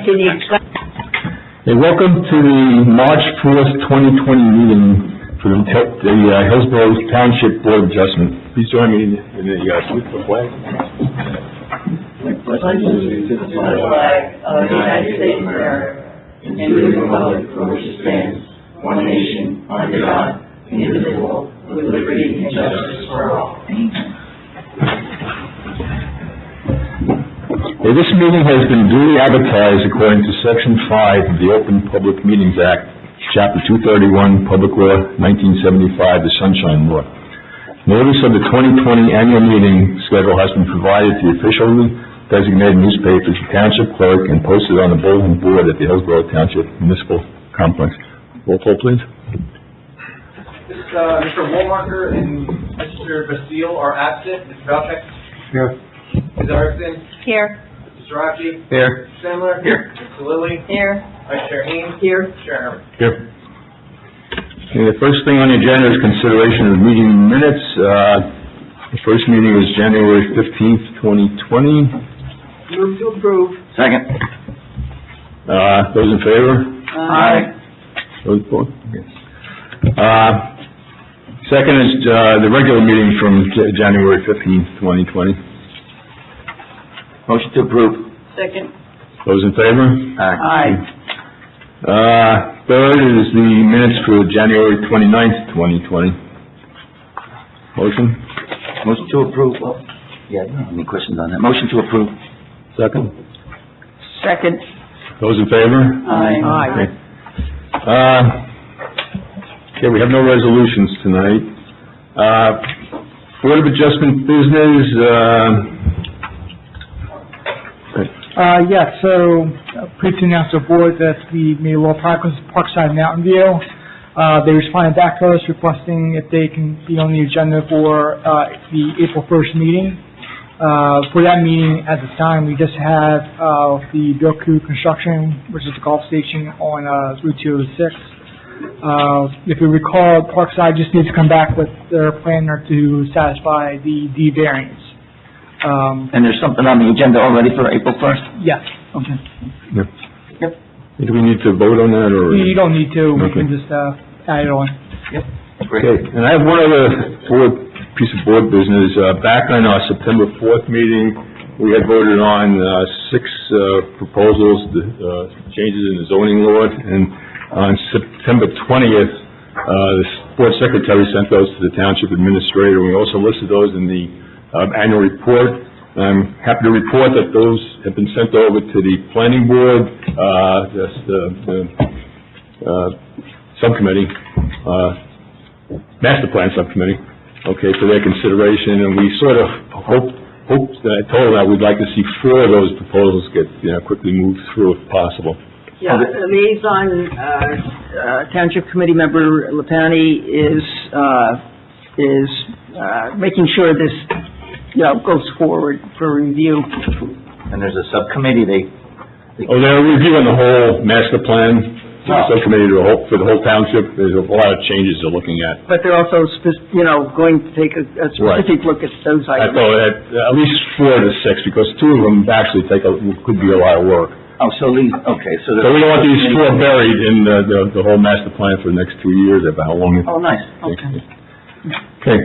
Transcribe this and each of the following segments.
Can you explain? Hey, welcome to the March 4th, 2020 meeting for the Hillsborough Township Board of Adjustment. Please join me in the salute to the flag. To the flag of the United States of America and to the republic for which it stands, one nation, under God, indivisible, with liberty and justice for all. Hey, this meeting has been duly advertised according to Section 5 of the Open Public Meetings Act, Chapter 231, Public Law 1975, the Sunshine Law. Notice of the 2020 annual meeting schedule has been provided to the officially designated newspapers, the Township Clerk, and posted on the bulletin board at the Hillsborough Township Municipal Complex. Roll call, please. Mr. Woolmarker and Mr. Basile are absent. Mr. Belcheck? Here. Ms. Erickson? Here. Mr. Rachi? Here. Mr. Sandler? Here. Mr. Lilly? Here. Vice Chair Haynes? Here. Chair Howard? Here. Okay, the first thing on the agenda is consideration of meeting minutes. The first meeting was January 15th, 2020. Move to approve. Second. Those in favor? Aye. Those opposed? Okay. Second is the regular meeting from January 15th, 2020. Motion to approve. Second. Those in favor? Aye. Third is the minutes for January 29th, 2020. Motion? Motion to approve. Well, yeah, I don't have any questions on that. Motion to approve. Second. Second. Those in favor? Aye. Okay. Okay, we have no resolutions tonight. Board of Adjustment business, Yes, so pleased to announce to the board that we made a little progress with Parkside Mountain View. They responded back to us requesting if they can be on the agenda for the April 1st meeting. For that meeting, at the time, we just had the Bilku construction, which is the golf station on Route 206. If you recall, Parkside just needs to come back with their plan to satisfy the D variance. And there's something on the agenda already for April 1st? Yes. Okay. Yep. Yep. Do we need to vote on that, or? You don't need to. We Okay. can just add it on. Yep. Great. Okay, and I have one other piece of board business. Back on our September 4th meeting, we had voted on 6 proposals, changes in the zoning law, and on September 20th, the board secretary sent those to the township administrator. We also listed those in the annual report. I'm happy to report that those have been sent over to the planning board, the subcommittee, master plan subcommittee, okay, for their consideration, and we sort of hope that I told them that we'd like to see 4 of those proposals get quickly moved through if possible. Yeah, the liaison, Township Committee member Lepani is making sure this, goes forward for review. And there's a subcommittee, They're reviewing the whole master plan, subcommittee for the whole township. There's a lot of changes they're looking at. But they're also, going to take a specific look at those I items. thought at least 4 to 6, because 2 of them actually could be a lot of work. so we don't want these 4 buried in the whole master plan for the next 2 years, about how long it. Oh, nice. Okay. Okay.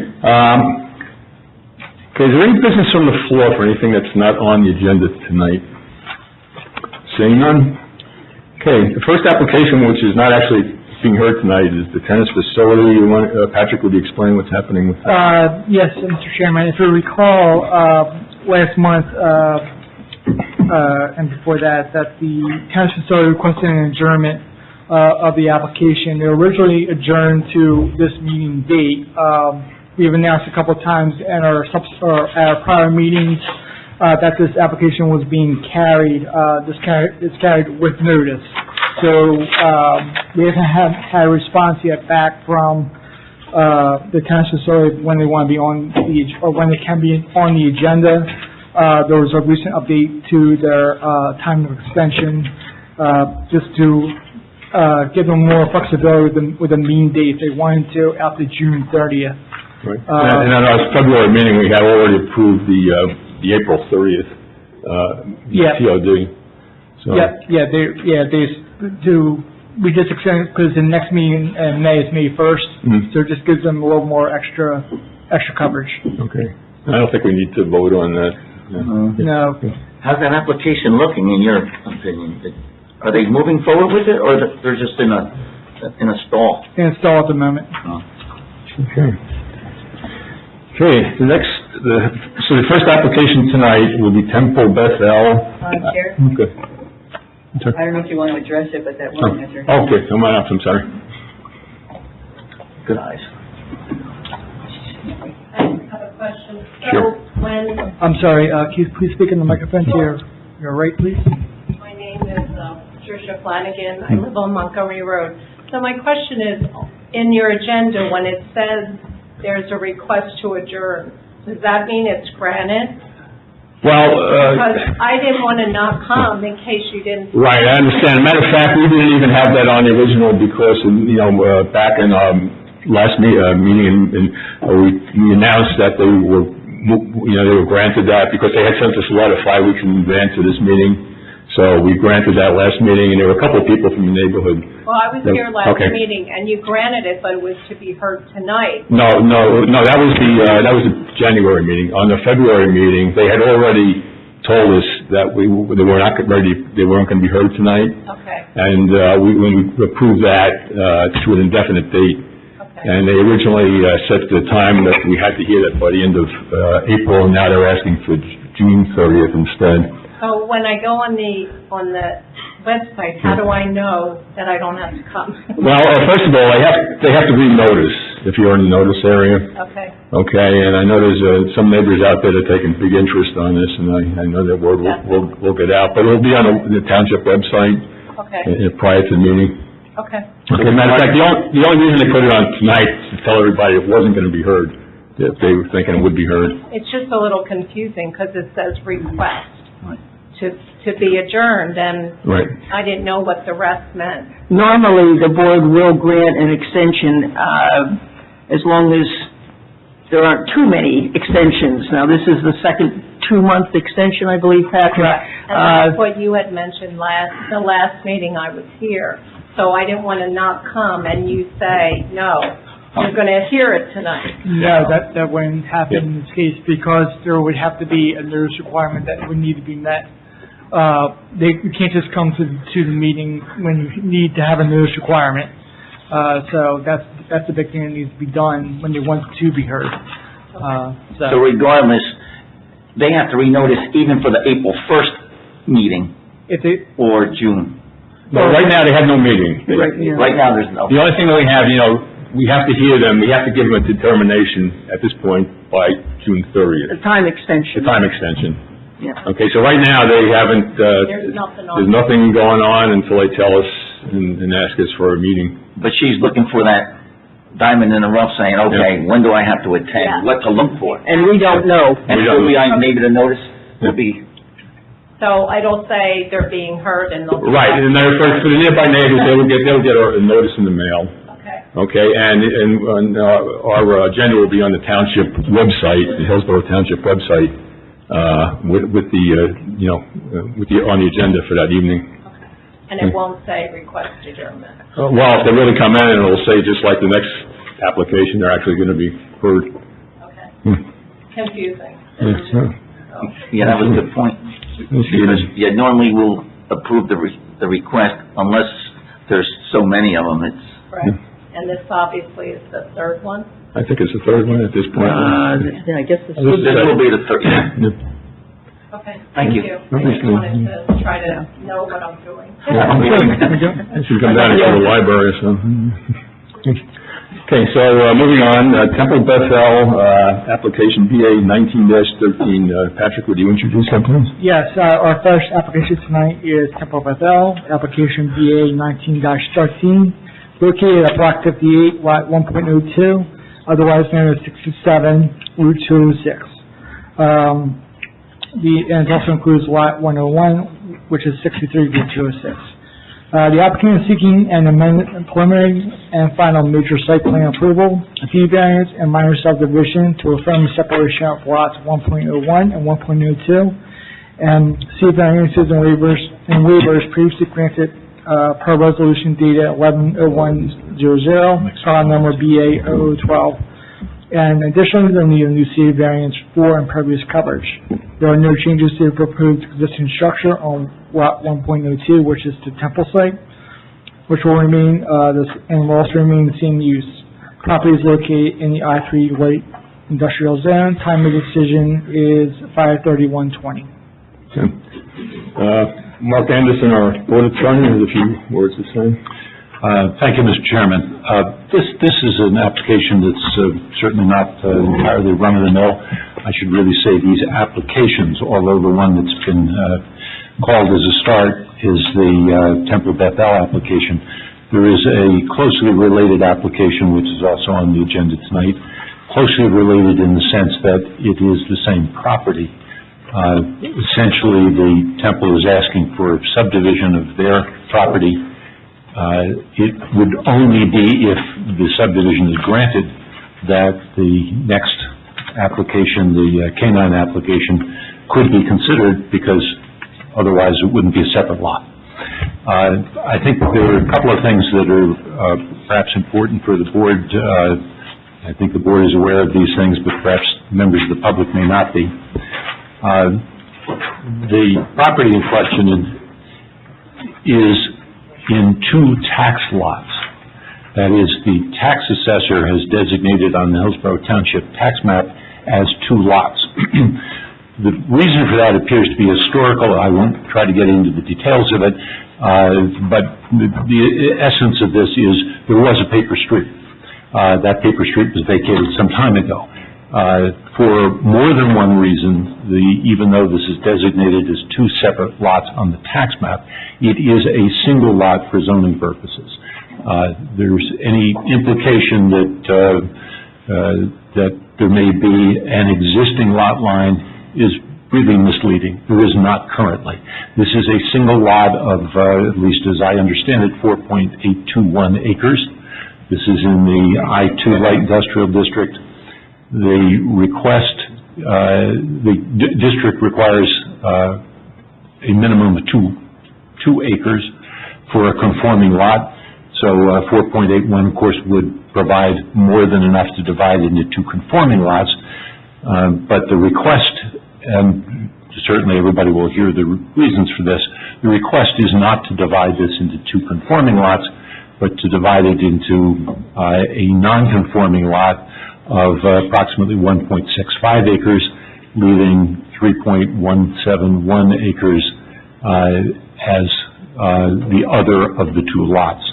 Okay, is there any business from the floor for anything that's not on the agenda tonight? Seeing none? Okay, the first application, which is not actually being heard tonight, is the tennis facility. Patrick, would you explain what's happening with that? Yes, Mr. Chairman. If you recall, last month, and before that the tennis facility requested an adjournment of the application. They were originally adjourned to this meeting date. We have announced a couple of times at our prior meetings that this application was being carried. It's carried with notice. So we haven't had a response yet back from the tennis facility when they want to be on when they can be on the agenda. There was a recent update to their time of extension, just to give them more flexibility with the meeting date if they wanted to after June 30th. Right. And at our February meeting, we had already approved the April 30th Yeah. TOD. So. We just extended, because the next meeting in May is May 1st, so it just gives them a little more extra coverage. Okay. I don't think we need to vote on that. No. How's that application looking in your opinion? Are they moving forward with it, or they're just in a stall? Install at the moment. Okay. Okay, so the first application tonight will be Temple Bethel. Chair, Okay. I don't know if you want to address it, but that one has your hand. Okay, I'm sorry. Good eyes. I have a question. Sure. So when, I'm sorry, can you please speak in the microphone to your right, please? my name is Patricia Flanagan, I live on Montgomery Road. So my question is, in your agenda, when it says there's a request to adjourn, does that mean it's granted? Well, Because I didn't want to not come in case you didn't. right, I understand. Matter of fact, we didn't even have that on the original because, back in last meeting, we announced that they were granted that because they had sent us a letter 5 weeks in advance of this meeting. So we granted that last meeting, and there were a couple of people from the neighborhood. Well, I was here last Okay. meeting, and you granted it, but it was to be heard tonight. No, that was the January meeting. On the February meeting, they had already told us that they were not ready, they weren't going to be heard tonight. Okay, And when we approved that to an indefinite date, okay. and they originally set the time that we had to hear that by the end of April, and now they're asking for June 30th instead. So when I go on the website, how do I know that I don't have to come? Well, first of all, they have to read notice if you're in the notice area. Okay, Okay, and I know there's some neighbors out there that are taking big interest on this, and I know that word will get out, but it'll be on the township website okay, prior to the meeting. okay. Okay, matter of fact, the only reason they put it on tonight is to tell everybody it wasn't going to be heard, if they were thinking it would be heard. It's just a little confusing because it says request to be adjourned, and Right. I didn't know what the rest meant. Normally, the board will grant an extension, as long as there aren't too many extensions. Now, this is the second 2-month extension, I believe, Patrick. And that's what you had mentioned the last meeting I was here. So I didn't want to not come and you say, no, you're going to hear it tonight. No, that wouldn't happen in this case because there would have to be a notice requirement that would need to be met. You can't just come to the meeting when you need to have a notice requirement. So that's the big thing that needs to be done when they want to be heard. So regardless, they have to renotice even for the April 1st meeting or June. Well, right now, they have no meeting. Right now, there's no. The only thing that we have, we have to hear them, we have to give them a determination at this point by June 30th. A time extension. The time extension. Yeah. Okay, so right now, they haven't, There's nothing on. there's nothing going on until they tell us and ask us for a meeting. But she's looking for that diamond in the rough, saying, okay, when do I have to attend? Yeah. What to look for? And we don't know. And maybe the notice will be. So it'll say they're being heard and they'll. Right, and for the nearby neighbors, they'll get a notice in the mail. Okay, Okay, and our agenda will be on the township website, the Hillsborough Township website, on the agenda for that evening. and it won't say request adjournment. Well, if they really come in, it'll say just like the next application, they're actually going to be heard. Okay, confusing. Yeah, that was a good point. Because normally we'll approve the request unless there's so many of them. It's Correct. And this obviously is the third one? I think it's the third one at this point. Yeah, I guess this this will be the third. Okay, Thank thank you. you. I just wanted to try to know what I'm doing. You should come down to the library or something. Okay, so moving on, Temple Bethel, application BA 19-13. Patrick, would you introduce that, please? Yes, our first application tonight is Temple Bethel, application BA 19-13, located at Block 58, Lot 1.02, otherwise known as 67, Route 206. And it also includes Lot 101, which is 63, Route 206. The applicant is seeking an amendment, preliminary and final major site plan approval, a fee variance, and minor subdivision to affirm the separation of lots 1.01 and 1.02, and C variances and waivers and waivers previously granted per resolution dated 11/01/00, file number BA 0012. And additionally, they'll need a new CA variance for impervious coverage. There are no changes to the proposed existing structure on lot 1.02, which is the temple site, which will remain, and will also remain the same use. Property is located in the I-3 light industrial zone. Time of decision is 5/31/20. Okay. Mark Anderson, our board attorney, has a few words to say. Thank you, Mr. Chairman. This is an application that's certainly not entirely run-of-the-mill. I should really say these applications, although the one that's been called as a start is the Temple Bethel application. There is a closely related application which is also on the agenda tonight, closely related in the sense that it is the same property. Essentially, the temple is asking for subdivision of their property. It would only be if the subdivision is granted that the next application, the canine application, could be considered, because otherwise it wouldn't be a separate lot. I think there are a couple of things that are perhaps important for the board. I think the board is aware of these things, but perhaps members of the public may not be. The property in question is in two tax lots. That is, the tax assessor has designated on the Hillsborough Township tax map as two lots. The reason for that appears to be historical. I won't try to get into the details of it, but the essence of this is there was a paper street. That paper street was vacated some time ago. For more than one reason, even though this is designated as two separate lots on the tax map, it is a single lot for zoning purposes. There's any implication that there may be an existing lot line is really misleading. There is not currently. This is a single lot of, at least as I understand it, 4.821 acres. This is in the I-2 Light Industrial District. The request, the district requires a minimum of two acres for a conforming lot. So 4.81, of course, would provide more than enough to divide into two conforming lots. But the request, and certainly everybody will hear the reasons for this, the request is not to divide this into two conforming lots, but to divide it into a non-conforming lot of approximately 1.65 acres, leaving 3.171 acres as the other of the two lots.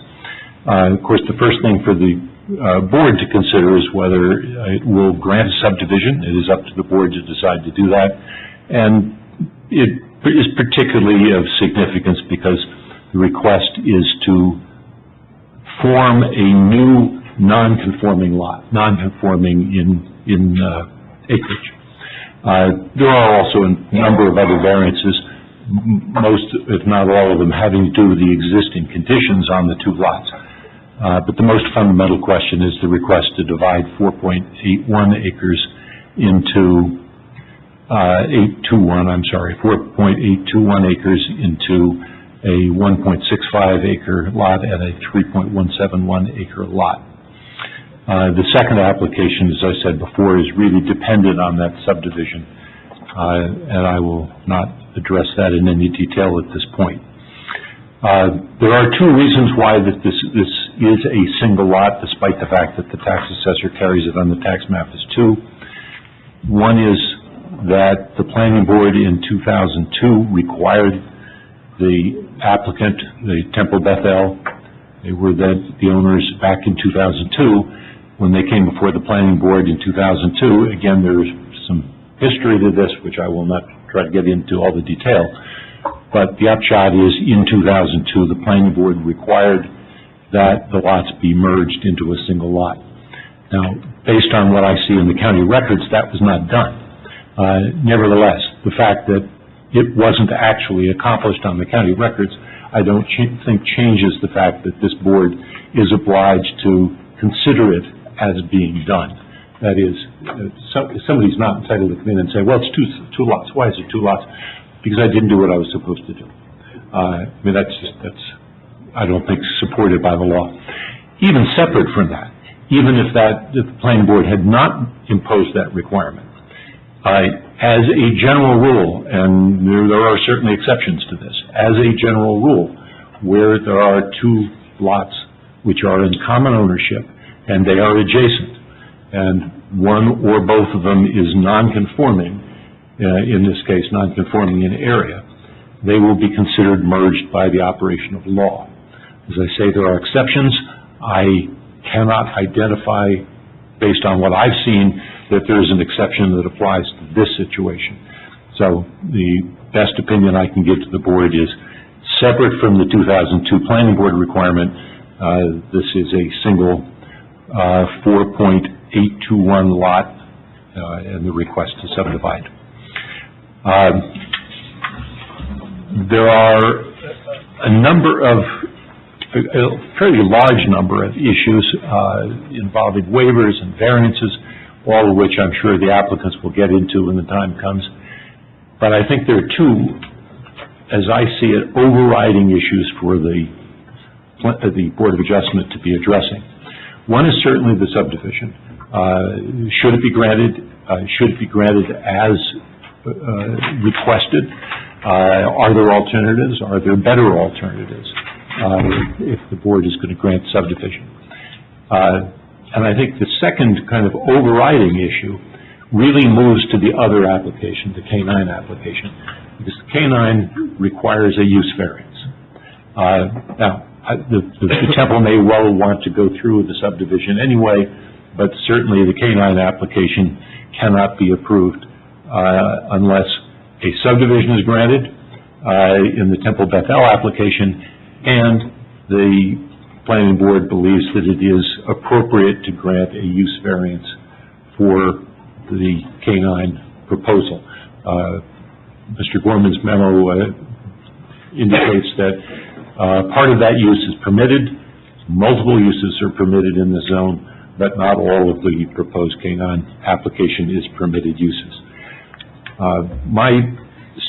Of course, the first thing for the board to consider is whether it will grant a subdivision. It is up to the board to decide to do that. And it is particularly of significance because the request is to form a new non-conforming lot, non-conforming in acreage. There are also a number of other variances, most, if not all of them, having to do with the existing conditions on the two lots. But the most fundamental question is the request to divide 4.81 acres into 4.821 acres into a 1.65 acre lot and a 3.171 acre lot. The second application, as I said before, is really dependent on that subdivision, and I will not address that in any detail at this point. There are two reasons why this is a single lot, despite the fact that the tax assessor carries it on the tax map as two. One is that the planning board in 2002 required the applicant, the Temple Bethel, they were the owners back in 2002, when they came before the planning board in 2002. Again, there's some history to this, which I will not try to get into all the detail. But the upshot is, in 2002, the planning board required that the lots be merged into a single lot. Now, based on what I see in the county records, that was not done. Nevertheless, the fact that it wasn't actually accomplished on the county records, I don't think changes the fact that this board is obliged to consider it as being done. That is, somebody's not entitled to come in and say, well, it's two lots. Why is it two lots? Because I didn't do what I was supposed to do. I mean, that's, I don't think, supported by the law. Even separate from that, even if the planning board had not imposed that requirement, as a general rule, and there are certainly exceptions to this, as a general rule, where there are two lots which are in common ownership and they are adjacent, and one or both of them is non-conforming, in this case non-conforming in area, they will be considered merged by the operation of law. As I say, there are exceptions. I cannot identify, based on what I've seen, that there is an exception that applies to this situation. So the best opinion I can give to the board is, separate from the 2002 planning board requirement, this is a single 4.821 lot and the request to subdivide. There are a fairly large number of issues involving waivers and variances, all of which I'm sure the applicants will get into when the time comes. But I think there are two, as I see it, overriding issues for the Board of Adjustment to be addressing. One is certainly the subdivision. Should it be granted? Should it be granted as requested? Are there alternatives? Are there better alternatives if the board is going to grant subdivision? And I think the second kind of overriding issue really moves to the other application, the K-9 application, because the K-9 requires a use variance. Now, the temple may well want to go through the subdivision anyway, but certainly the K-9 application cannot be approved unless a subdivision is granted in the Temple Bethel application, and the planning board believes that it is appropriate to grant a use variance for the K-9 proposal. Mr. Gorman's memo indicates that part of that use is permitted, multiple uses are permitted in the zone, but not all of the proposed K-9 application is permitted uses. My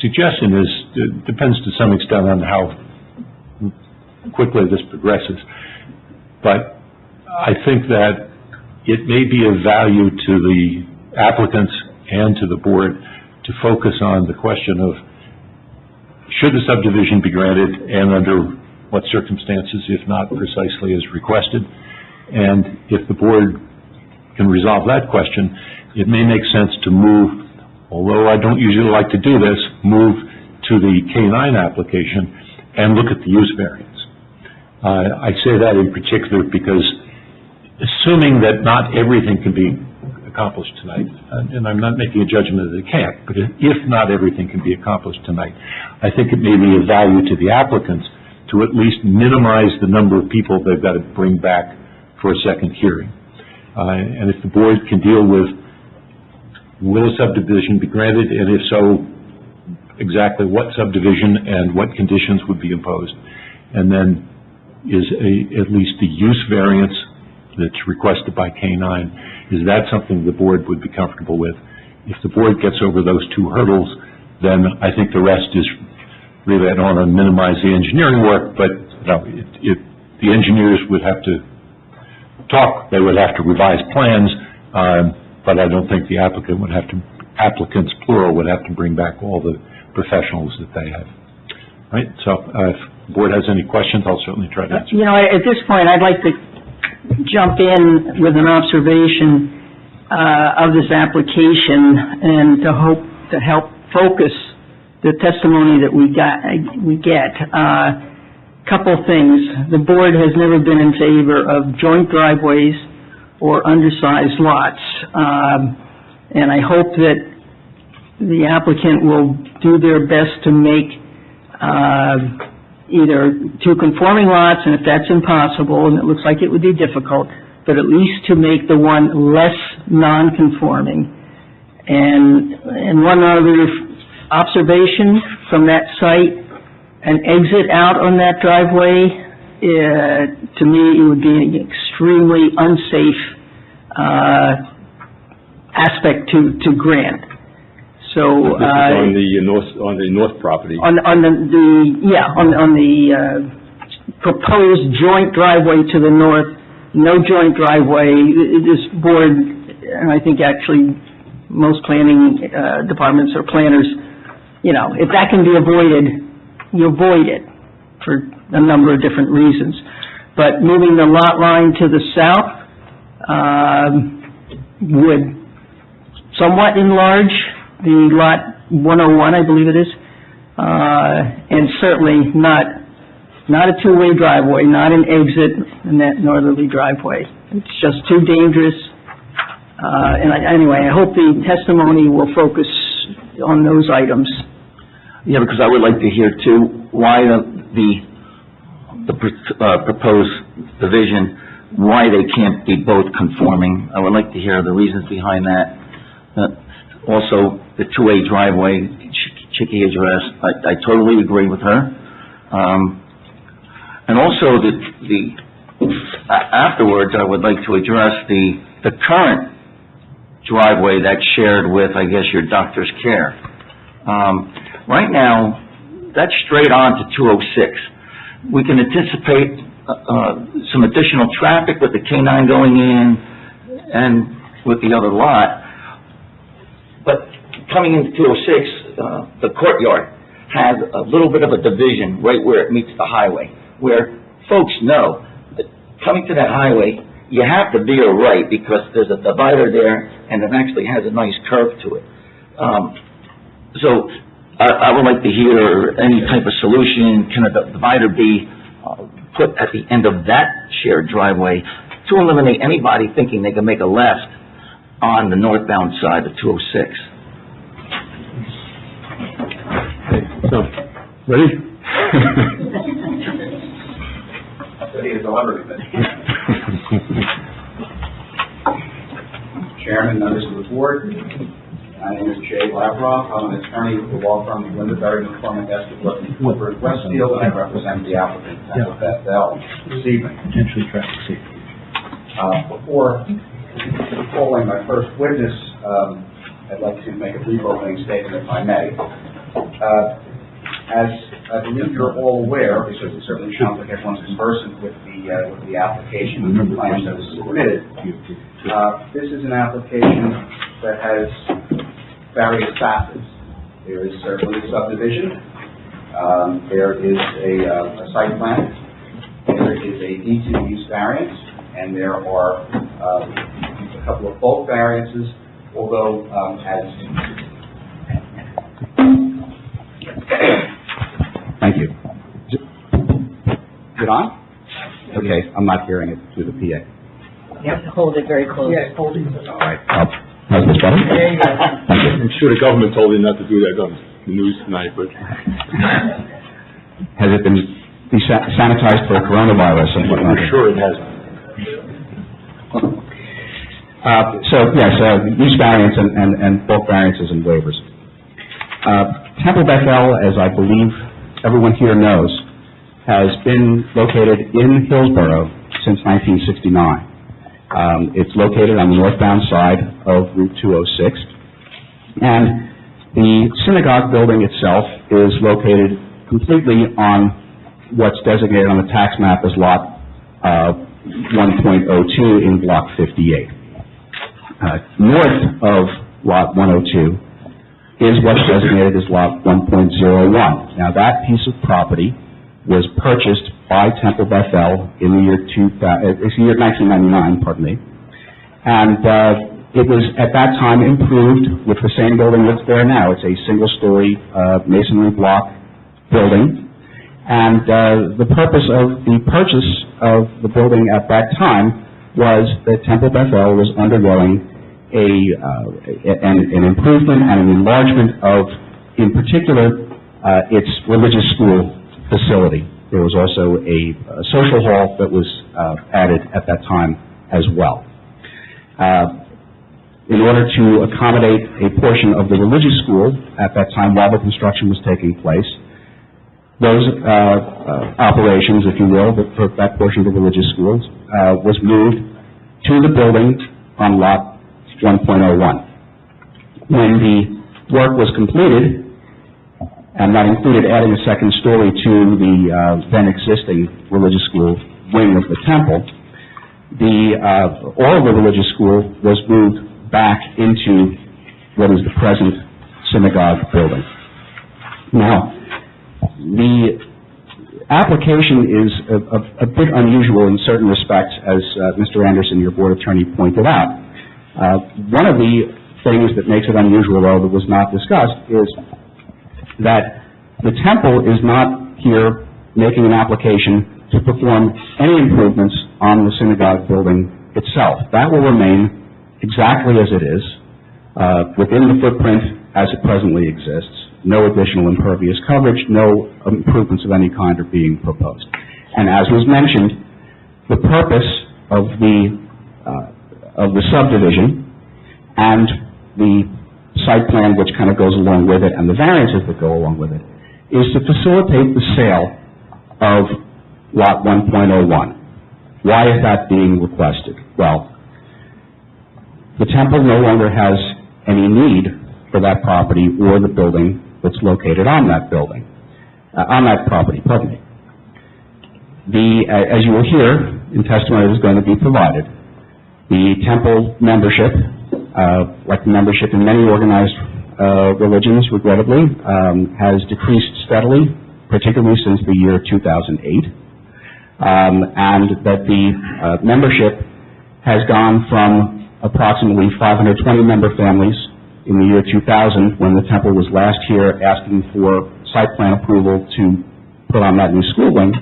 suggestion is, it depends to some extent on how quickly this progresses, but I think that it may be of value to the applicants and to the board to focus on the question of, should the subdivision be granted and under what circumstances, if not precisely as requested? And if the board can resolve that question, it may make sense to move, although I don't usually like to do this, move to the K-9 application and look at the use variance. I say that in particular because, assuming that not everything can be accomplished tonight, and I'm not making a judgment that it can't, but if not everything can be accomplished tonight, I think it may be of value to the applicants to at least minimize the number of people they've got to bring back for a second hearing. And if the board can deal with, will a subdivision be granted, and if so, exactly what subdivision and what conditions would be imposed, and then is at least the use variance that's requested by K-9, is that something the board would be comfortable with? If the board gets over those two hurdles, then I think the rest is really, I don't want to minimize the engineering work, but the engineers would have to talk, they would have to revise plans, but I don't think the applicant would have to, applicants plural, would have to bring back all the professionals that they have. Right? So if the board has any questions, I'll certainly try to answer. You know, at this point, I'd like to jump in with an observation of this application and to help focus the testimony that we get. Couple things. The board has never been in favor of joint driveways or undersized lots, and I hope that the applicant will do their best to make either two conforming lots, and if that's impossible, and it looks like it would be difficult, but at least to make the one less non-conforming. And one other observation from that site, an exit out on that driveway, to me, it would be an extremely unsafe aspect to grant. So, This is on the north property. on the proposed joint driveway to the north, no joint driveway. This board, and I think actually most planning departments or planners, if that can be avoided, you avoid it for a number of different reasons. But moving the lot line to the south would somewhat enlarge the lot 101, I believe it is, and certainly not a two-way driveway, not an exit in that northerly driveway. It's just too dangerous. Anyway, I hope the testimony will focus on those items. Yeah, because I would like to hear too, why the proposed division, why they can't be both conforming. I would like to hear the reasons behind that. Also, the two-way driveway, Chicky addressed, I totally agree with her. And also afterwards, I would like to address the current driveway that's shared with, I guess, your doctor's care. Right now, that's straight on to 206. We can anticipate some additional traffic with the K-9 going in and with the other lot. But coming into 206, the courtyard has a little bit of a division right where it meets the highway, where folks know that coming to that highway, you have to veer right because there's a divider there and it actually has a nice curve to it. So I would like to hear any type of solution. Can a divider be put at the end of that shared driveway to eliminate anybody thinking they can make a left on the northbound side of 206? So, ready? Ready as I'll ever be. Chairman, members of the board, my name is Jay Lavroff. I'm an attorney with the law firm of Lindenberry, McCormick, Estabrook, and Clifford Westfield, and I represent the applicant, BLACKWELLS, this evening. Before calling my first witness, I'd like to make a brief opening statement, if I may. As I believe you're all aware, because it certainly sounds like everyone's conversant with the application and the plans that was submitted, this is an application that has various facets. There is certainly a subdivision. There is a site plan. There is a D2 use variance, and there are a couple of bulk variances, although Thank you. Is it on? Okay, I'm not hearing it through the PA. You have to hold it very close. Yeah, hold it. All right. How's this better? There you go. I'm sure the government told you not to do that on the news tonight, but... Has it been sanitized for coronavirus and whatnot? I'm sure it has. Use variance and bulk variances and waivers. Temple Bethel, as I believe everyone here knows, has been located in Hillsborough since 1969. It's located on the northbound side of Route 206, and the synagogue building itself is located completely on what's designated on the tax map as Lot 1.02 in Block 58. North of Lot 102 is what's designated as Lot 1.01. Now, that piece of property was purchased by Temple Bethel in the year 1999, pardon me, and it was at that time improved with the same building that's there now. It's a single-story masonry block building, and the purpose of the purchase of the building at that time was that Temple Bethel was undergoing an improvement and an enlargement of, in particular, its religious school facility. There was also a social hall that was added at that time as well. In order to accommodate a portion of the religious school at that time while the construction was taking place, those operations, if you will, for that portion of the religious schools, was moved to the building on Lot 1.01. When the work was completed, and that included adding a second story to the then existing religious school wing of the temple, all of the religious school was moved back into what is the present synagogue building. Now, the application is a bit unusual in certain respects, as Mr. Anderson, your board attorney, pointed out. One of the things that makes it unusual, though, that was not discussed, is that the temple is not here making an application to perform any improvements on the synagogue building itself. That will remain exactly as it is, within the footprint as it presently exists. No additional impervious coverage, no improvements of any kind are being proposed. And as was mentioned, the purpose of the subdivision and the site plan which kind of goes along with it and the variances that go along with it is to facilitate the sale of Lot 1.01. Why is that being requested? Well, the temple no longer has any need for that property or the building that's located on that building, on that property, pardon me. As you will hear in testimony that is going to be provided, the temple membership, like the membership in many organized religions, regrettably, has decreased steadily, particularly since the year 2008, and that the membership has gone from approximately 520 member families in the year 2000, when the temple was last here asking for site plan approval to put on that new school wing,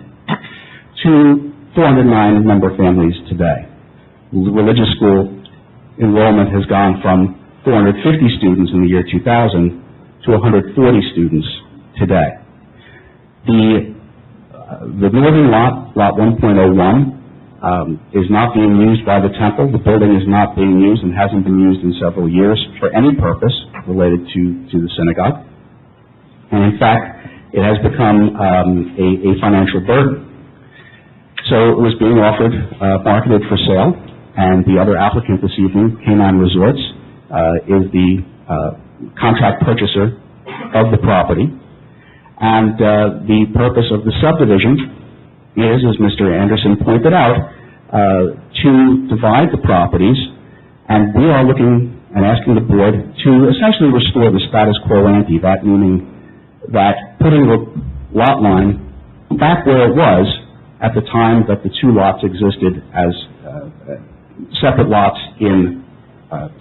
to 409 member families today. The religious school enrollment has gone from 450 students in the year 2000 to 140 students today. The northern lot, Lot 1.01, is not being used by the temple. The building is not being used and hasn't been used in several years for any purpose related to the synagogue. And in fact, it has become a financial burden. So it was being offered, marketed for sale, and the other applicant this evening, K9 Resorts, is the contract purchaser of the property. And the purpose of the subdivision is, as Mr. Anderson pointed out, to divide the properties, and we are looking and asking the board to essentially restore the status quo ante, that meaning that putting the lot line back where it was at the time that the two lots existed as separate lots in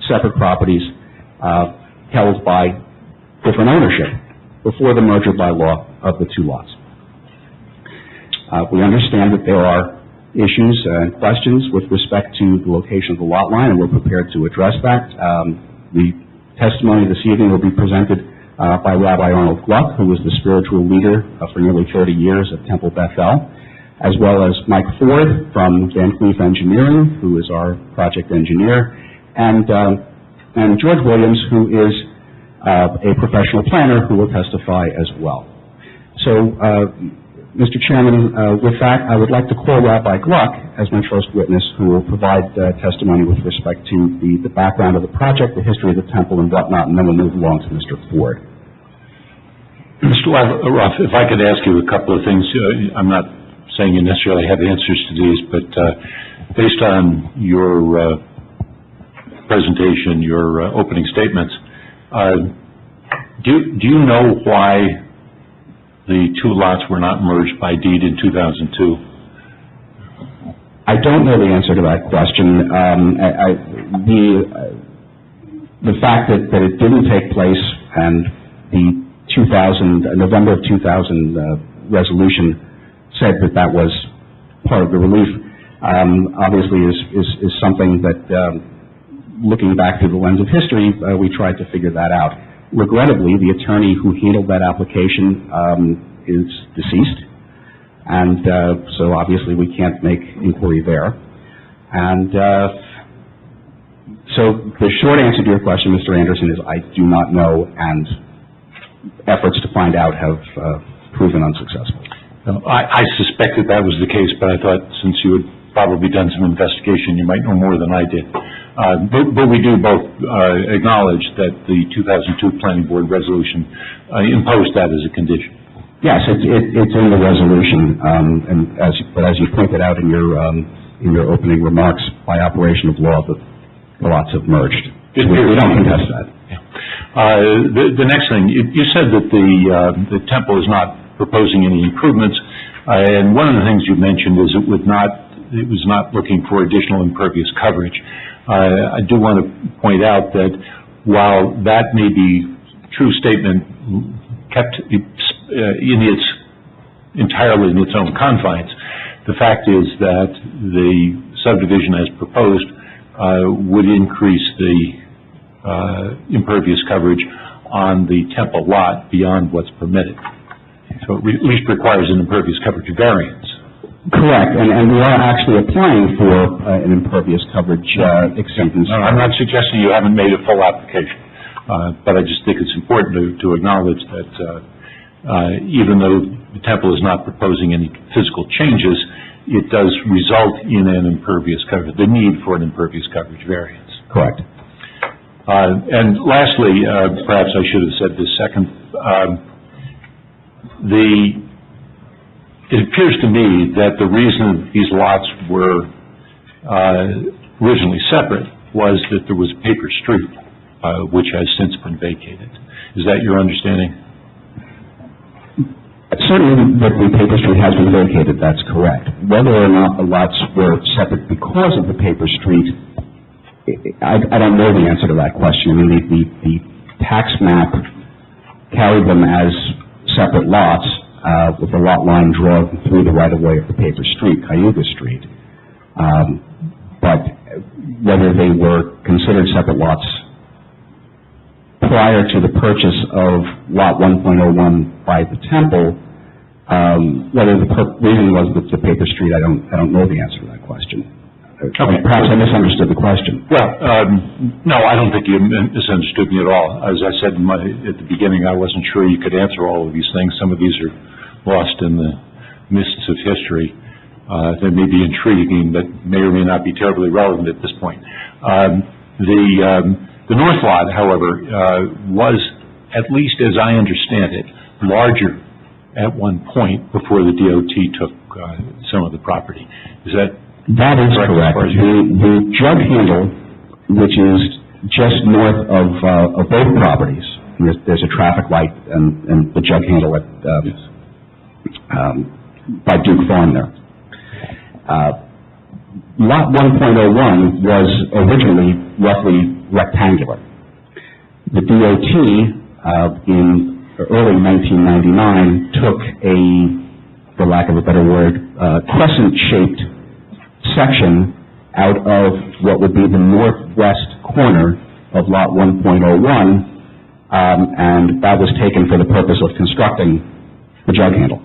separate properties held by different ownership before the merger by law of the two lots. We understand that there are issues and questions with respect to the location of the lot line, and we're prepared to address that. The testimony this evening will be presented by Rabbi Arnold Gluck, who was the spiritual leader for nearly 30 years at Temple Beth-El, as well as Mike Ford from Van Cleef Engineering, who is our project engineer, and George Williams, who is a professional planner who will testify as well. So, Mr. Chairman, with that, I would like to call Rabbi Gluck as my first witness, who will provide testimony with respect to the background of the project, the history of the temple, and whatnot, and then we'll move along to Mr. Ford. Mr. Ruff, if I could ask you a couple of things. I'm not saying you necessarily have answers to these, but based on your presentation, your opening statements, do you know why the two lots were not merged by deed in 2002? I don't know the answer to that question. The fact that it didn't take place and the November of 2000 resolution said that was part of the relief, obviously is something that, looking back through the lens of history, we tried to figure that out. Regrettably, the attorney who handled that application is deceased, and so obviously we can't make inquiry there. And so the short answer to your question, Mr. Anderson, is I do not know, and efforts to find out have proven unsuccessful. I suspected that was the case, but I thought since you had probably done some investigation. You might know more than I did. But we do both acknowledge that the 2002 Planning Board resolution imposed that as a condition. Yes, it's in the resolution, but as you pointed out in your opening remarks, by operation of law, the lots have merged. We don't contest that. Yeah. The next thing, you said that the temple is not proposing any improvements, and one of the things you mentioned is it was not looking for additional impervious coverage. I do want to point out that while that may be a true statement, kept entirely in its own confines, the fact is that the subdivision as proposed would increase the impervious coverage on the temple lot beyond what's permitted. So it at least requires an impervious coverage variance. Correct, and we are actually applying for an impervious coverage acceptance. No, I'm not suggesting you haven't made a full application, but I just think it's important to acknowledge that even though the temple is not proposing any physical changes, it does result in an impervious coverage, the need for an impervious coverage variance. Correct. And lastly, perhaps I should have said this second, it appears to me that the reason these lots were originally separate was that there was a paper street, which has since been vacated. Is that your understanding? Certainly, the paper street has been vacated, that's correct. Whether or not the lots were separate because of the paper street, I don't know the answer to that question. I mean, the tax map carried them as separate lots, with the lot line drawn through the right-of-way of the paper street, Cayuga Street. But whether they were considered separate lots prior to the purchase of Lot 1.01 by the temple, whether the reason was the paper street, I don't know the answer to that question. Okay. Perhaps I misunderstood the question. Well, no, I don't think you misunderstood me at all. As I said at the beginning, I wasn't sure you could answer all of these things. Some of these are lost in the mists of history. They may be intriguing, but may or may not be terribly relevant at this point. The north lot, however, was, at least as I understand it, larger at one point before the DOT took some of the property. Is that That is correct. The jug handle, which is just north of both properties, there's a traffic light and the jug handle at by Duke Farm there. Lot 1.01 was originally roughly rectangular. The DOT in early 1999 took for lack of a better word, crescent-shaped section out of what would be the northwest corner of Lot 1.01, and that was taken for the purpose of constructing the jug handle.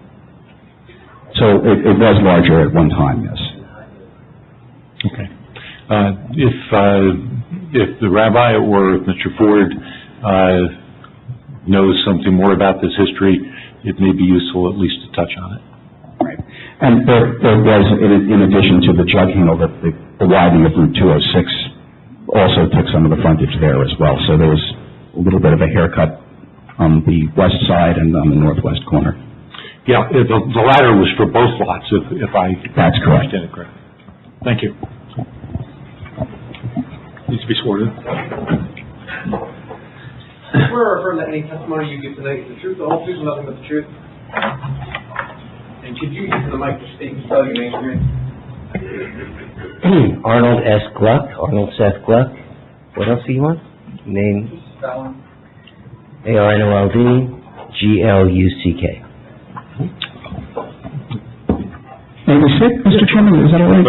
So it was larger at one time, yes. okay? If the rabbi or if Mr. Ford knows something more about this history, it may be useful at least to touch on it. Right. And there was, in addition to the jug handle, the widening of Route 206 also took some of the frontage there as well. So there was a little bit of a haircut on the west side and on the northwest corner. Yeah, the latter was for both lots, if I That's correct. understand it correctly. Thank you. Needs to be sworn in. Swear or affirm that any testimony you give tonight is the truth, the whole truth, and nothing but the truth. And could you use the mic to state and spell your name for me? Arnold S. Gluck, Arnold Seth Gluck. What else do you want? Name? ARNOLD GLUCK. May we sit, Mr. Chairman? Is that all right?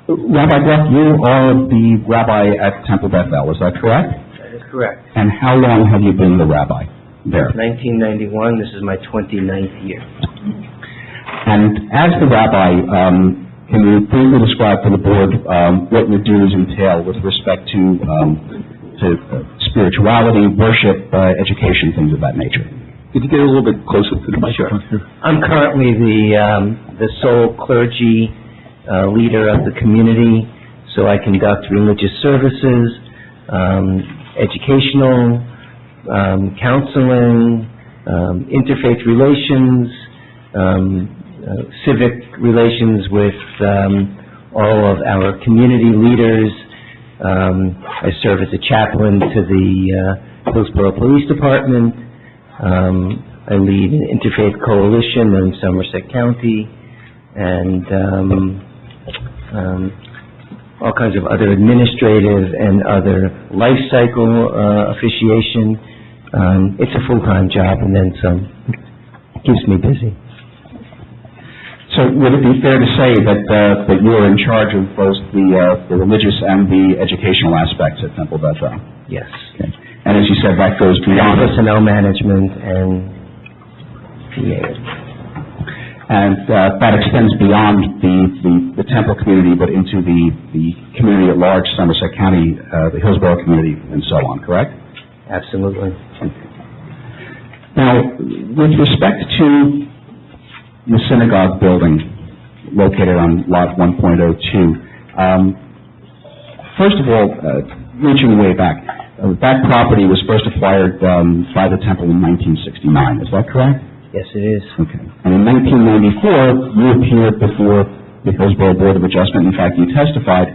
Rabbi Gluck, you are the rabbi at Temple Beth-El, is that correct? That is correct. And how long have you been the rabbi there? 1991, this is my 29th year. And as the rabbi, can you briefly describe for the board what your duties entail with respect to spirituality, worship, education, things of that nature? Could you get a little bit closer to the microphone here? I'm currently the sole clergy leader of the community, so I conduct religious services, educational, counseling, interfaith relations, civic relations with all of our community leaders. I serve as a chaplain to the Hillsborough Police Department. I lead an interfaith coalition in Somerset County, and all kinds of other administrative and other life cycle officiation. It's a full-time job, and then some. It keeps me busy. So would it be fair to say that you're in charge of both the religious and the educational aspects at Temple Bethel? Yes. Okay. And as you said, that goes beyond personnel management and MEAD. And that extends beyond the Temple community, but into the community at large, Somerset County, the Hillsborough community, and so on, correct? Absolutely. Now, with respect to the synagogue building located on Lot 1.02, first of all, reaching way back, that property was first acquired by the Temple in 1969, is that correct? Yes, it is. Okay. And in 1994, you appeared before the Hillsborough Board of Adjustment. In fact, you testified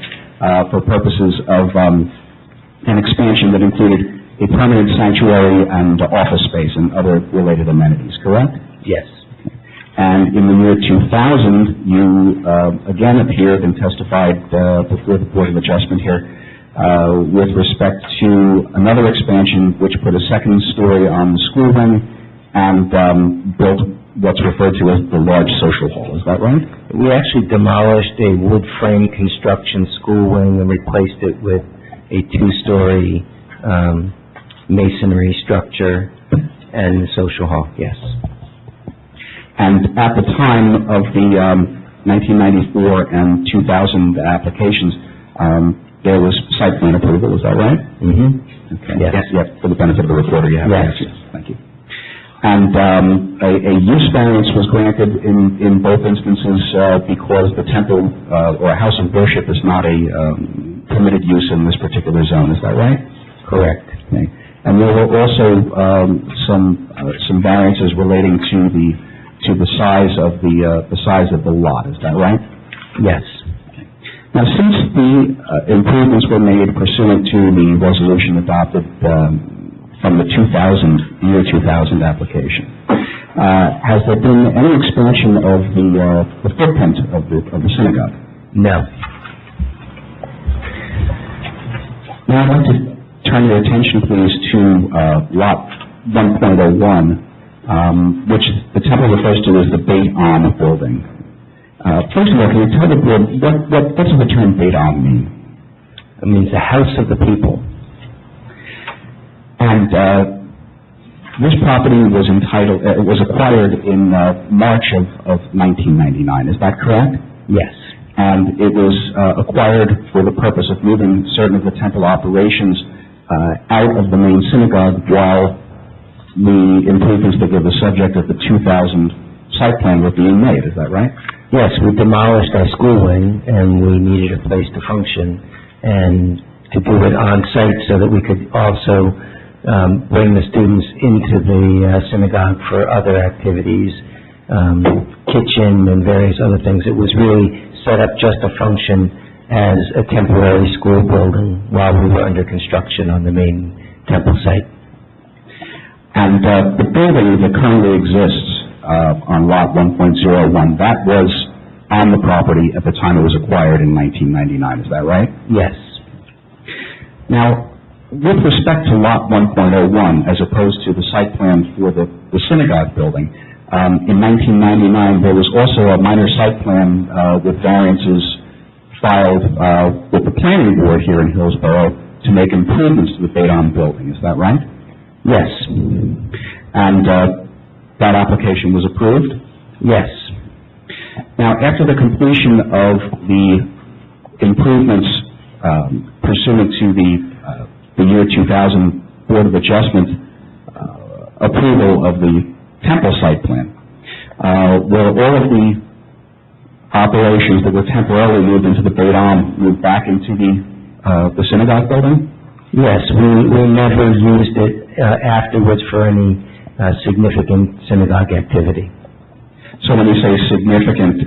for purposes of an expansion that included a permanent sanctuary and office space and other related amenities, correct? Yes. And in the year 2000, you again appeared and testified before the Board of Adjustment here with respect to another expansion which put a second story on the school wing and built what's referred to as the large social hall. Is that right? We actually demolished a wood frame construction school wing and replaced it with a two-story masonry structure and social hall, yes. And at the time of the 1994 and 2000 applications, there was site plan approval, is that right? Mm-hmm. Okay. Yes. Yes, for the benefit of the reporter, you have yes. Yes. Thank you. And a use variance was granted in both instances because the temple or a house of worship is not a permitted use in this particular zone, is that right? Correct. Okay. And there were also some variances relating to the size of the lot, is that right? Yes. Now, since the improvements were made pursuant to the resolution adopted from the year 2000 application, has there been any expansion of the footprint of the synagogue? No. Now, I'd like to turn your attention, please, to Lot 1.01, which the temple refers to as the Beit Am building. First of all, can you tell the board what does the term Beit Am mean? It means the house of the people. And this property was acquired in March of 1999. Is that correct? Yes. And it was acquired for the purpose of moving certain of the temple operations out of the main synagogue while the improvements that were the subject of the 2000 site plan were being made. Is that right? Yes, we demolished our school wing, and we needed a place to function and to do it on site so that we could also bring the students into the synagogue for other activities, kitchen and various other things. It was really set up just to function as a temporary school building while we were under construction on the main temple site. And the building that currently exists on Lot 1.01, that was on the property at the time it was acquired in 1999, is that right? Yes. Now, with respect to Lot 1.01, as opposed to the site plan for the synagogue building, in 1999 there was also a minor site plan with variances filed with the planning board here in Hillsborough to make improvements to the Beit Am building, is that right? Yes. And that application was approved? Yes. Now, after the completion of the improvements pursuant to the year 2000 Board of Adjustment approval of the temple site plan, will all of the operations that were temporarily moved into the Beit Am move back into the synagogue building? Yes, we never used it afterwards for any significant synagogue activity. So when you say significant,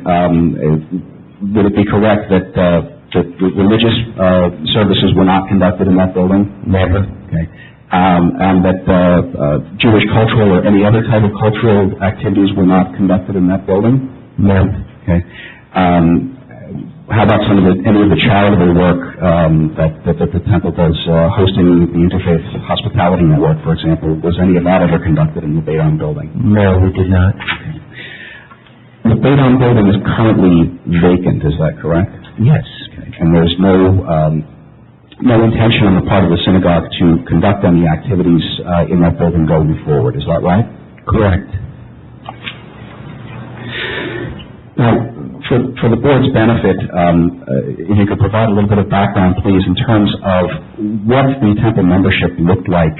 would it be correct that the religious services were not conducted in that building? Never. Okay. And that Jewish cultural or any other type of cultural activities were not conducted in that building? No. Okay. How about any of the charitable work that the temple does, hosting the Interfaith Hospitality Network, for example? Was any of that ever conducted in the Beit Am building? No, we did not. Okay. The Beit Am building is currently vacant, is that correct? Yes. Okay. And there's no intention on the part of the synagogue to conduct any activities in that building going forward, is that right? Correct. Now, for the board's benefit, if you could provide a little bit of background, please, in terms of what the temple membership looked like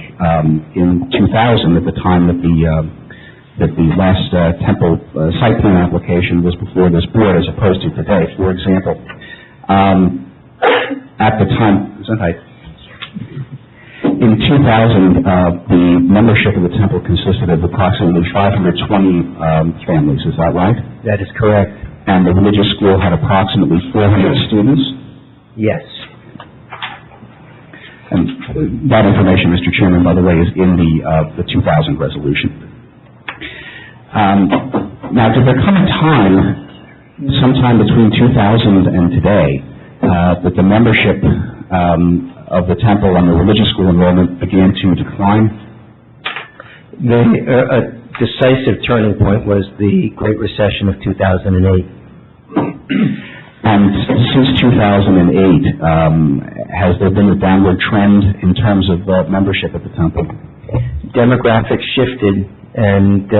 in 2000 at the time that the last temple site plan application was before this board, as opposed to today. For example, at the time, in 2000, the membership of the temple consisted of approximately 520 families. Is that right? That is correct. And the religious school had approximately 400 students? Yes. And that information, Mr. Chairman, by the way, is in the 2000 resolution. Now, did there come a time, sometime between 2000 and today, that the membership of the temple and the religious school enrollment began to decline? A decisive turning point was the Great Recession of 2008. And since 2008, has there been a downward trend in terms of membership at the temple? Demographics shifted, and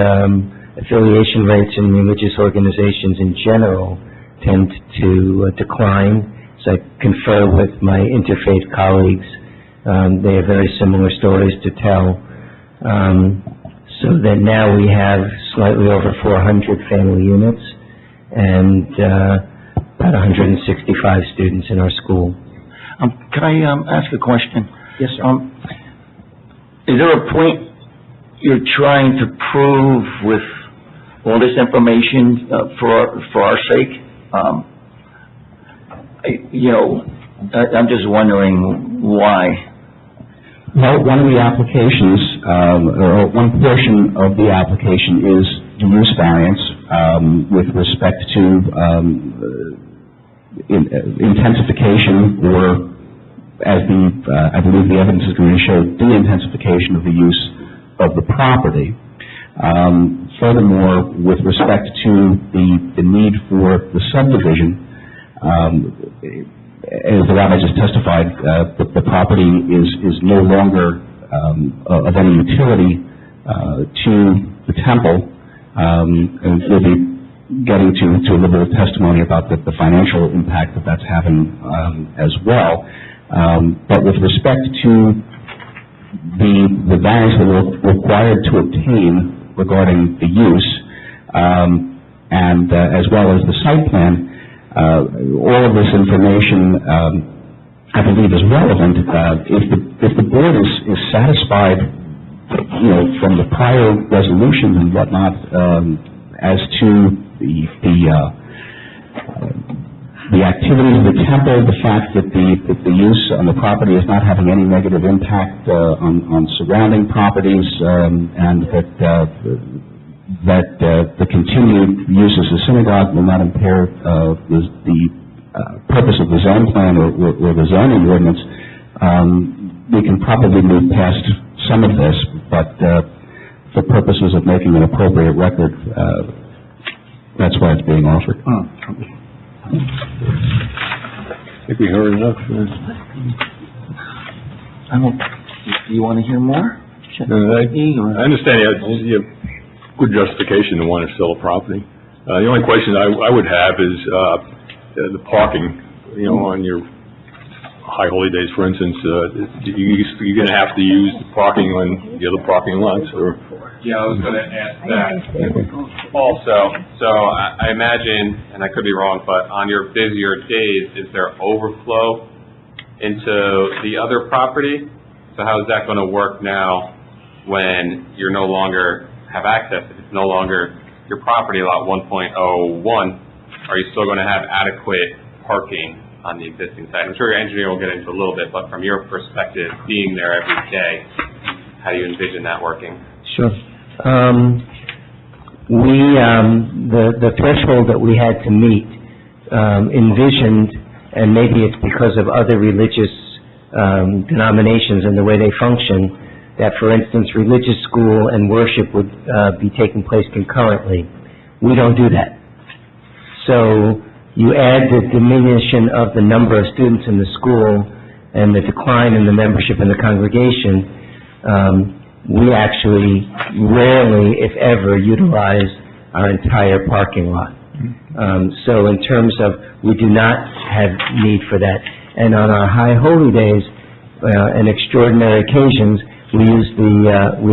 affiliation rates in religious organizations in general tend to decline. So I confer with my interfaith colleagues. They have very similar stories to tell. So that now we have slightly over 400 family units and about 165 students in our school. Can I ask a question? Yes, sir. Is there a point you're trying to prove with all this information for our sake? I'm just wondering why. Well, one of the applications, or one portion of the application is the use variance with respect to intensification, or as I believe the evidence is going to show, de-intensification of the use of the property. Furthermore, with respect to the need for the subdivision, as the rabbi just testified, the property is no longer of any utility to the temple, and we'll be getting to a little bit of testimony about the financial impact that that's having as well. But with respect to the variance that we're required to obtain regarding the use, and as well as the site plan, all of this information, I believe, is relevant. If the board is satisfied, from the prior resolutions and whatnot, as to the activities of the temple, the fact that the use on the property is not having any negative impact on surrounding properties, and that the continued use as a synagogue will not impair the purpose of the zone plan or the zoning ordinance, we can probably move past some of this, but for purposes of making an appropriate record, that's why it's being offered. I think we heard enough. Do you want to hear more? I understand you have good justification to want to sell a property. The only question I would have is the parking, on your high holy days, for instance, you're gonna have to use the parking on the other parking lots, or? Yeah, I was gonna ask that also. So I imagine, and I could be wrong, but on your busier days, is there overflow into the other property? So how is that gonna work now when you're no longer have access? If it's no longer your property, lot 1.01, are you still gonna have adequate parking on the existing site? I'm sure your engineer will get into a little bit, but from your perspective, being there every day, how do you envision that working? Sure. The threshold that we had to meet envisioned, and maybe it's because of other religious denominations and the way they function, that, for instance, religious school and worship would be taking place concurrently. We don't do that. So you add the diminution of the number of students in the school and the decline in the membership in the congregation, we actually rarely, if ever, utilize our entire parking lot. So in terms of, we do not have need for that. And on our high holy days and extraordinary occasions, we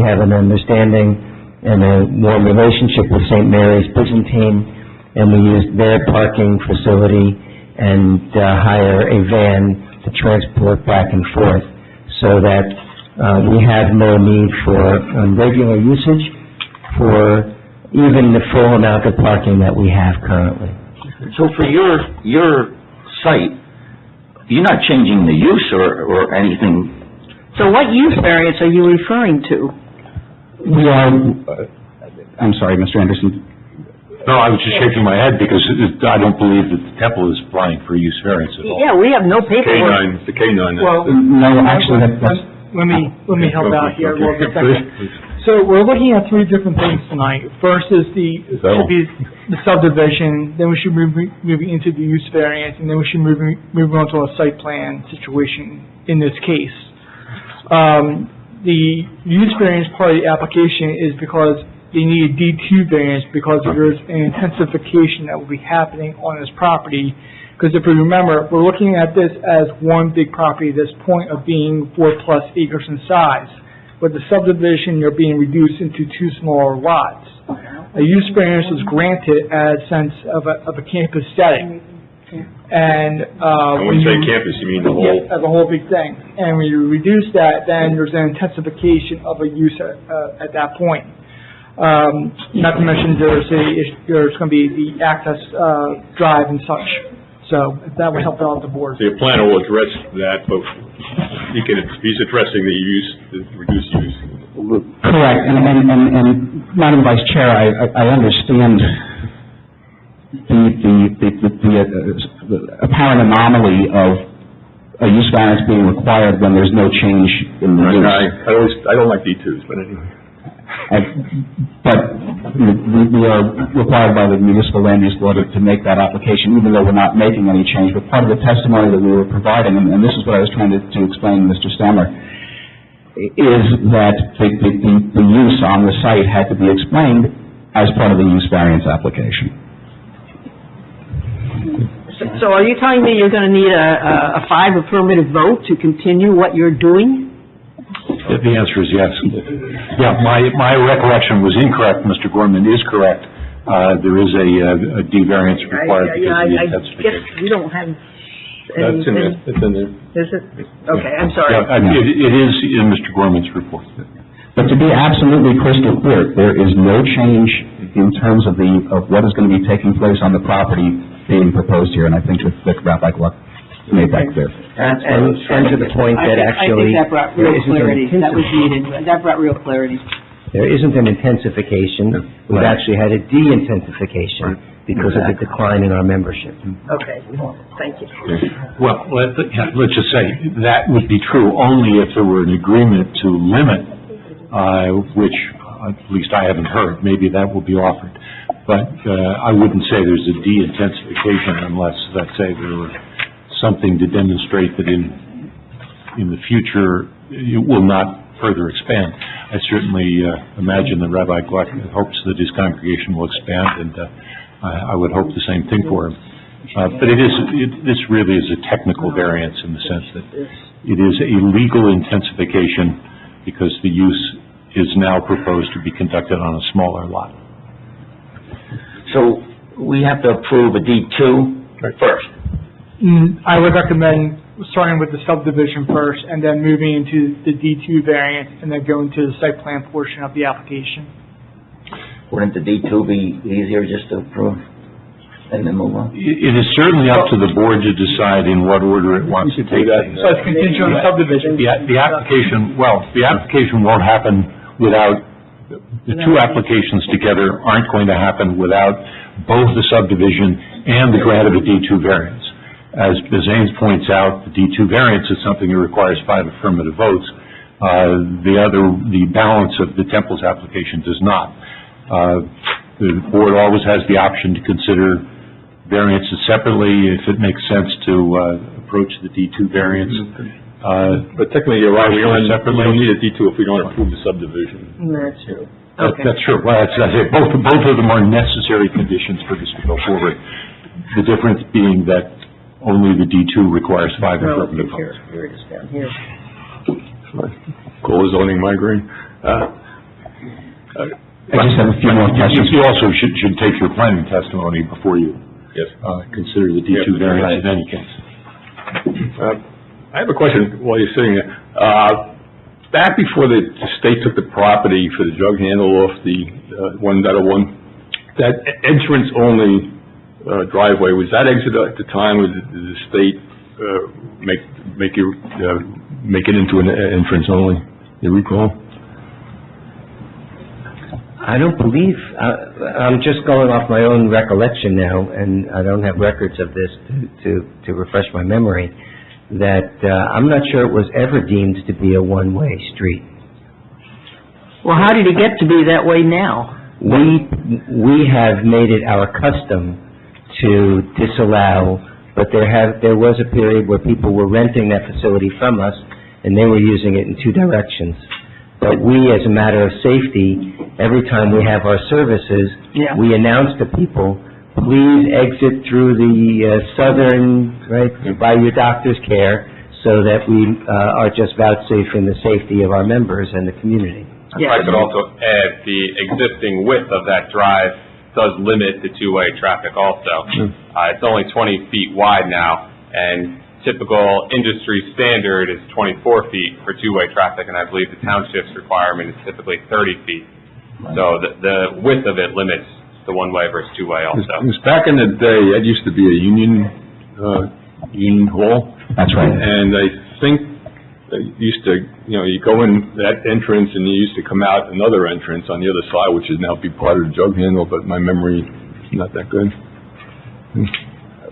have an understanding and a warm relationship with St. Mary's Byzantine, and we use their parking facility and hire a van to transport back and forth, so that we have no need for regular usage for even the full amount of parking that we have currently. So for your site, you're not changing the use or anything? So what use variance are you referring to? We are, I'm sorry, Mr. Anderson. No, I was just shaking my head because I don't believe that the temple is applying for use variance at all. Yeah, we have no paperwork. The K9. Well, No, actually, that's... let me help out here a little bit. Please. So we're looking at three different things tonight. First is should be the subdivision, then we should move into the use variance, and then we should move on to a site plan situation in this case. The use variance part of the application is because they need a D2 variance because there's an intensification that will be happening on this property. Because if you remember, we're looking at this as one big property at this point of being 4+ acres in size. With the subdivision, you're being reduced into two smaller lots. A use variance is granted as sense of a campus setting. And when you say campus, you mean the whole? Yeah, as a whole big thing. And when you reduce that, then there's an intensification of a use at that point. Not to mention there's going to be the access drive and such. So that would help out the board. So your planner will address that, but he's addressing the reduced use. Correct, and Madam Vice Chair, I understand the apparent anomaly of a use variance being required when there's no change in the use. I don't like D2s, but anyway. But we are required by the municipal land use law to make that application, even though we're not making any change. But part of the testimony that we were providing, and this is what I was trying to explain to Mr. Stammer, is that the use on the site had to be explained as part of the use variance application. So are you telling me you're going to need a 5 affirmative vote to continue what you're doing? The answer is yes. Yeah, my recollection was incorrect. Mr. Gorman is correct. There is a D variance required because of the intensification. I guess we don't have That's in there. It's in there. Is it? Okay, I'm sorry. Yeah, it is in Mr. Gorman's report. But to be absolutely crystal clear, there is no change in terms of what is going to be taking place on the property being proposed here, and I think that Rabbi Gluck made that clear. And to the point that actually... I think that brought real clarity. That was needed. That brought real clarity. There isn't an intensification. We've actually had a de-intensification because of the decline in our membership. Okay, thank you. Well, let's just say that would be true only if there were an agreement to limit, which at least I haven't heard. Maybe that will be offered. But I wouldn't say there's a de-intensification unless, let's say, there were something to demonstrate that in the future it will not further expand. I certainly imagine that Rabbi Gluck hopes that his congregation will expand, and I would hope the same thing for him. But this really is a technical variance in the sense that it is a legal intensification because the use is now proposed to be conducted on a smaller lot. So we have to approve a D2 first. I would recommend starting with the subdivision first and then moving into the D2 variant and then going to the site plan portion of the application. Wouldn't the D2 be easier just to approve and then move on? It is certainly up to the board to decide in what order it wants to take that. So it's contingent on the subdivision. The application won't happen without, the two applications together aren't going to happen without both the subdivision and the grant of a D2 variance. As Ames points out, the D2 variance is something that requires 5 affirmative votes. The balance of the Temple's application does not. The board always has the option to consider variances separately if it makes sense to approach the D2 variance. But technically, you're right, we don't need a D2 if we don't approve the subdivision. That's true. That's true. Well, I say both of them are necessary conditions for this to go forward. The difference being that only the D2 requires 5 affirmative votes. Here it is down here. Goal of zoning migraine. I just have a few more questions. You also should take your planning testimony before you consider the D2 variance in any case. I have a question while you're sitting there. Back before the state took the property for the jug handle off the 1.01, that entrance-only driveway, was that exit at the time, or did the state make it into an entrance-only? You recall? I don't believe, I'm just going off my own recollection now, and I don't have records of this to refresh my memory, that I'm not sure it was ever deemed to be a one-way street. Well, how did it get to be that way now? We have made it our custom to disallow, but there was a period where people were renting that facility from us, and they were using it in 2 directions. But we, as a matter of safety, every time we have our services, we announce to people, please exit through the southern, by your doctor's care, so that we are just vouchsafing the safety of our members and the community. I could also add, the existing width of that drive does limit the two-way traffic also. It's only 20 feet wide now, and typical industry standard is 24 feet for two-way traffic, and I believe the Townships requirement is typically 30 feet. So the width of it limits the one-way versus two-way also. Back in the day, that used to be a union hall. That's right. And I think they used to, you go in that entrance and you used to come out another entrance on the other side, which is now be part of the jug handle, but my memory is not that good.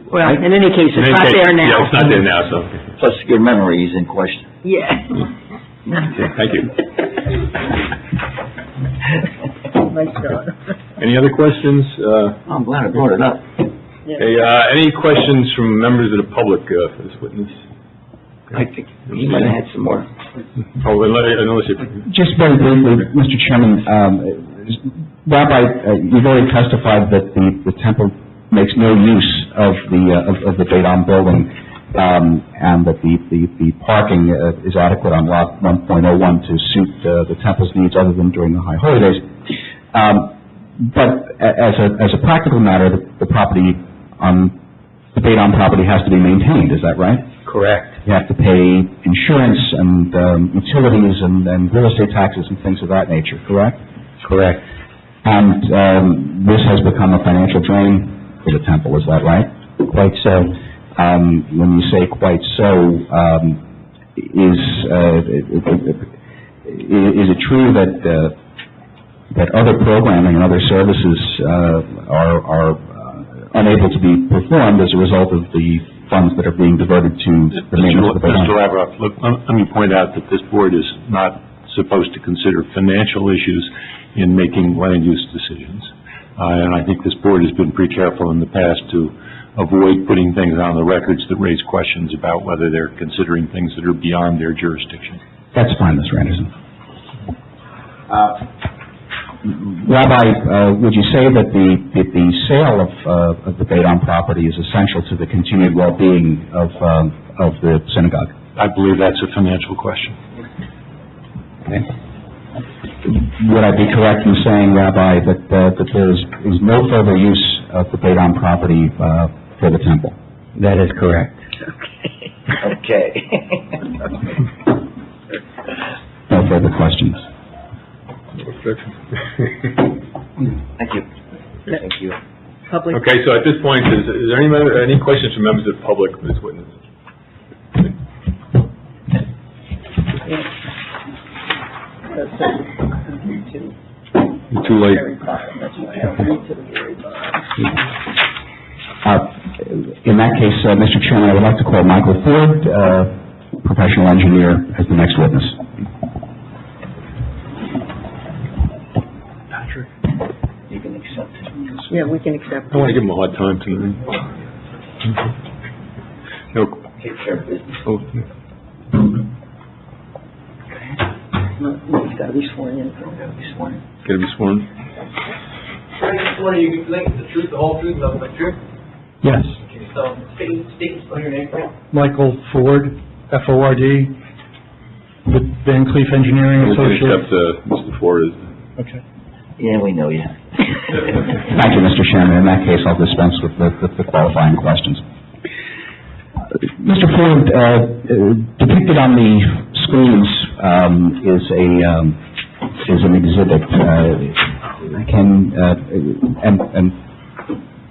Well, in any case, it's not there now. Yeah, it's not there now, so. Plus, your memory is in question. Yeah. Okay, thank you. Nice job. Any other questions? I'm glad I brought it up. Okay, any questions from members of the public for this witness? I think he might have had some more. Just very briefly, Mr. Chairman, Rabbi, you've already testified that the temple makes no use of the Dayton building, and that the parking is adequate on lot 1.01 to suit the temple's needs other than during the high holidays. But as a practical matter, the property on the Dayton property has to be maintained. Is that right? Correct. You have to pay insurance and utilities and real estate taxes and things of that nature. Correct? Correct. And this has become a financial drain for the temple, is that right? Quite so. When you say quite so, is it true that other programming and other services are unable to be performed as a result of the funds that are being diverted to the maintenance of the building? Mr. Lavrov, look, let me point out that this board is not supposed to consider financial issues in making land use decisions. And I think this board has been pretty careful in the past to avoid putting things on the records that raise questions about whether they're considering things that are beyond their jurisdiction. That's fine, Mr. Anderson. Rabbi, would you say that the sale of the Beidon property is essential to the continued well-being of the synagogue? I believe that's a financial question. Okay. Would I be correct in saying, Rabbi, that there is no further use of the Beidon property for the temple? That is correct. Okay. No further questions. Thank you. Thank you. Public, Okay, so at this point, is there any questions from members of the public for this witness? You're too late. In that case, Mr. Chairman, I would like to call Michael Ford, professional engineer, as the next witness. Patrick, You can accept it. yeah, we can accept. I want to give him a hard time tonight. No. Take care of business. Oh, He's got to be sworn in. Gotta be sworn. This morning, you give tonight the truth, the whole truth, nothing but the truth. Yes. Can you state spell your name for me? Michael Ford, F-O-R-D, with Van Cleef Engineering We can Associates. accept Mr. Ford as... Okay. Yeah, we know you. Thank you, Mr. Chairman. In that case, I'll dispense with the qualifying questions. Mr. Ford, depicted on the screens is an exhibit.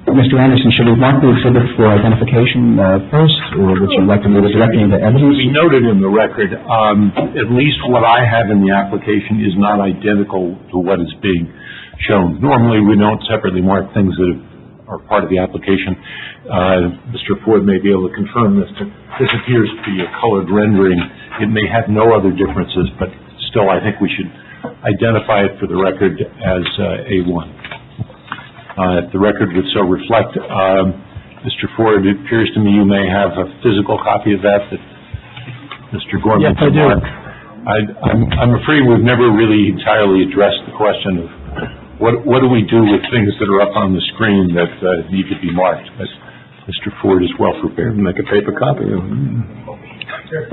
Mr. Anderson, should we mark the exhibit for identification first, or would you like to move it directly into To evidence? be noted in the record, at least what I have in the application is not identical to what is being shown. Normally, we don't separately mark things that are part of the application. Mr. Ford may be able to confirm this, but this appears to be a colored rendering. It may have no other differences, but still, I think we should identify it for the record as A1. If the record would so reflect, Mr. Ford, it appears to me you may have a physical copy of that Mr. Gorman Yes, I do. marked. I'm afraid we've never really entirely addressed the question of what do we do with things that are up on the screen that need to be marked? But Mr. Ford is well prepared. Make a paper copy of it.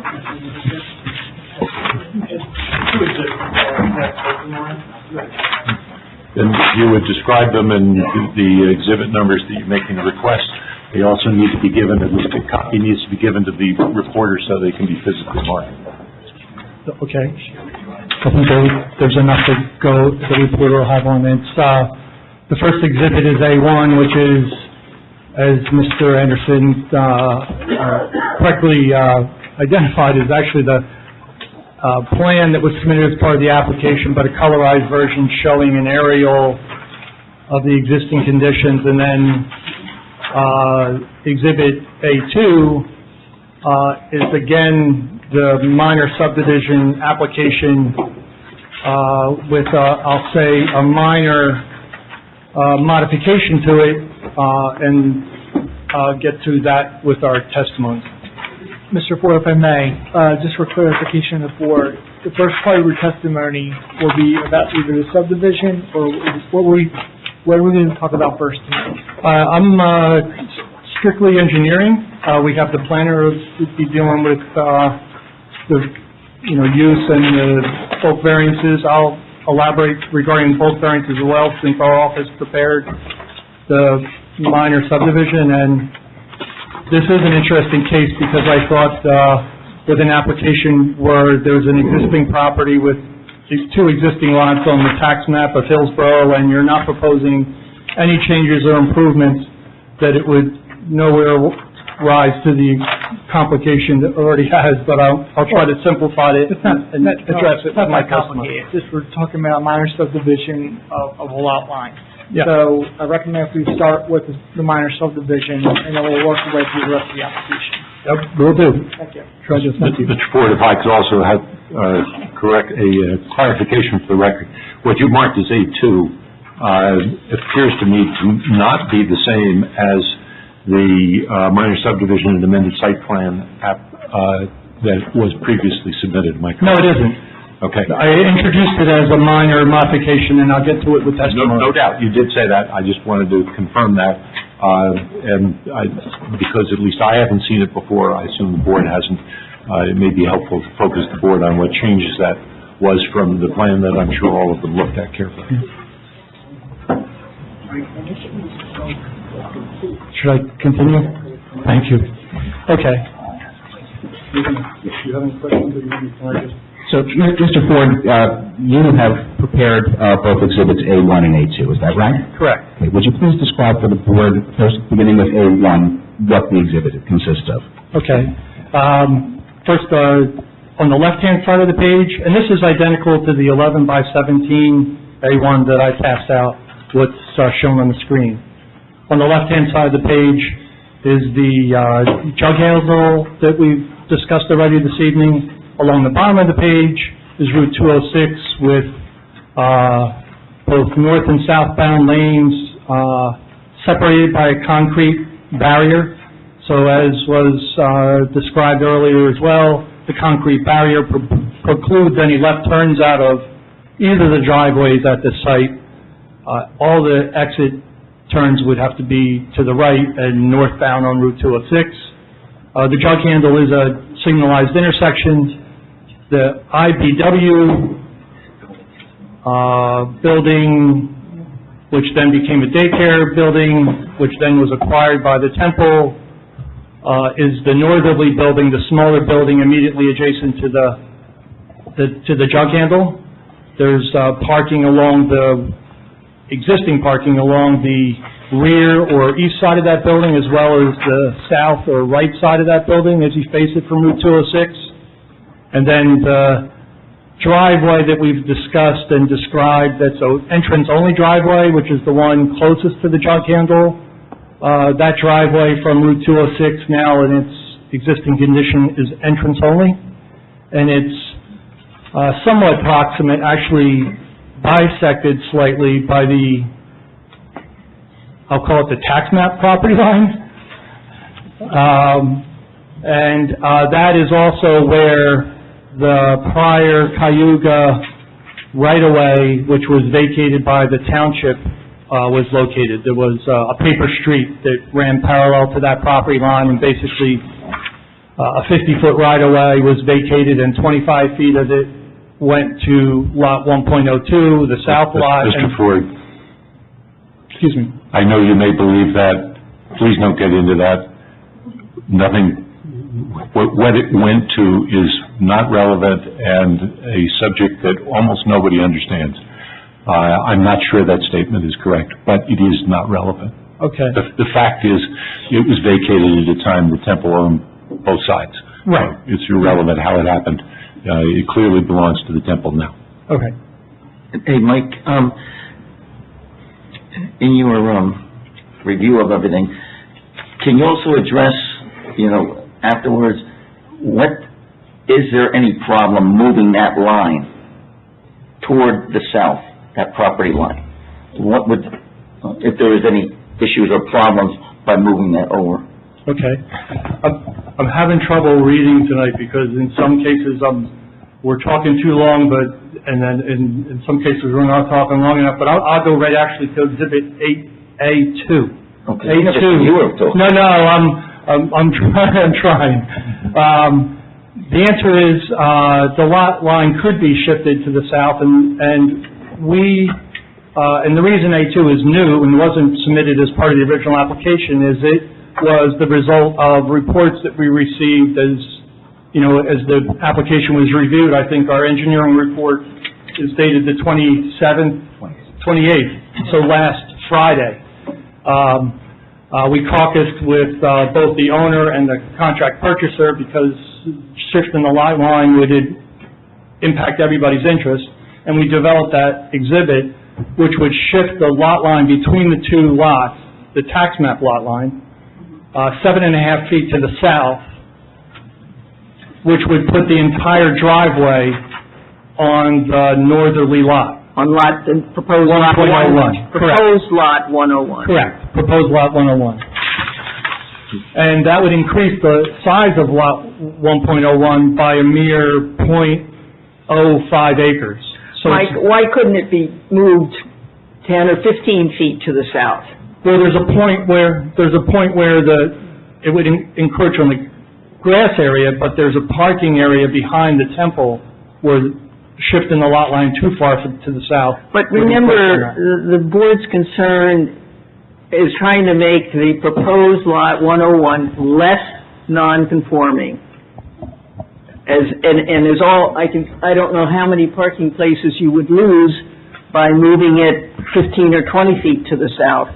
Then you would describe them and the exhibit numbers that you're making a request. They also need to be given, at least a copy needs to be given to the reporter so they can be physically marked. Okay. I think there's enough to go, the reporter will have on it. The first exhibit is A1, which is, as Mr. Anderson correctly identified, is actually the plan that was submitted as part of the application, but a colorized version showing an aerial of the existing conditions. And then Exhibit A2 is again the minor subdivision application with, I'll say, a minor modification to it, and get to that with our testimony. Mr. Ford, if I may, just for clarification of the board, the first part of your testimony will be about either the subdivision or what are we going to talk about first tonight? I'm strictly engineering. We have the planner who'd be dealing with the use and the bulk variances. I'll elaborate regarding bulk variances as well, since our office prepared the minor subdivision. And this is an interesting case because I thought with an application where there's an existing property with these two existing lots on the tax map of Hillsborough, and you're not proposing any changes or improvements, that it would nowhere rise to the complication that it already has, but I'll try to simplify it and address it with my testimony. Just we're talking about a minor subdivision of a lot line. Yeah. So I recommend if we start with the minor subdivision, and then we'll work our way through the rest of the application. Yep, will do. Thank you. Mr. Ford, if I could also have correct a clarification for the record. What you marked as A2 appears to me to not be the same as the minor subdivision and amended site plan that was previously submitted. Am I correct? No, it isn't. Okay. I introduced it as a minor modification, and I'll get to it with testimony. No doubt, you did say that, I just wanted to confirm that, because at least I haven't seen it before, I assume the board hasn't, it may be helpful to focus the board on what changes that was from the plan that I'm sure all of them looked at carefully. Should I continue? Thank you. Okay. Do you have any questions, or can I just... So, Mr. Ford, you have prepared both exhibits A1 and A2, is that right? Correct. Okay, would you please describe for the board, first beginning with A1, what the exhibit consists of? Okay. First, on the left-hand side of the page, and this is identical to the 11 by 17 A1 that I passed out, what's shown on the screen. On the left-hand side of the page is the jug handle that we've discussed already this evening. Along the bottom of the page is Route 206 with both north and southbound lanes separated by a concrete barrier. So as was described earlier as well, the concrete barrier precludes any left turns out of either of the driveways at the site. All the exit turns would have to be to the right and northbound on Route 206. The jug handle is a signalized intersection. The IBW building, which then became a daycare building, which then was acquired by the temple, is the northerly building, the smaller building immediately adjacent to the jug handle. There's parking along the existing parking along the rear or east side of that building, as well as the south or right side of that building as you face it from Route 206. And then the driveway that we've discussed and described, that's an entrance-only driveway, which is the one closest to the jug handle. That driveway from Route 206 now in its existing condition is entrance-only. And it's somewhat proximate, actually bisected slightly by the, I'll call it the tax map property line. That is also where the prior Cayuga right-of-way, which was vacated by the township, was located. There was a paper street that ran parallel to that property line, and basically a 50-foot right-of-way was vacated, and 25 feet of it went to Lot 1.02, the south lot. Mr. Ford. Excuse me. I know you may believe that. Please don't get into that. Nothing, what it went to is not relevant and a subject that almost nobody understands. I'm not sure that statement is correct, but it is not relevant. Okay. The fact is, it was vacated at a time the temple owned both sides. Right. It's irrelevant how it happened. It clearly belongs to the temple now. Okay. Hey, Mike, in your review of everything, can you also address, afterwards, is there any problem moving that line toward the south, that property line? What would, if there was any issues or problems by moving that over? Okay. I'm having trouble reading tonight because in some cases we're talking too long, and then in some cases we're not talking long enough. But I'll go right actually to Exhibit 8A2. Okay. A2. You were talking. No, I'm trying. The answer is the lot line could be shifted to the south, and the reason A2 is new and wasn't submitted as part of the original application is it was the result of reports that we received as the application was reviewed. I think our engineering report is dated the 28th, so last Friday. We caucused with both the owner and the contract purchaser because shifting the lot line would impact everybody's interest, and we developed that exhibit which would shift the lot line between the two lots, the tax map lot line, 7.5 feet to the south, which would put the entire driveway on the northerly lot. On the proposed lot 1.01. Proposed lot 101. Correct, proposed lot 101. And that would increase the size of lot 1.01 by a mere 0.3 0.05 acres. So it's- Why couldn't it be moved 10 or 15 feet to the south? well, there's a point where it would encroach on the grass area, but there's a parking area behind the temple where shifting the lot line too far to the south. But remember, the board's concern is trying to make the proposed lot 101 less non-conforming. I don't know how many parking places you would lose by moving it 15 or 20 feet to the south.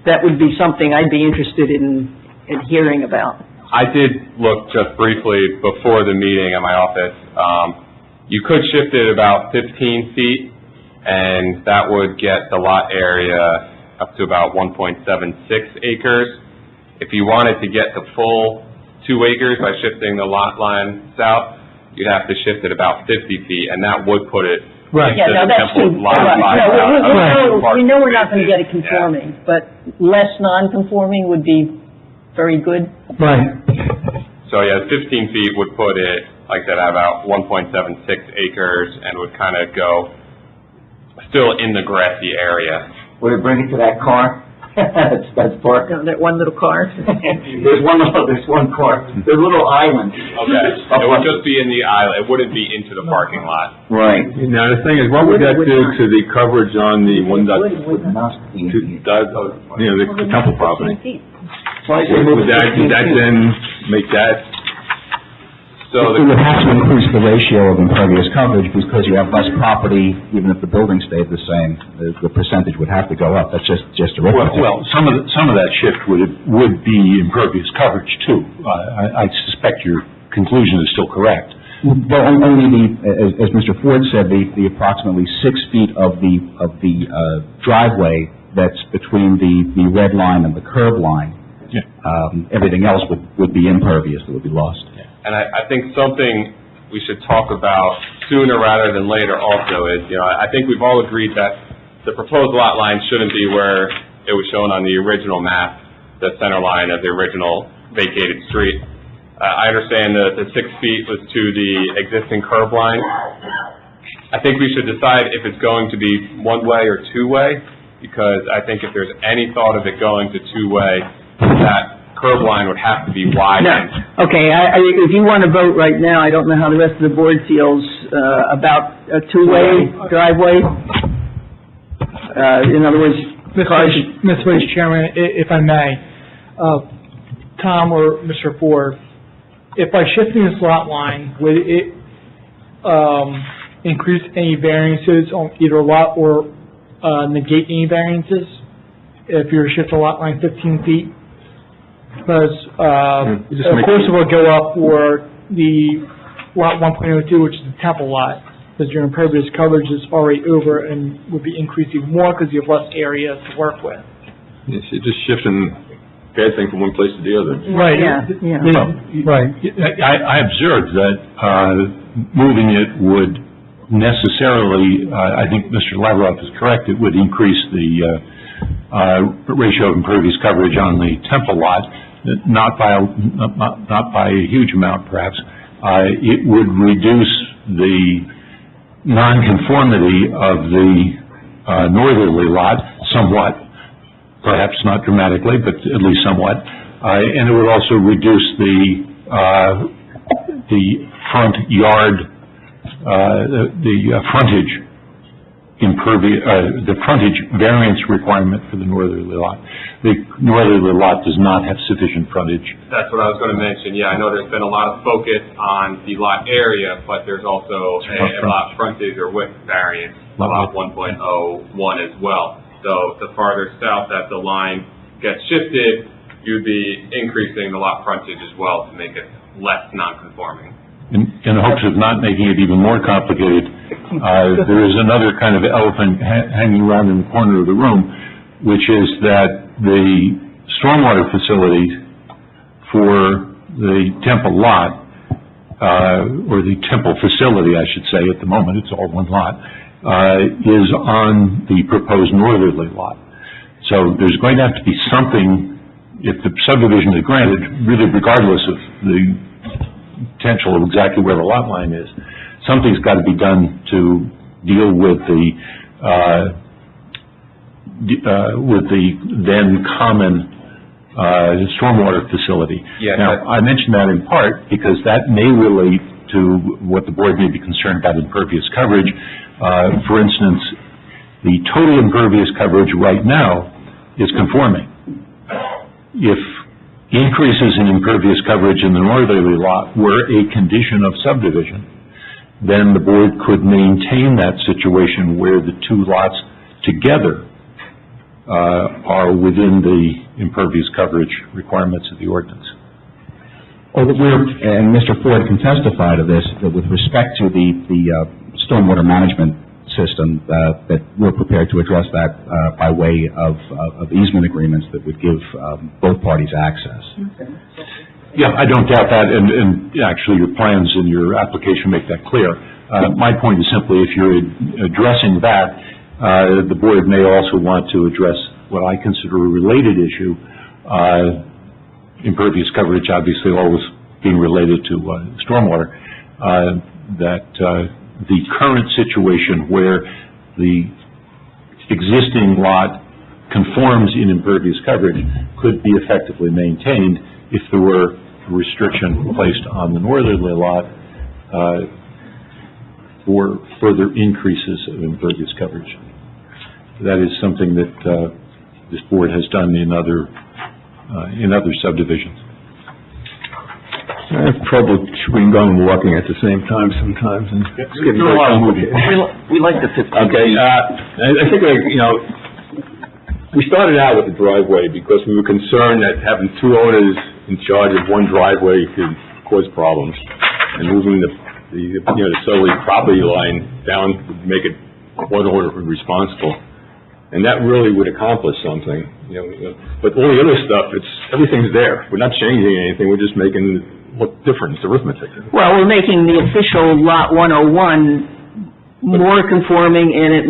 That would be something I'd be interested in hearing about. I did look just briefly before the meeting at my office. You could shift it about 15 feet, and that would get the lot area up to about 1.76 acres. If you wanted to get the full 2 acres by shifting the lot line south, you'd have to shift it about 50 feet, and that would put it Right. into the temple's lot line. We know we're not going to get it conforming, but less non-conforming would be very good. Right. So, yeah, 15 feet would put it, like I said, at about 1.76 acres, and would kind of go still in the grassy area. Would it bring it to that car? That's parked. That one little car. There's one car. There's a little island. Okay. It would just be in the island. It wouldn't be into the parking lot. Right. Now, the thing is, what would that do to the coverage on the the temple property? Would that then make that? So It would have to increase the ratio of impervious coverage because you have less property, even if the building stayed the same, the percentage would have to go up. That's just arithmetic. Well, some of that shift would be impervious coverage too. I suspect your conclusion is still correct. But only as Mr. Ford said, the approximately 6 feet of the driveway that's between the red line and the curb line, everything else would be impervious, that would be lost. And I think something we should talk about sooner rather than later also is, I think we've all agreed that the proposed lot line shouldn't be where it was shown on the original map, the center line of the original vacated street. I understand that the 6 feet was to the existing curb line. I think we should decide if it's going to be one-way or two-way, because I think if there's any thought of it going to two-way, that curb line would have to be widened. No. Okay, if you want to vote right now, I don't know how the rest of the board feels about a two-way driveway. In other words, Mr. Vice Chairman, if I may, Tom or Mr. Ford, if by shifting this lot line, would it increase any variances on either lot or negate any variances if you were to shift the lot line 15 feet? Because, of course, it will go up for the lot 1.02, which is the temple lot, because your impervious coverage is already over and would be increasing more because you have less area to work with. Yes, you're just shifting bad thing from one place to the other. Right. Yeah. Right. I observed that moving it would necessarily, I think Mr. Lavrov is correct, it would increase the ratio of impervious coverage on the temple lot, not by a huge amount, perhaps. It would reduce the nonconformity of the northerly lot somewhat, perhaps not dramatically, but at least somewhat, and it would also reduce the front yard, the frontage the frontage variance requirement for the northerly lot. The northerly lot does not have sufficient frontage. That's what I was going to mention. Yeah, I know there's been a lot of focus on the lot area, but there's also a lot frontage or width variance, lot 1.01 as well. So the farther south that the line gets shifted, you'd be increasing the lot frontage as well to make it less non-conforming. In hopes of not making it even more complicated, there is another kind of elephant hanging around in the corner of the room, which is that the stormwater facility for the temple lot, or the temple facility, I should say, at the moment, it's all one lot, is on the proposed northerly lot. So there's going to have to be something, if the subdivision is granted, really regardless of the potential of exactly where the lot line is. Something's got to be done to deal with the then common stormwater facility. Yes, Now, I mention that in part because that may relate to what the board may be concerned about impervious coverage. For instance, the total impervious coverage right now is conforming. If increases in impervious coverage in the northerly lot were a condition of subdivision, then the board could maintain that situation where the two lots together are within the impervious coverage requirements of the ordinance. Well, and Mr. Ford can testify to this, that with respect to the stormwater management system, that we're prepared to address that by way of easement agreements that would give both parties access. Yeah, I don't doubt that, and actually your plans and your application make that clear. My point is simply if you're addressing that, the board may also want to address what I consider a related issue, impervious coverage obviously always being related to stormwater, that the current situation where the existing lot conforms in impervious coverage could be effectively maintained if there were a restriction placed on the northerly lot for further increases of impervious coverage. That is something that this board has done in other subdivisions. I have trouble chewing gum and walking at the same time sometimes, and it's getting very complicated. We like the 15 Okay, I think, we started out with the driveway because we were concerned that having two owners in charge of one driveway could cause problems, and moving the southerly property line down would make it one owner responsible. And that really would accomplish something, but all the other stuff, everything's there. We're not changing anything, we're just making it look different, it's arithmetic. Well, we're making the official Lot 101 more conforming, and it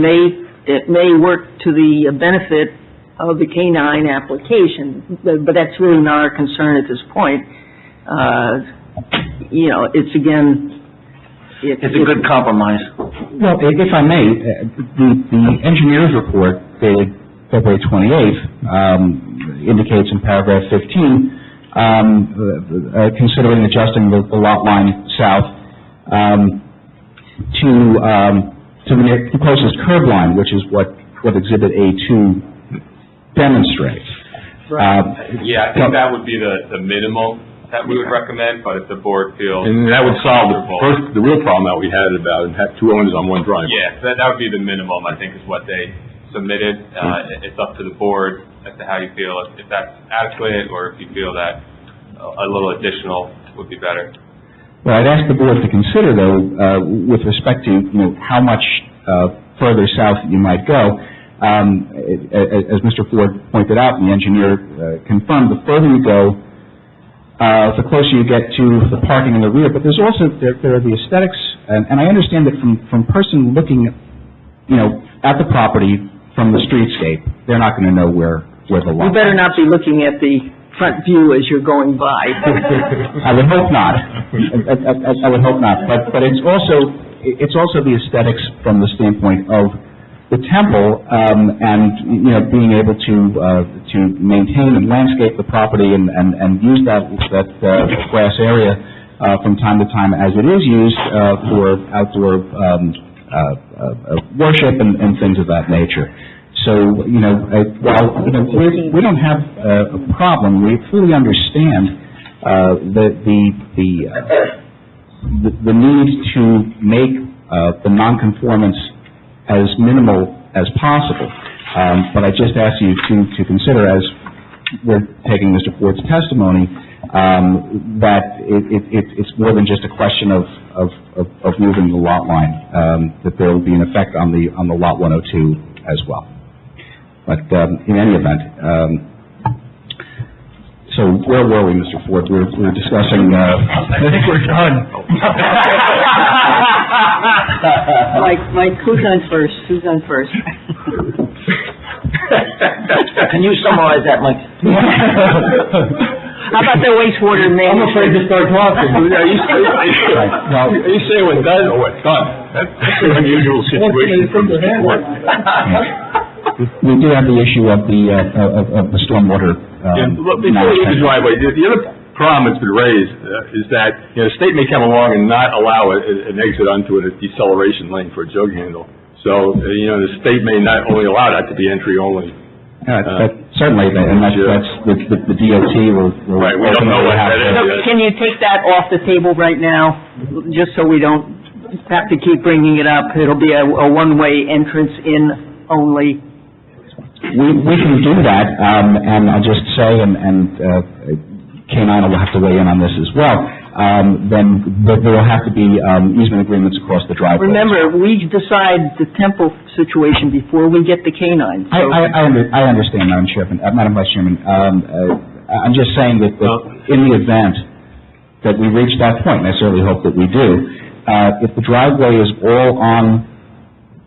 may work to the benefit of the K-9 application, but that's really not our concern at this point. It's again... It's a good compromise. Well, if I may, the engineer's report dated February 28th indicates in paragraph 15, considering adjusting the lot line south to the closest curb line, which is what Exhibit A2 demonstrates. Yeah, I think that would be the minimal that we would recommend, but if the board feels... And that would solve the real problem that we had about having two owners on one driveway. Yeah, that would be the minimum, I think, is what they submitted. It's up to the board as to how you feel, if that's adequate, or if you feel that a little additional would be better. Well, I'd ask the board to consider, though, with respect to, how much further south you might go. As Mr. Ford pointed out, and the engineer confirmed, the further you go, the closer you get to the parking in the rear. But there's also, there are the aesthetics, and I understand that from person looking, at the property from the streetscape, they're not going to know where the lot is. You better not be looking at the front view as you're going by. I would hope not. I would hope not. But it's also the aesthetics from the standpoint of the temple, and being able to maintain and landscape the property and use that grass area from time to time as it is used for outdoor worship and things of that nature. So while we don't have a problem, we fully understand the need to make the nonconformance as minimal as possible. But I just ask you to consider, as we're taking Mr. Ford's testimony, that it's more than just a question of moving the lot line, that there will be an effect on the lot 102 as well. But in any event, so where were we, Mr. Ford? We were discussing... I think we're done. Mike, who's on first? Can you summarize that, Mike? How about the wastewater I'm afraid to management? start talking. Are you saying what's done or what's done? That's an unusual situation from the board. We do have the issue of the stormwater, Before we leave the driveway, the other problem that's been raised is that, the state may come along and not allow an exit onto a deceleration lane for a jug handle. So, the state may not only allow that to be entry only. Certainly, and that's the DOT or. Right, we don't know what that is. So can you take that off the table right now, just so we don't have to keep bringing it up? It'll be a one-way entrance in only. We can do that, and I'll just say, and K-9 will have to weigh in on this as well, then there will have to be easement agreements across the driveway. Remember, we decide the temple situation before we get the K-9. So I understand, Madam Vice Chairman. I'm just saying that in the event that we reach that point, and I certainly hope that we do, if the driveway is all on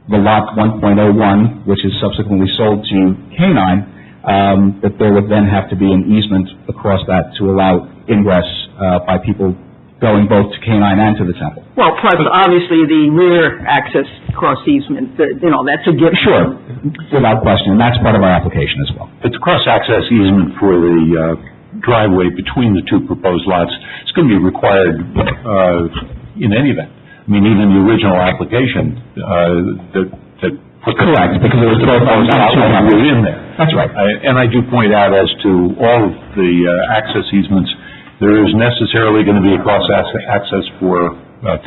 the lot 1.01, which is subsequently sold to K-9, that there would then have to be an easement across that to allow ingress by people going both to K-9 and to the temple. Well, plus obviously the rear access cross easement, that's a given. Sure, without question, and that's part of our application as well. It's cross-access easement for the driveway between the two proposed lots. It's going to be required in any event. I mean, even the original application that put correct, because it was proposed lot was in there. That's right. And I do point out, as to all of the access easements, there is necessarily going to be a cross-access for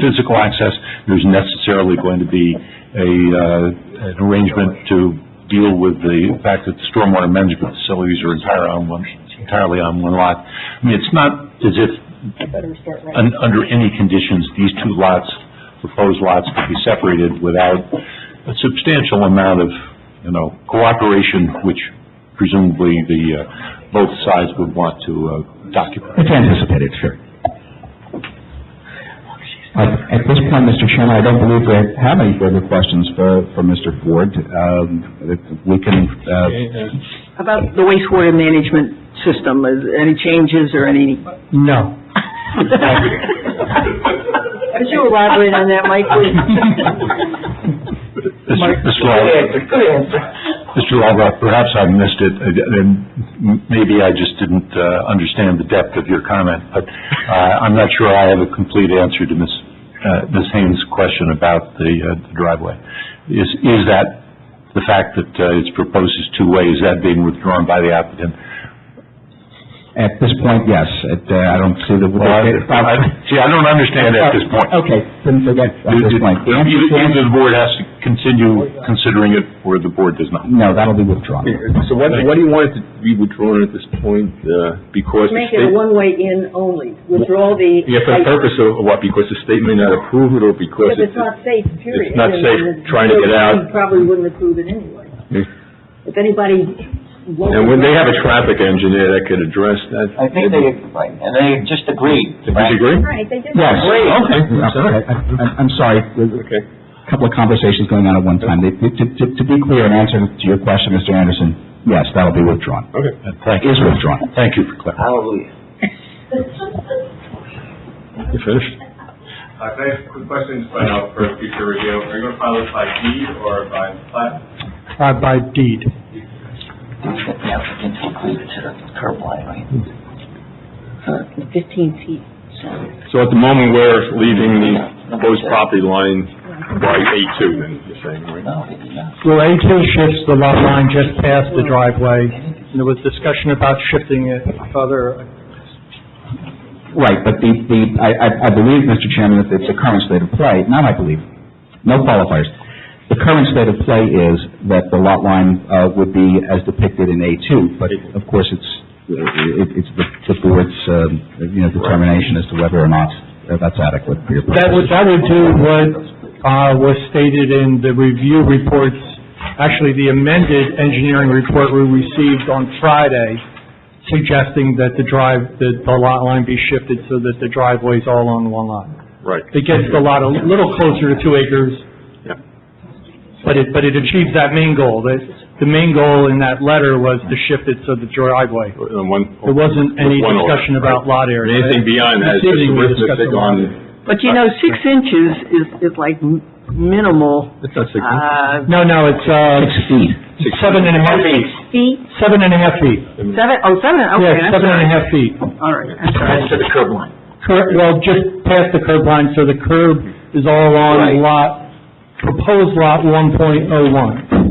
physical access. There's necessarily going to be an arrangement to deal with the fact that the stormwater management facilities are entirely on one lot. I mean, it's not as if under any conditions these two lots, proposed lots, could be separated without a substantial amount of, cooperation, which presumably both sides would want to document. It's anticipated, sure. At this point, Mr. Chairman, I don't believe we have any further questions for Mr. Ford. We can... About the wastewater management system, is there any changes or any... No. Could you elaborate on that, Mike, please? Mr. Alva, perhaps I missed it, and maybe I just didn't understand the depth of your comment, but I'm not sure I have a complete answer to Ms. Haynes' question about the driveway. Is that the fact that it's proposed as two-way, is that being withdrawn by the applicant? At this point, yes. I don't see the... I don't understand at this point. Okay, then forget at this point. Either the board has to continue considering it, or the board does not. No, that'll be withdrawn. So what do you want it to be withdrawn at this point, because the Make state... it a one-way in only. Withdraw the... Yeah, for the purpose of what? Because the state may not approve it, or because If it's not safe, period. It's not safe trying to get out. You probably wouldn't approve it anyway. If anybody... And when they have a traffic engineer that could address that... I think and they just agreed. Did you agree? Right, they did. Yes. Okay. I'm sorry. Okay. A couple of conversations going on at one time. To be clear and answer to your question, Mr. Anderson, yes, that'll be withdrawn. Okay. Is withdrawn. Thank you for clarifying. Hallelujah. You finished? Can I ask a quick question just for future review? Are you going to file this by deed or by plat? By deed. The applicant to agree to the curb line, right? 15 feet. So at the moment, we're leaving the proposed property line by A2, then you're saying, right? No, they did not. Well, A2 shifts the lot line just past the driveway. And there was discussion about shifting it further. Right, but I believe, Mr. Chairman, that it's a current state of play. Not I believe. No qualifiers. The current state of play is that the lot line would be as depicted in A2, but of course it's the board's determination as to whether or not that's adequate for your purposes. That would do what was stated in the review reports, actually the amended engineering report we received on Friday, suggesting that the lot line be shifted so that the driveway's all on one lot. Right. It gets the lot a little closer to 2 acres. but it achieves that main goal. The main goal in that letter was to shift it to the driveway. There wasn't any discussion about lot area. Anything beyond that is just arithmetic on. But 6 inches is like minimal. It's not 6 inches. No, it's, 6 feet. 7.5 feet. Feet? 7.5 feet. Okay. Yeah, I'm 7.5 feet. All right, I'm sorry. To the curb line. Well, just past the curb line, so the curb is all along proposed lot 1.01.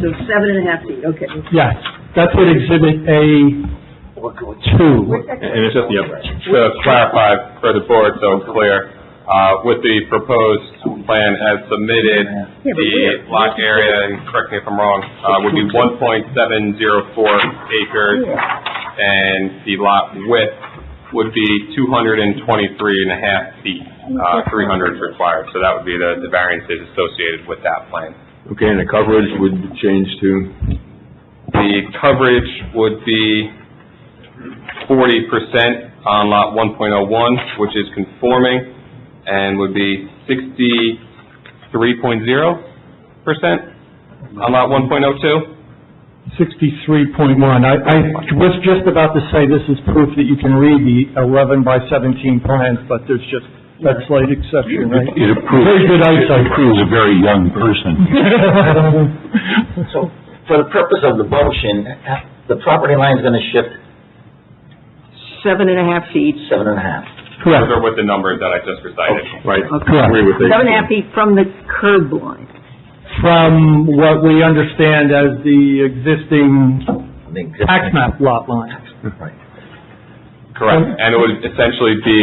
So 7.5 feet, okay. Yes, that's what Exhibit A2. And it's just, To clarify for the board, so it's clear, with the proposed plan as submitted, the lot area, and correct me if I'm wrong, would be 1.704 acres, and the lot width would be 223.5 feet, 300 is required, so that would be the variances associated with that plan. Okay, and the coverage would change to? The coverage would be 40% on lot 1.01, which is conforming, and would be 63.0% on lot 1.02. 63.1. I was just about to say this is proof that you can read the 11 by 17 plans, but there's just that slight exception, right? It approves, Very good eyesight. it approves a very young person. So, for the purpose of the motion, the property line is gonna shift 7.5 feet. 7.5. Correct. Those are with the numbers that I just recited. Right. Okay. Agree with it. 7.5 feet from the curb line. From what we understand as the existing tax map lot line. Right. Correct, and it would essentially be,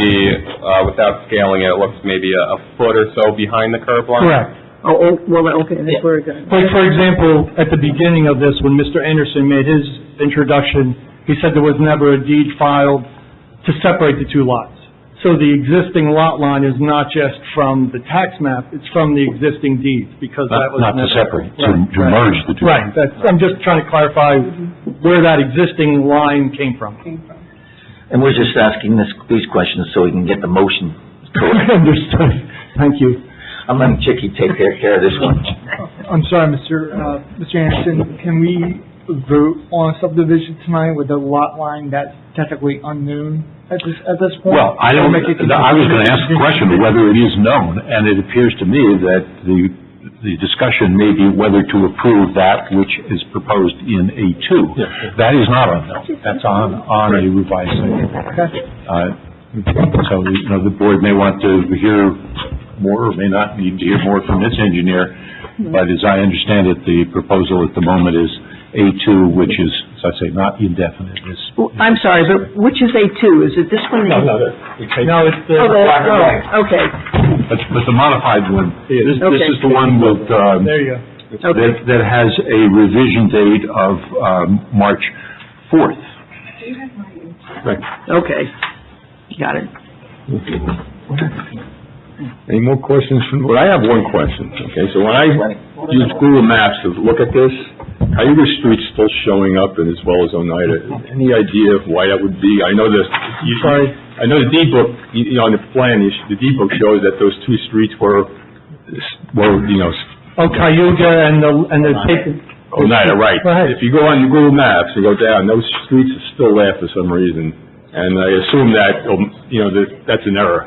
without scaling it, it looks maybe a foot or so behind the curb line? Correct. Okay, that's where it goes. Like, for example, at the beginning of this, when Mr. Anderson made his introduction, he said there was never a deed filed to separate the two lots. So the existing lot line is not just from the tax map, it's from the existing deeds, because that was Not to never... separate, to merge the two. Right, I'm just trying to clarify where that existing line came from. And we're just asking these questions so we can get the motion correct. Understood. Thank you. I'm letting Chicky take care of this one. I'm sorry, Mr. Anderson, can we vote on a subdivision tonight with a lot line that's technically unknown at this point? Well, I was going to ask the question of whether it is known, and it appears to me that the discussion may be whether to approve that which is proposed in A2. That is not unknown. That's on a revised site. So, the board may want to hear more, or may not need to hear more from its engineer, but as I understand it, the proposal at the moment is A2, which is, as I say, not indefinite. I'm sorry, but which is A2? Is it this one? No, it's the... Okay. But the modified one, this is the one with, There you go. that has a revision date of March 4th. Right. Okay. Got it. Any more questions from, well, I have one question, okay? So when I use Google Maps to look at this, Cayuga Street's still showing up and as well as Oneida. Any idea of why that would be? I know this, I know the deed book, on the plan, the deed book shows that those two streets were, Oh, Cayuga and the... Oneida, right. If you go on your Google Maps and go down, those streets are still there for some reason. And I assume that, that's an error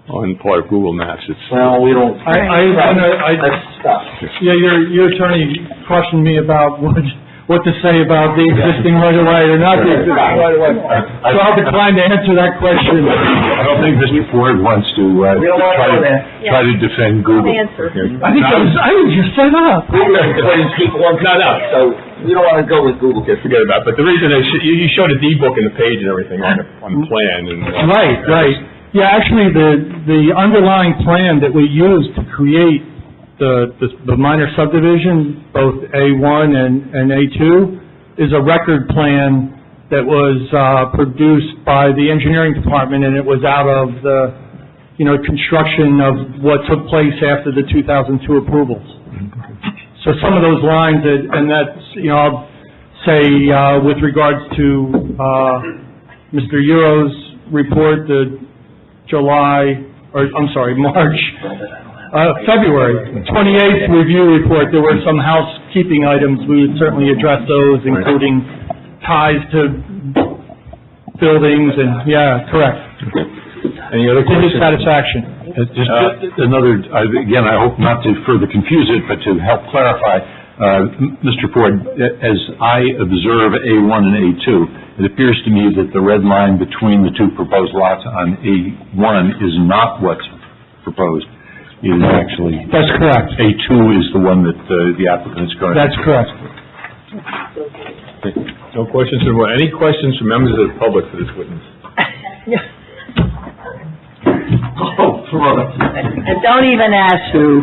on part of Google Maps. Well, we don't... Let's stop. Yeah, your attorney cautioned me about what to say about the existing right-of-way or not the existing right-of-way. So I'll decline to answer that question. I don't think Mr. Ford wants to try to defend Google. Answer. I was just set up. Google is putting people on... So we don't want to go with Google. Yeah, forget about it. But the reason is, you showed a deed book and the page and everything on the plan. And, Right. Yeah, actually, the underlying plan that we used to create the minor subdivision, both A1 and A2, is a record plan that was produced by the engineering department, and it was out of the, construction of what took place after the 2002 approvals. So some of those lines, and that's, I'll say with regards to Mr. Euro's report, the March February 28th review report, there were some housekeeping items. We would certainly address those, including ties to buildings and, yeah, correct. Any other To his questions? satisfaction. Just another, again, I hope not to further confuse it, but to help clarify, Mr. Ford, as I observe A1 and A2, it appears to me that the red line between the two proposed lots on A1 is not what's proposed. It is actually... That's correct. A2 is the one that the applicant is currently... That's correct. No questions from, any questions from members of the public for this witness? Oh, brother. And don't even ask who.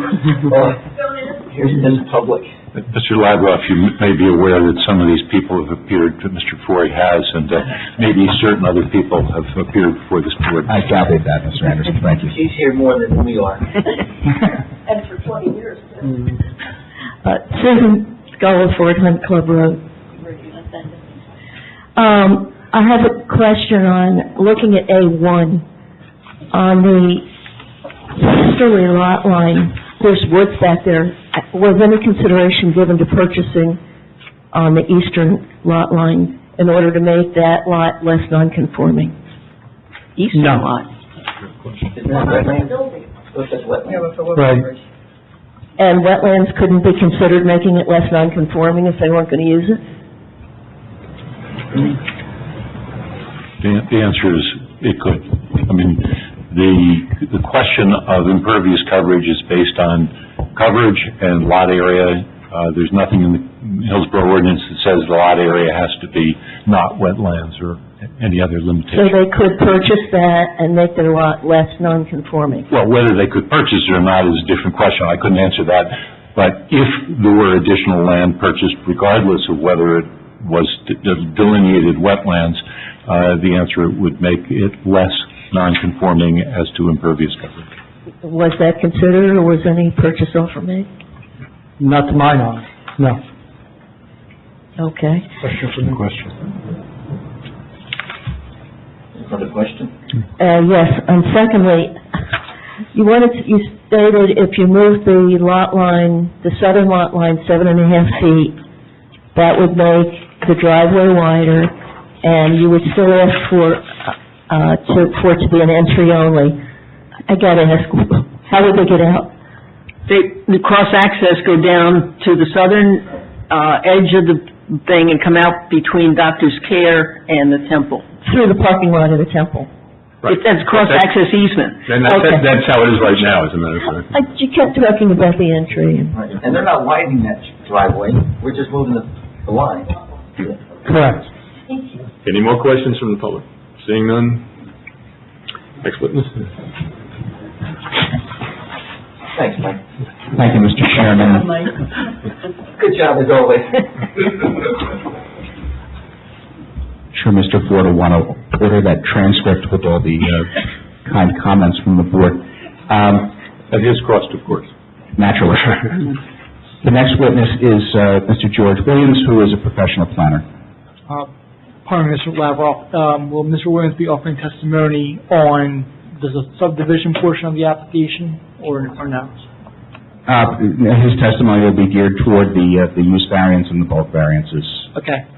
Here's this public. Mr. Ladroff, you may be aware that some of these people have appeared, Mr. Foy has, and maybe certain other people have appeared before this board. I gathered that, Mr. Anderson, thank you. She's here more than we are. And for 20 years, too. Susan Sculler, Fort Hunt Club Road. I have a question on, looking at A1, on the easterly lot line, there's woods back there. Was any consideration given to purchasing on the eastern lot line in order to make that lot less non-conforming? Eastern No. lot. Isn't that wetland? Looks like wetland. Right. And wetlands couldn't be considered making it less non-conforming if they weren't going to use it? The answer is, it could. I mean, the question of impervious coverage is based on coverage and lot area. There's nothing in the Hillsborough ordinance that says the lot area has to be not wetlands or any other So limitation. they could purchase that and make their lot less non-conforming? Well, whether they could purchase it or not is a different question. I couldn't answer that. But if there were additional land purchased, regardless of whether it was delineated wetlands, the answer would make it less non-conforming as to impervious coverage. Was that considered, or was any purchase offer made? Not to my knowledge, no. Okay. Question for me. Question. Another question? Yes, and secondly, you stated if you moved the lot line, the southern lot line 7.5 feet, that would make the driveway wider, and you would still ask for it to be an entry only. I gotta ask, how would they get out? The cross-access go down to the southern edge of the thing and come out between Doctor's Care and the temple. Through the parking lot of the temple. Right. That's cross-access easement. And that's how it is right now, as a matter of fact. You kept talking about the entry. Right. And they're not widening that driveway, we're just moving the line. Correct. Any more questions from the public? Seeing none? Next witness? Thanks, Mike. Thank you, Mr. Chairman. Good job as always. Sure, Mr. Ford will want to order that transcript with all the kind comments from the board. At his cost, of course. Naturally. The next witness is Mr. George Williams, who is a professional planner. Pardon me, Mr. Lavroff, will Mr. Williams be offering testimony on the subdivision portion of the application, or no? His testimony will be geared toward the use variance and the bulk variances. Okay.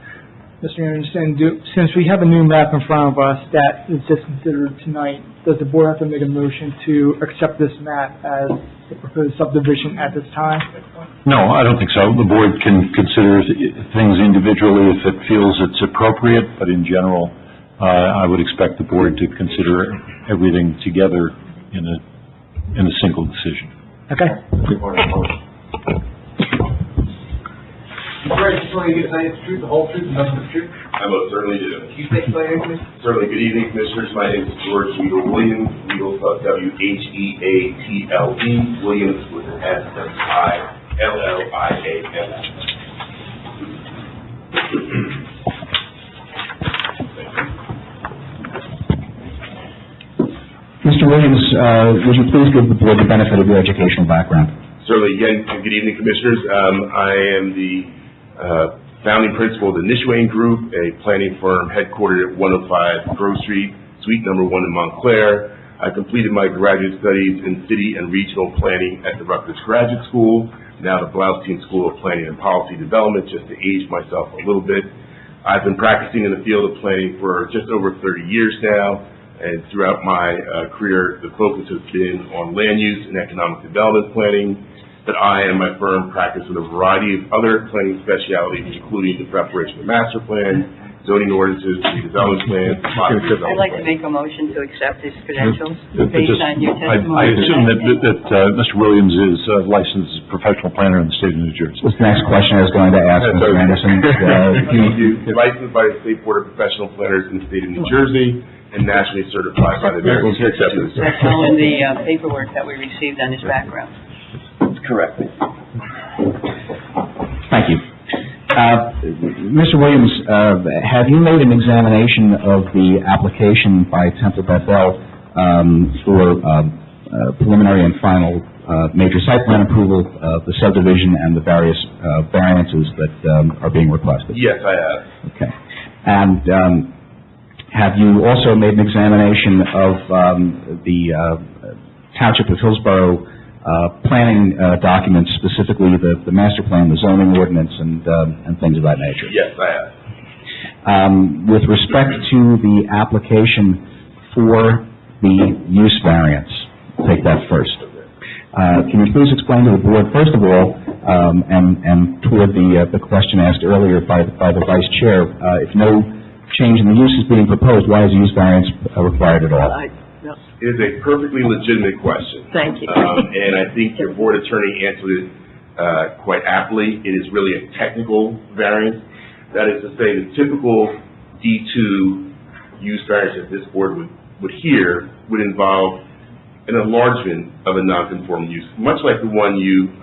Mr. Anderson, since we have a new map in front of us that is just considered tonight, does the board have to make a motion to accept this map as the proposed subdivision at this time? No, I don't think so. The board can consider things individually if it feels it's appropriate, but in general, I would expect the board to consider everything together in a single decision. Okay. You swear to tell you the truth, the whole truth, and nothing but the truth? I most certainly do. You state your name, please? Certainly. Good evening, Commissioners. My name is George Weedle Williams. Weedle spelled W-H-E-A-T-L-E. Williams with an S. That's I-L-L-I-A-M-S. Mr. Williams, would you please give the board the benefit of your educational background? Certainly. Again, good evening, Commissioners. I am the founding principal of the NESHANIC Group, a planning firm headquartered at 105 Grove Street, suite number 1 in Montclair. I completed my graduate studies in city and regional planning at the Rutgers Graduate School, now the Bloustein School of Planning and Policy Development, just to age myself a little bit. I've been practicing in the field of planning for just over 30 years now, and throughout my career, the focus has been on land use and economic development planning, but I and my firm practice with a variety of other planning specialities, including the preparation of master plan, zoning ordinances, redevelopment plans. I'd like to make a motion to accept his credentials based on your I testimony. assume that Mr. Williams is licensed as a professional planner in the state of New Jersey. This next question I was going to ask Mr. Anderson. He's licensed by the State Board of Professional Planners in the state of New Jersey and nationally certified by the American Institute. That's all in the paperwork that we received on his background. Correct. Thank you. Mr. Williams, have you made an examination of the application by Temple Beth-El for preliminary and final major site plan approval of the subdivision and the various variances that are being requested? Yes, I have. Okay. And have you also made an examination of the Township of Hillsborough planning documents, specifically the master plan, the zoning ordinance, and things of that nature? Yes, I have. With respect to the application for the use variance, take that first. Can you please explain to the board, first of all, and toward the question asked earlier by the vice chair, if no change in the use is being proposed, why is a use variance required at all? It is a perfectly legitimate question. Thank you. And I think your board attorney answered it quite aptly. It is really a technical variance. That is to say, the typical D2 use variance that this board would hear would involve an enlargement of a non-conforming use, much like the one you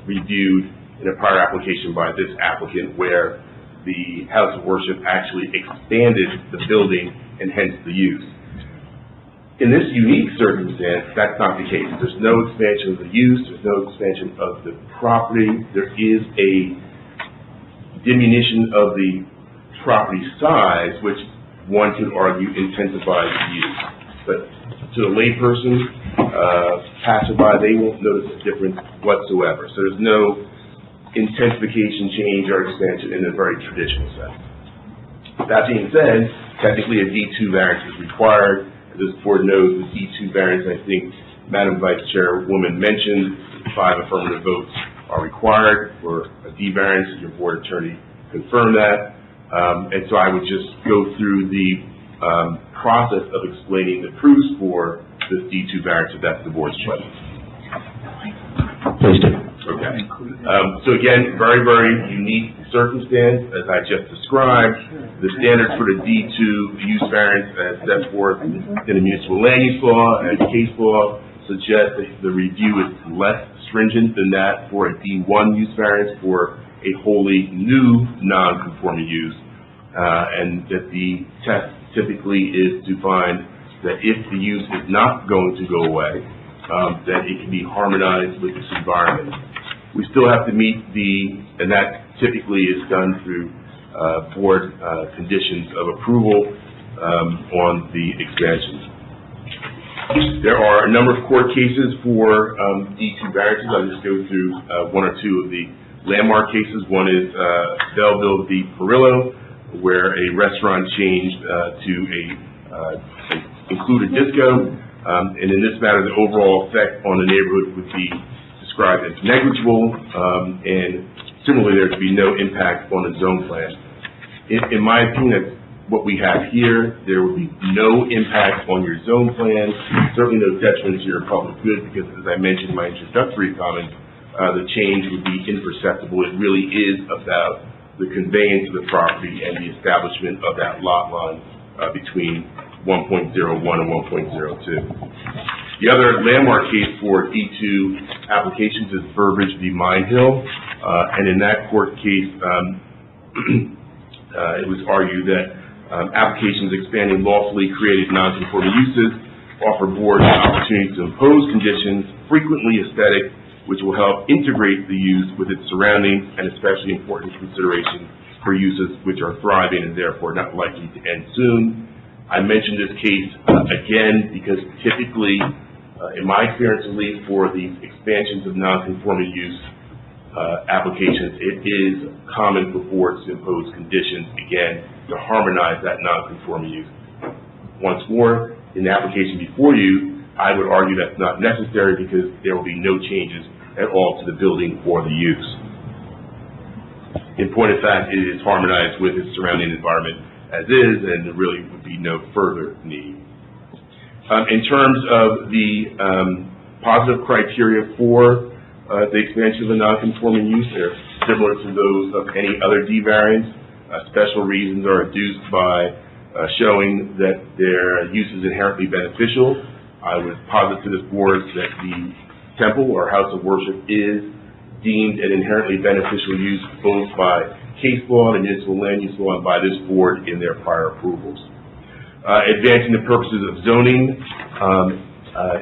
reviewed in a prior application by this applicant, where the house of worship actually expanded the building and hence the use. In this unique circumstance, that's not the case. There's no expansion of the use, there's no expansion of the property. There is a diminution of the property size, which one could argue intensifies the use. But to the layperson, passerby, they won't notice a difference whatsoever. So there's no intensification, change, or expansion in a very traditional sense. That being said, technically a D2 variance is required. This board knows the D2 variance, I think Madam Vice Chairwoman mentioned, 5 affirmative votes are required for a D variance. Your board attorney confirmed that. And so I would just go through the process of explaining the proofs for this D2 variance, if that's the board's choice. Please do. Okay. So again, very, very unique circumstance, as I just described. The standards for the D2 use variance as set forth in the municipal land use law and case law suggest that the review is less stringent than that for a D1 use variance for a wholly new non-conforming use, and that the test typically is to find that if the use is not going to go away, that it can be harmonized with this environment. We still have to meet and that typically is done through board conditions of approval on the expansion. There are a number of court cases for D2 variances. I'll just go through one or two of the landmark cases. One is Belleville v. Perillo, where a restaurant changed to include a disco. And in this matter, the overall effect on the neighborhood would be described as negligible, and similarly, there would be no impact on the zone plan. In my opinion, that's what we have here. There would be no impact on your zone plan, certainly no detriment to your public good, because as I mentioned in my introductory comments, the change would be imperceptible. It really is about the conveyance of the property and the establishment of that lot line between 1.01 and 1.02. The other landmark case for D2 applications is Burbridge v. Mine Hill, and in that court case, it was argued that applications expanding lawfully created non-conforming uses offer boards an opportunity to impose conditions, frequently aesthetic, which will help integrate the use with its surroundings, and especially important consideration for uses which are thriving and therefore not likely to end soon. I mentioned this case Again, because typically, in my experience at least, for these expansions of non-conforming use applications, it is common for boards to impose conditions, again, to harmonize that non-conforming use. Once more, in the application before you, I would argue that's not necessary because there will be no changes at all to the building or the use. In point of fact, it is harmonized with its surrounding environment as is, and there really would be no further need. In terms of the positive criteria for the expansion of the non-conforming use, they're similar to those of any other D variance. Special reasons are adduced by showing that their use is inherently beneficial. I would posit to this board that the temple or house of worship is deemed an inherently beneficial use both by case law and municipal land use law and by this board in their prior approvals. Advancing the purposes of zoning,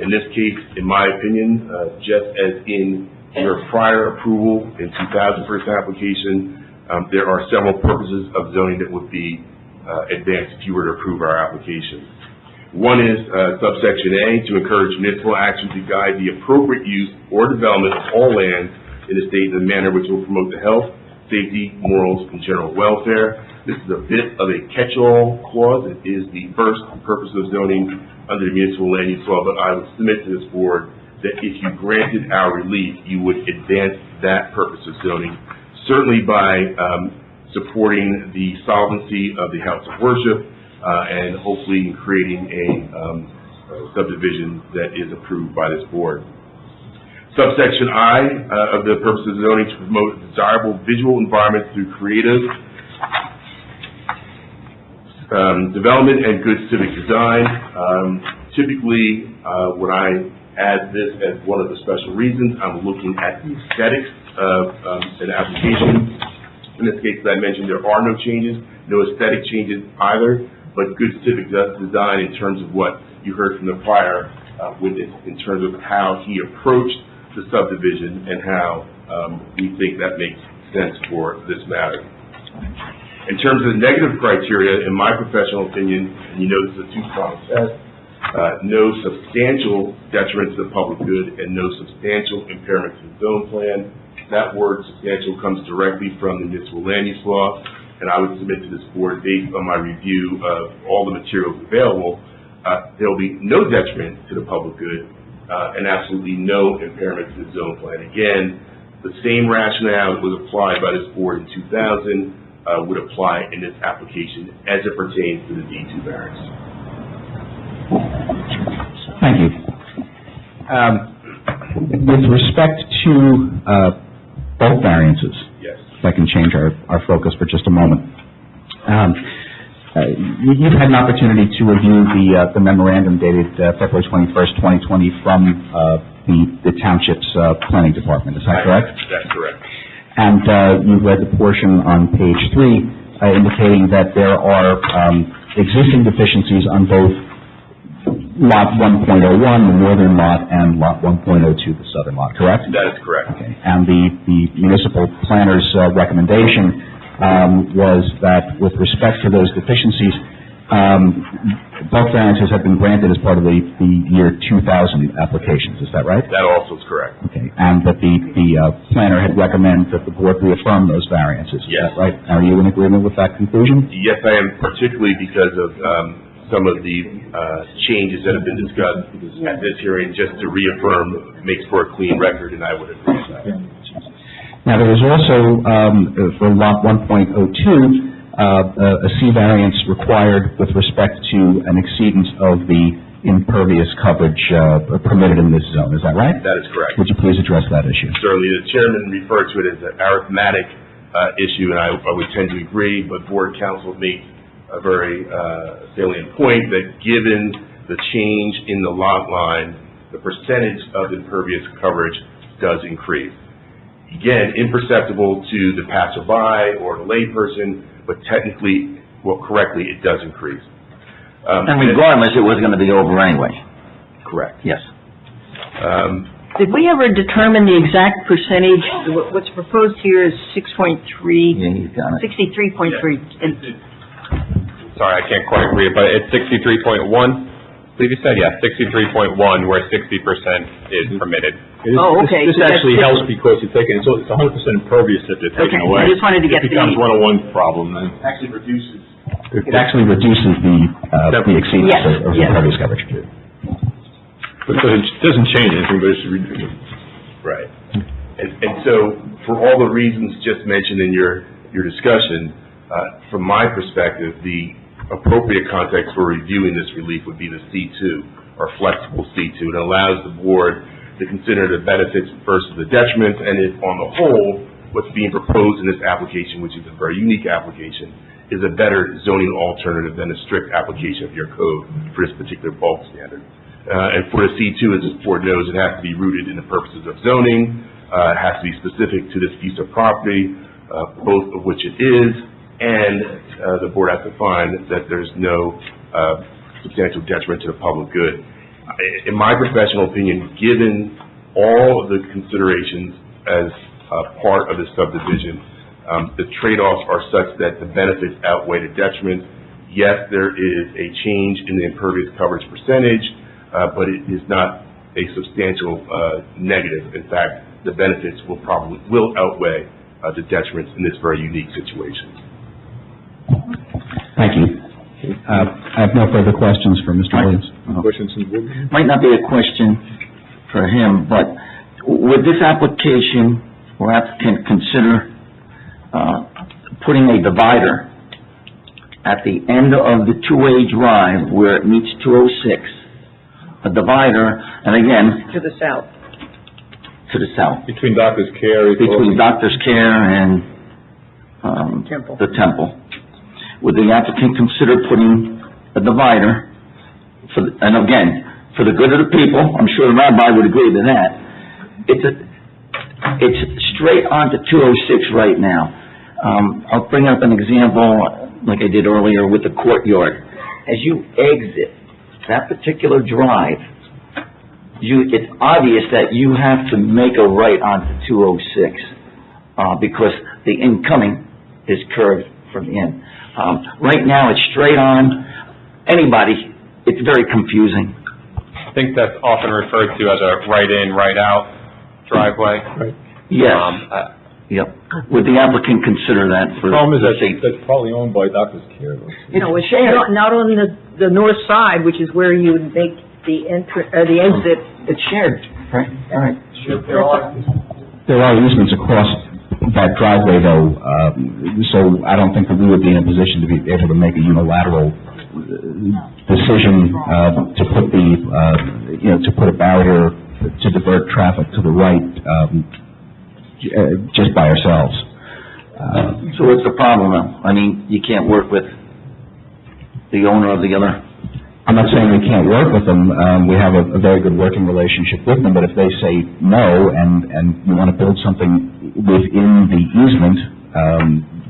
in this case, in my opinion, just as in your prior approval in 2000 first application, there are several purposes of zoning that would be advanced if you were to approve our application. One is subsection A, to encourage municipal action to guide the appropriate use or development of all lands in the state in a manner which will promote the health, safety, morals, and general welfare. This is a bit of a catch-all clause. It is the first purpose of zoning under the municipal land use law, but I would submit to this board that if you granted our relief, you would advance that purpose of zoning, certainly by supporting the solvency of the house of worship and hopefully creating a subdivision that is approved by this board. Subsection I of the purpose of zoning to promote desirable visual environment through creative development and good civic design. Typically, when I add this as one of the special reasons, I'm looking at the aesthetics of an application. In this case, as I mentioned, there are no changes, no aesthetic changes either, but good civic design in terms of what you heard from the prior witness in terms of how he approached the subdivision and how we think that makes sense for this matter. In terms of the negative criteria, in my professional opinion, and you know this is a two-pronged test, no substantial detriment to the public good and no substantial impairment to the zone plan. That word substantial comes directly from the municipal land use law, and I would submit to this board, based on my review of all the materials available, there will be no detriment to the public good and absolutely no impairment to the zone plan. Again, the same rationale that was applied by this board in 2000 would apply in this application as it pertains to the D2 variance. Thank you. With respect to both variances, yes. If I can change our focus for just a moment. You've had an opportunity to review the memorandum dated February 21st, 2020 from the Townships Planning Department. Is that correct? That's correct. And you read the portion on page 3 indicating that there are existing deficiencies on both Lot 1.01, the northern lot, and Lot 1.02, the southern lot, correct? That is correct. Okay. And the municipal planner's recommendation was that with respect to those deficiencies, both variances have been granted as part of the year 2000 applications. Is that right? That also is correct. Okay. And that the planner had recommended that the board reaffirm those variances. Yes. Is that right? Are you in agreement with that conclusion? Yes, I am, particularly because of some of the changes that have been discussed at this hearing. Just to reaffirm makes for a clean record, and I would agree with that. Now, there was also, for Lot 1.02, a C variance required with respect to an exceedance of the impervious coverage permitted in this zone. Is that right? That is correct. Would you please address that issue? Certainly. The chairman referred to it as an arithmetic issue, and I would tend to agree, but board counsel made a very salient point that given the change in the lot line, the percentage of impervious coverage does increase. Again, imperceptible to the passerby or the layperson, but technically, well, correctly, it does increase. And regardless, it was going to be over anyway. Correct. Yes. Did we ever determine the exact percentage? What's proposed here is 6.3, Yeah, he's got it. 63.3. And Sorry, I can't quite read it, but it's 63.1. believe you said, 63.1, where 60% is permitted. Oh, okay. This So that's actually helps different. because you're taking, so it's 100% impervious that they're taking Okay, away. I just wanted to get It becomes the- 101 problem then. Actually reduces. It actually reduces the exceedance Yes, of yes. impervious coverage. But it doesn't change anything, but it's reducing. Right. And so, for all the reasons just mentioned in your discussion, from my perspective, the appropriate context for reviewing this relief would be the C2, or flexible C2. It allows the board to consider the benefits versus the detriments, and if on the whole, what's being proposed in this application, which is a very unique application, is a better zoning alternative than a strict application of your code for this particular bulk standard. And for the C2, as this board knows, it has to be rooted in the purposes of zoning, it has to be specific to this piece of property, both of which it is, and the board has to find that there's no substantial detriment to the public good. In my professional opinion, given all of the considerations as part of the subdivision, the trade-offs are such that the benefits outweigh the detriments. Yes, there is a change in the impervious coverage percentage, but it is not a substantial negative. In fact, the benefits will outweigh the detriments in this very unique situation. Thank you. I have no further questions for Mr. Williams. Questions from the board? Might not be a question for him, but would this application or applicant consider putting a divider at the end of the two-way drive where it meets 206, a divider, and again, To the south. to the south, Between Doctor's Care. between Doctor's Care and Temple. the Temple. Would the applicant consider putting a divider, and again, for the good of the people, I'm sure the rabbi would agree to that, it's straight onto 206 right now. I'll bring up an example, like I did earlier with the courtyard. As you exit that particular drive, it's obvious that you have to make a right onto 206, because the incoming is curved from the end. Right now, it's straight on. Anybody, it's very confusing. I think that's often referred to as a right-in, right-out driveway. Right. Yes. Yep. Would the applicant consider that for The problem is that safety? that's probably owned by Doctor's Care. You know, it's not on the north side, which is where you would make the the exit. It's shared, right? All right. There are easements across that driveway, though, so I don't think that we would be in a position to be able to make a unilateral decision to put to put a barrier to divert traffic to the right just by ourselves. So what's the problem now? I mean, you can't work with the owner of the other? I'm not saying we can't work with them. We have a very good working relationship with them, but if they say no and we want to build something within the easement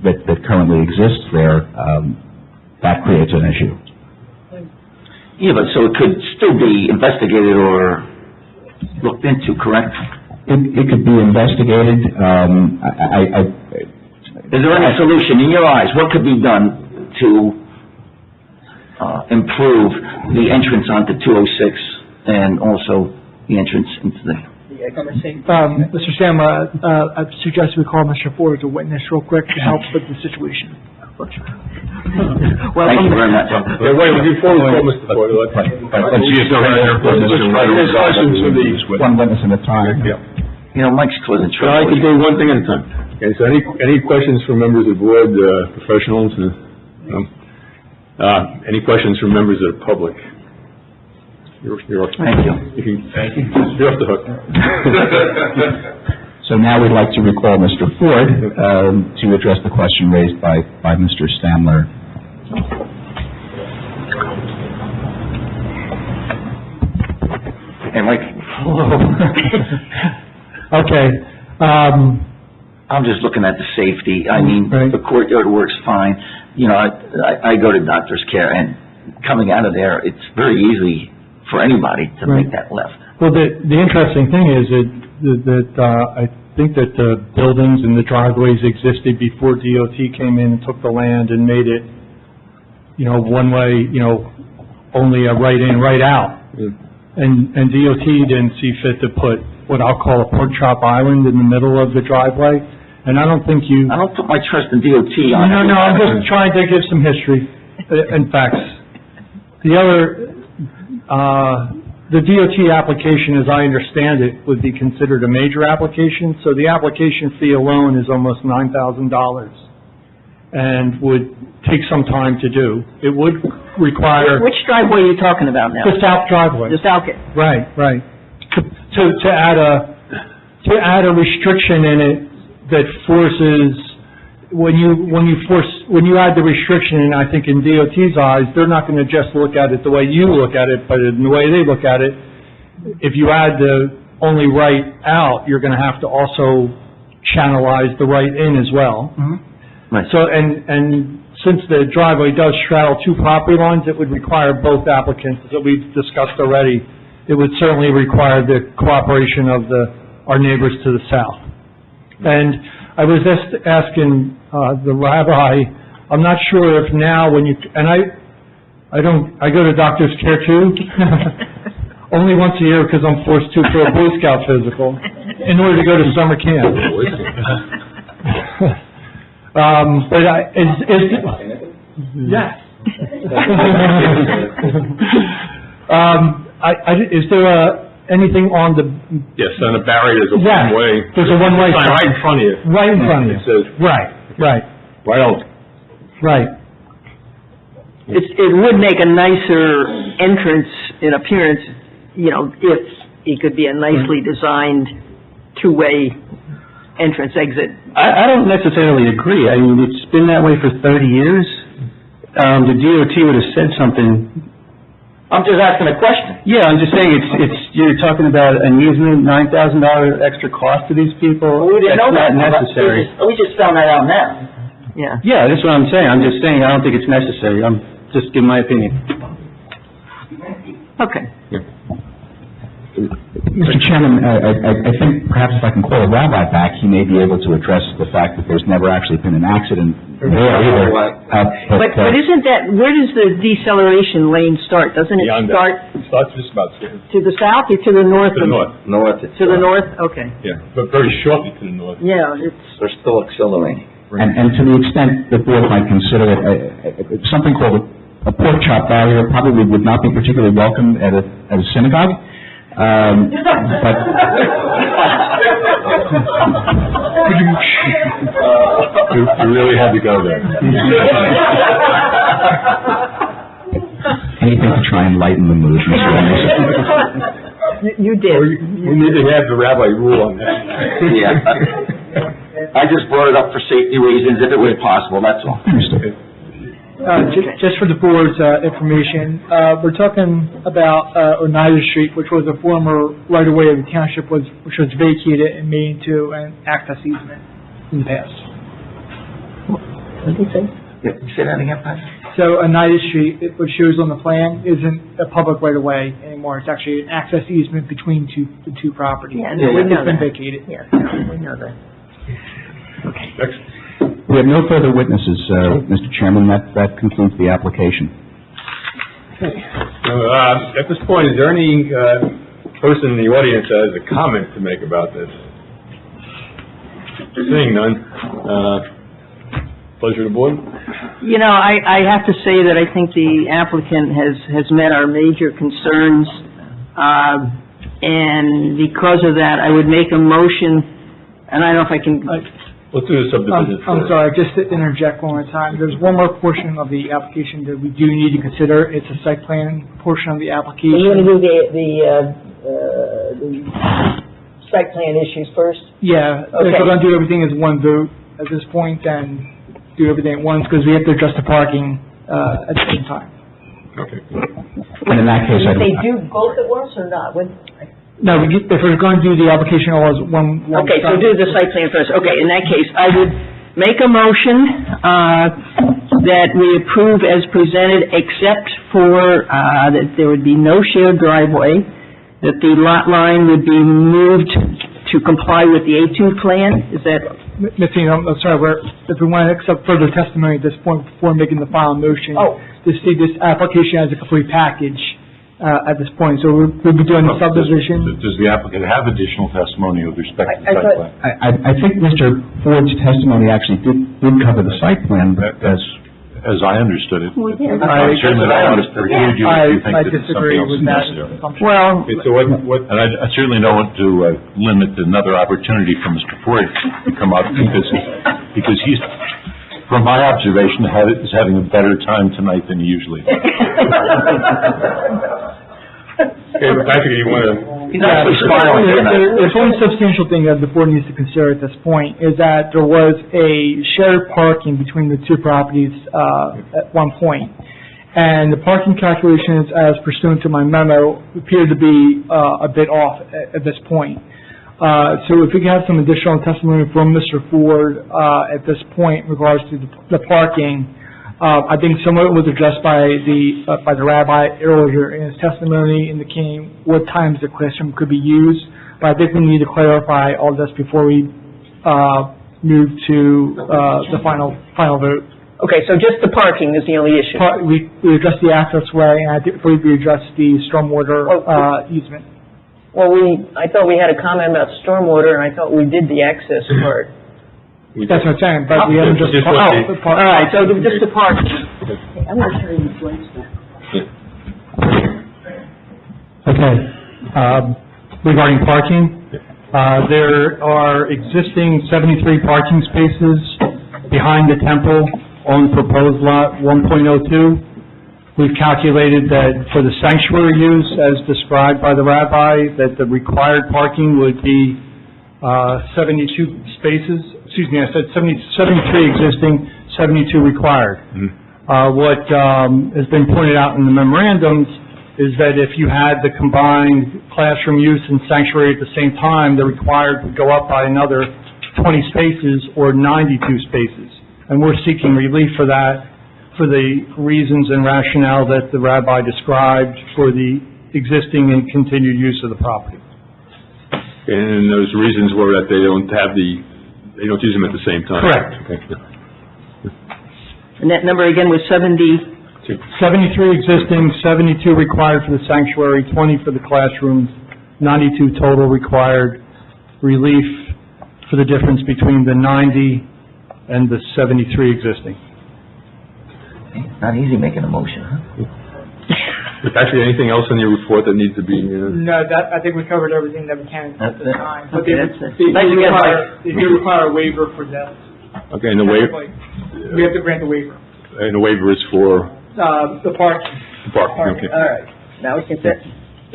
that currently exists there, that creates an issue. Yeah, but so it could still be investigated or looked into, correct? It could be investigated. Is there any solution in your eyes? What could be done to improve the entrance onto 206 and also the entrance into the... Mr. Stamler, I suggest we call Mr. Ford as a witness real quick to help with the situation. Well, thank you very much. Yeah, wait, before we call Mr. Ford, let's... One witness at a time. You know, Mike's causing So I trouble. can do one thing at a time. Okay, so any questions from members of the board, professionals? Any questions from members of the public? You're off. Thank you. Thank you. You're off the hook. So now we'd like to recall Mr. Ford to address the question raised by Mr. Stamler. Hey, Mike. Okay, I'm just looking at the safety. I mean, Right. the courtyard works fine. You know, I go to Doctor's Care, and coming out of there, it's very easy for anybody to make that left. Well, the interesting thing is that I think that the buildings and the driveways existed before DOT came in and took the land and made it, one way, only a right in, right out. And DOT didn't see fit to put what I'll call a pork chop island in the middle of the driveway. And I don't think you... I don't put my trust in DOT on it. No, I'm just trying to give some history and facts. The DOT application, as I understand it, would be considered a major application, so the application fee alone is almost $9,000 and would take some time to do. It would require... Which driveway are you talking about now? The south driveway. The south, Right. To add a restriction in it that forces, when you add the restriction in, I think in DOT's eyes, they're not going to just look at it the way you look at it, but in the way they look at it, if you add the only right out, you're going to have to also channelize the right in as well. Right. So, and since the driveway does straddle two property lines, it would require both applicants, that we've discussed already. It would certainly require the cooperation of our neighbors to the south. And I was just asking the rabbi, I'm not sure if now when you, and I go to doctor's care too, only once a year because I'm forced to for a Boy Scout physical, in order to go to summer camp. Yes. Is there anything on the... Yes, on the barrier, there's a Yeah, one-way. there's a one-way Sign right in front of you. Right in front of you. It says, Right. Right. it would make a nicer entrance in appearance, if it could be a nicely designed two-way entrance exit. I don't necessarily agree. I mean, it's been that way for 30 years. The DOT would have said something. I'm just asking a question. Yeah, I'm just saying, you're talking about an easement, $9,000 extra cost to these people. We didn't know that. That's not necessary. We just found that out now. Yeah. Yeah, that's what I'm saying. I'm just saying, I don't think it's necessary. I'm just giving my opinion. Okay. Mr. Chairman, I think perhaps if I can call a rabbi back, he may be able to address the fact that there's never actually been an accident there either. But isn't that, where does the deceleration lane start? Doesn't it Beyond start that. It starts just about to the south or to the north? to the north. North. To the north? Okay. Yeah, but very shortly to the north. Yeah, it's... They're still accelerating. And to the extent the board might consider it, something called a pork chop barrier probably would not be particularly welcome at a synagogue. But You really had to go there. anything to try and lighten the mood, Mr. Anderson. You did. We need to have the rabbi rule on that. Yeah. I just brought it up for safety reasons, if it was possible, that's all. Just for the board's information, we're talking about Oneida Street, which was a former right-of-way of the township, which was vacated and made into an access easement in the past. What did he say? Say that again, Patrick. So Oneida Street, which shows on the plan, isn't a public right-of-way anymore. It's actually an access easement between the two properties. Yeah, no, we know It's been that. vacated. Yeah, no, we know that. Okay. Next. We have no further witnesses, Mr. Chairman. That concludes the application. So, at this point, is there any person in the audience that has a comment to make about this? Seeing none, pleasure to the board. You know, I have to say that I think the applicant has met our major concerns, and because of that, I would make a motion, and I don't know if I can... Let's do the subdivision I'm first. sorry, just to interject one more time. There's one more portion of the application that we do need to consider. It's a site plan portion of the application. You want to do the site plan issues first? Yeah, if Okay. we're going to do everything as one vote at this point, then do everything at once, because we have to address the parking at the same time. Okay. And in that case, Did they do both at once or not? No, if we're going to do the application all as one Okay, so shot. do the site plan first. Okay, in that case, I would make a motion that we approve as presented, except for that there would be no shared driveway, that the lot line would be moved to comply with the A2 plan. Is that... Mr. I'm sorry, if we want to accept further testimony at this point before making the final motion, to see this application as a complete package, at this point. So we'll be doing the subdivision. Does the applicant have additional testimony with respect to the site plan? I think Mr. Ford's testimony actually did cover the site plan, but As I understood it. I disagree with that assumption. Well, And I certainly don't want to limit another opportunity for Mr. Ford to come up, because he's, from my observation, is having a better time tonight than he usually does. Okay, but Patrick, you want to... he's actually smiling tonight. There's one substantial thing that the board needs to consider at this point, is that there was a shared parking between the two properties, at one point. And the parking calculations, as pursuant to my memo, appear to be, a bit off at this point. So if we can have some additional testimony from Mr. Ford, at this point in regards to the parking, I think some of it was addressed by the rabbi earlier in his testimony, indicating what times the classroom could be used. But I think we need to clarify all this before we move to the final vote. Okay, so just the parking is the only issue. We addressed the access way, and I think we addressed the stormwater easement. Well, I thought we had a comment about stormwater, and I thought we did the access part. That's what I'm saying, but we haven't just... All right, so just the parking. I'm going to show you the place now. Okay. Regarding parking, there are existing 73 parking spaces behind the temple on proposed lot 1.02. We've calculated that for the sanctuary use, as described by the rabbi, that the required parking would be 72 spaces. Excuse me, I said 73 existing, 72 required. What has been pointed out in the memorandums is that if you had the combined classroom use and sanctuary at the same time, the required would go up by another 20 spaces or 92 spaces. And we're seeking relief for that, for the reasons and rationale that the rabbi described for the existing and continued use of the property. And those reasons were that they don't use them at the same time. Correct. Okay. And that number again was 70? 73 existing, 72 required for the sanctuary, 20 for the classrooms, 92 total required. Relief for the difference between the 90 and the 73 existing. Not easy making a motion, huh? Actually, anything else in your report that needs to be... No, I think we covered everything that we can at this time. But Okay, that's it. Thank you, they do require a waiver for that. Okay, and the waiver... We have to grant the waiver. And the waiver is for... The parking. The parking, okay. All right, now we can sit.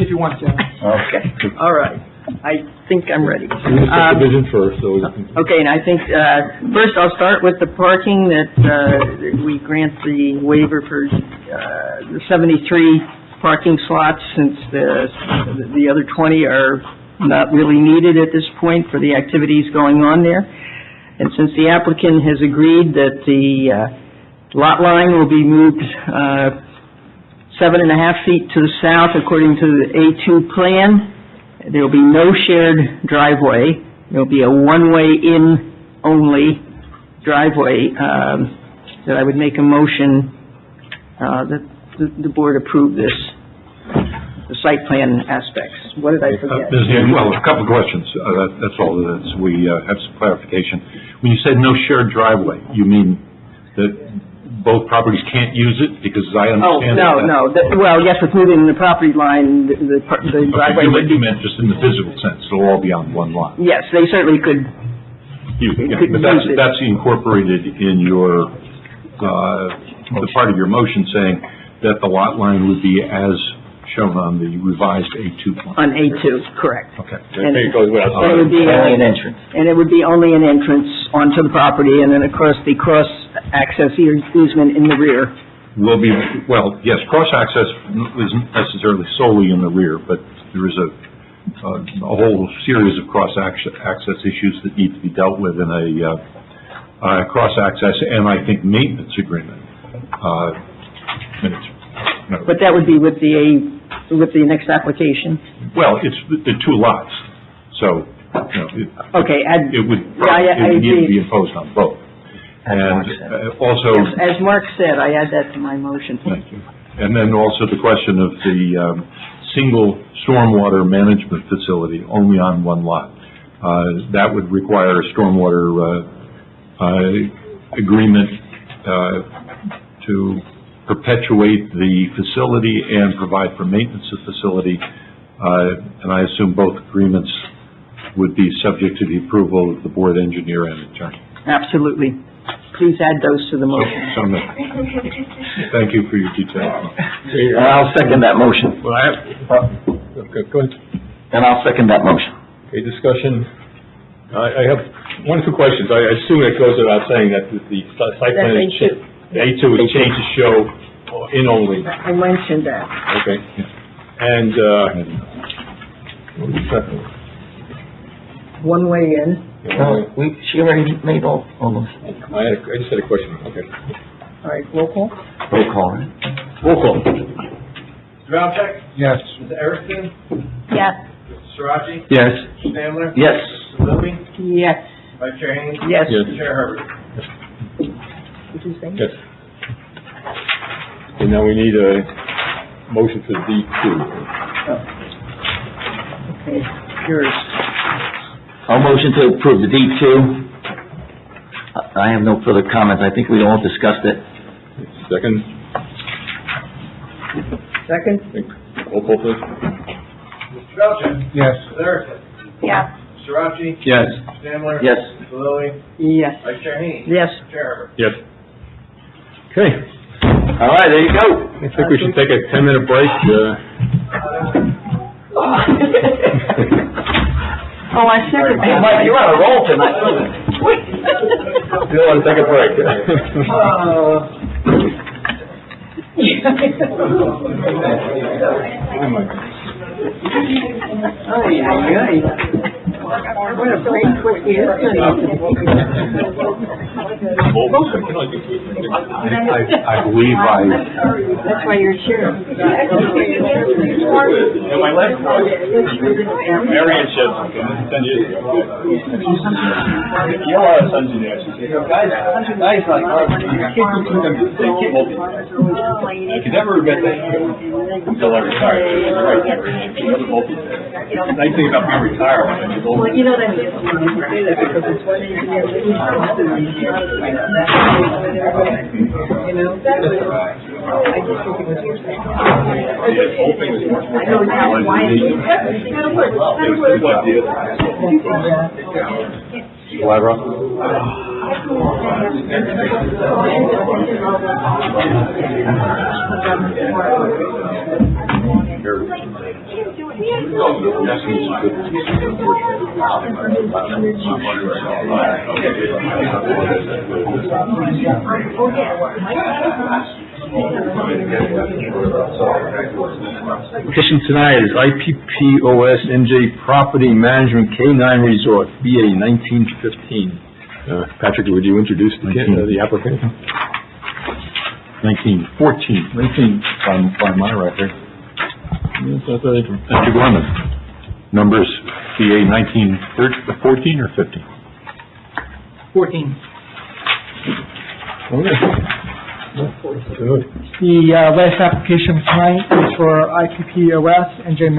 If you want to. Okay, all right. I think I'm ready. Subdivision first, so... Okay, and I think, first I'll start with the parking, that we grant the waiver for the 73 parking slots, since the other 20 are not really needed at this point for the activities going on there. And since the applicant has agreed that the lot line will be moved 7.5 feet to the south according to the A2 plan, there will be no shared driveway. There will be a one-way in only driveway, that I would make a motion that the board approve this, the site plan aspects. What did I forget? Well, a couple of questions. That's all it is. We have some clarification. When you said no shared driveway, you mean that both properties can't use it? Because as I understand it... No. Well, yes, with moving the property line, the driveway would be... You meant just in the physical sense, it'll all be on one lot. Yes, they certainly could. But that's incorporated in your, the part of your motion saying that the lot line would be as shown on the revised A2 plan. On A2, correct. Okay. And it would be Only an entrance. And it would be only an entrance onto the property, and then, of course, the cross-access easement in the rear. Will be, well, yes, cross-access isn't necessarily solely in the rear, but there is a whole series of cross-access issues that need to be dealt with in a cross-access and, I think, maintenance agreement. But that would be with the next application? Well, it's the two lots, so, Okay. it would need to be imposed on both. And also, As Mark said, I add that to my motion. thank you. And then also the question of the single stormwater management facility only on one lot. That would require a stormwater agreement to perpetuate the facility and provide for maintenance of the facility. And I assume both agreements would be subject to the approval of the board engineer and attorney. Absolutely. Please add those to the motion. So, thank you for your detail. I'll second that motion. Well, okay, go ahead. And I'll second that motion. Okay, discussion. I have one or two questions. I assume it goes without saying that the site plan is That's A2 is changed to show in only. I mentioned that. Okay. And, what was the second? One way in. She already made all those. I just had a question. Okay. All right, roll call? Roll call, right? Roll call. Mr. Valchek? Yes. Mr. Erickson? Yes. Mr. Sirachi? Yes. Mr. Sandler? Yes. Mr. Lilly? Yes. Vice Chair Haynes? Yes. Chair Herbert? Did you say? Yes. And now we need a motion for D2. Okay, yours. I'll motion to approve the D2. I have no further comments. I think we all discussed it. Second. Second? Roll call, please. Mr. Valchek? Yes. Mr. Erickson? Yes. Mr. Sirachi? Yes. Mr. Sandler? Yes. Mr. Lilly? Yes. Vice Chair Haynes? Yes. Chair Herbert? Yes. Okay. All right, there you go. I think we should take a 10-minute break. Oh, I second that. Mike, you're on a roll tonight. You don't want to take a break? What a great quick year. I believe That's why you're chair. And my last one, Marion Shedson, 10 years ago. You are a sons in there. She said, guys like, I could never admit that until I retired. Right, never. Nice thing about being retired when you're old. Well, you know that is, you say that because it's one engineer, you know, I just think it was your saying. The whole thing was much more. I know now why it's. Petition tonight is IPPOS NJ Property Management K9 Resort, BA 1915. Patrick, would you introduce the applicant? 1914 by my record. Mr. Gorman. Numbers BA 1914 or 15? 14. Good. The last application tonight is for IPPOS NJ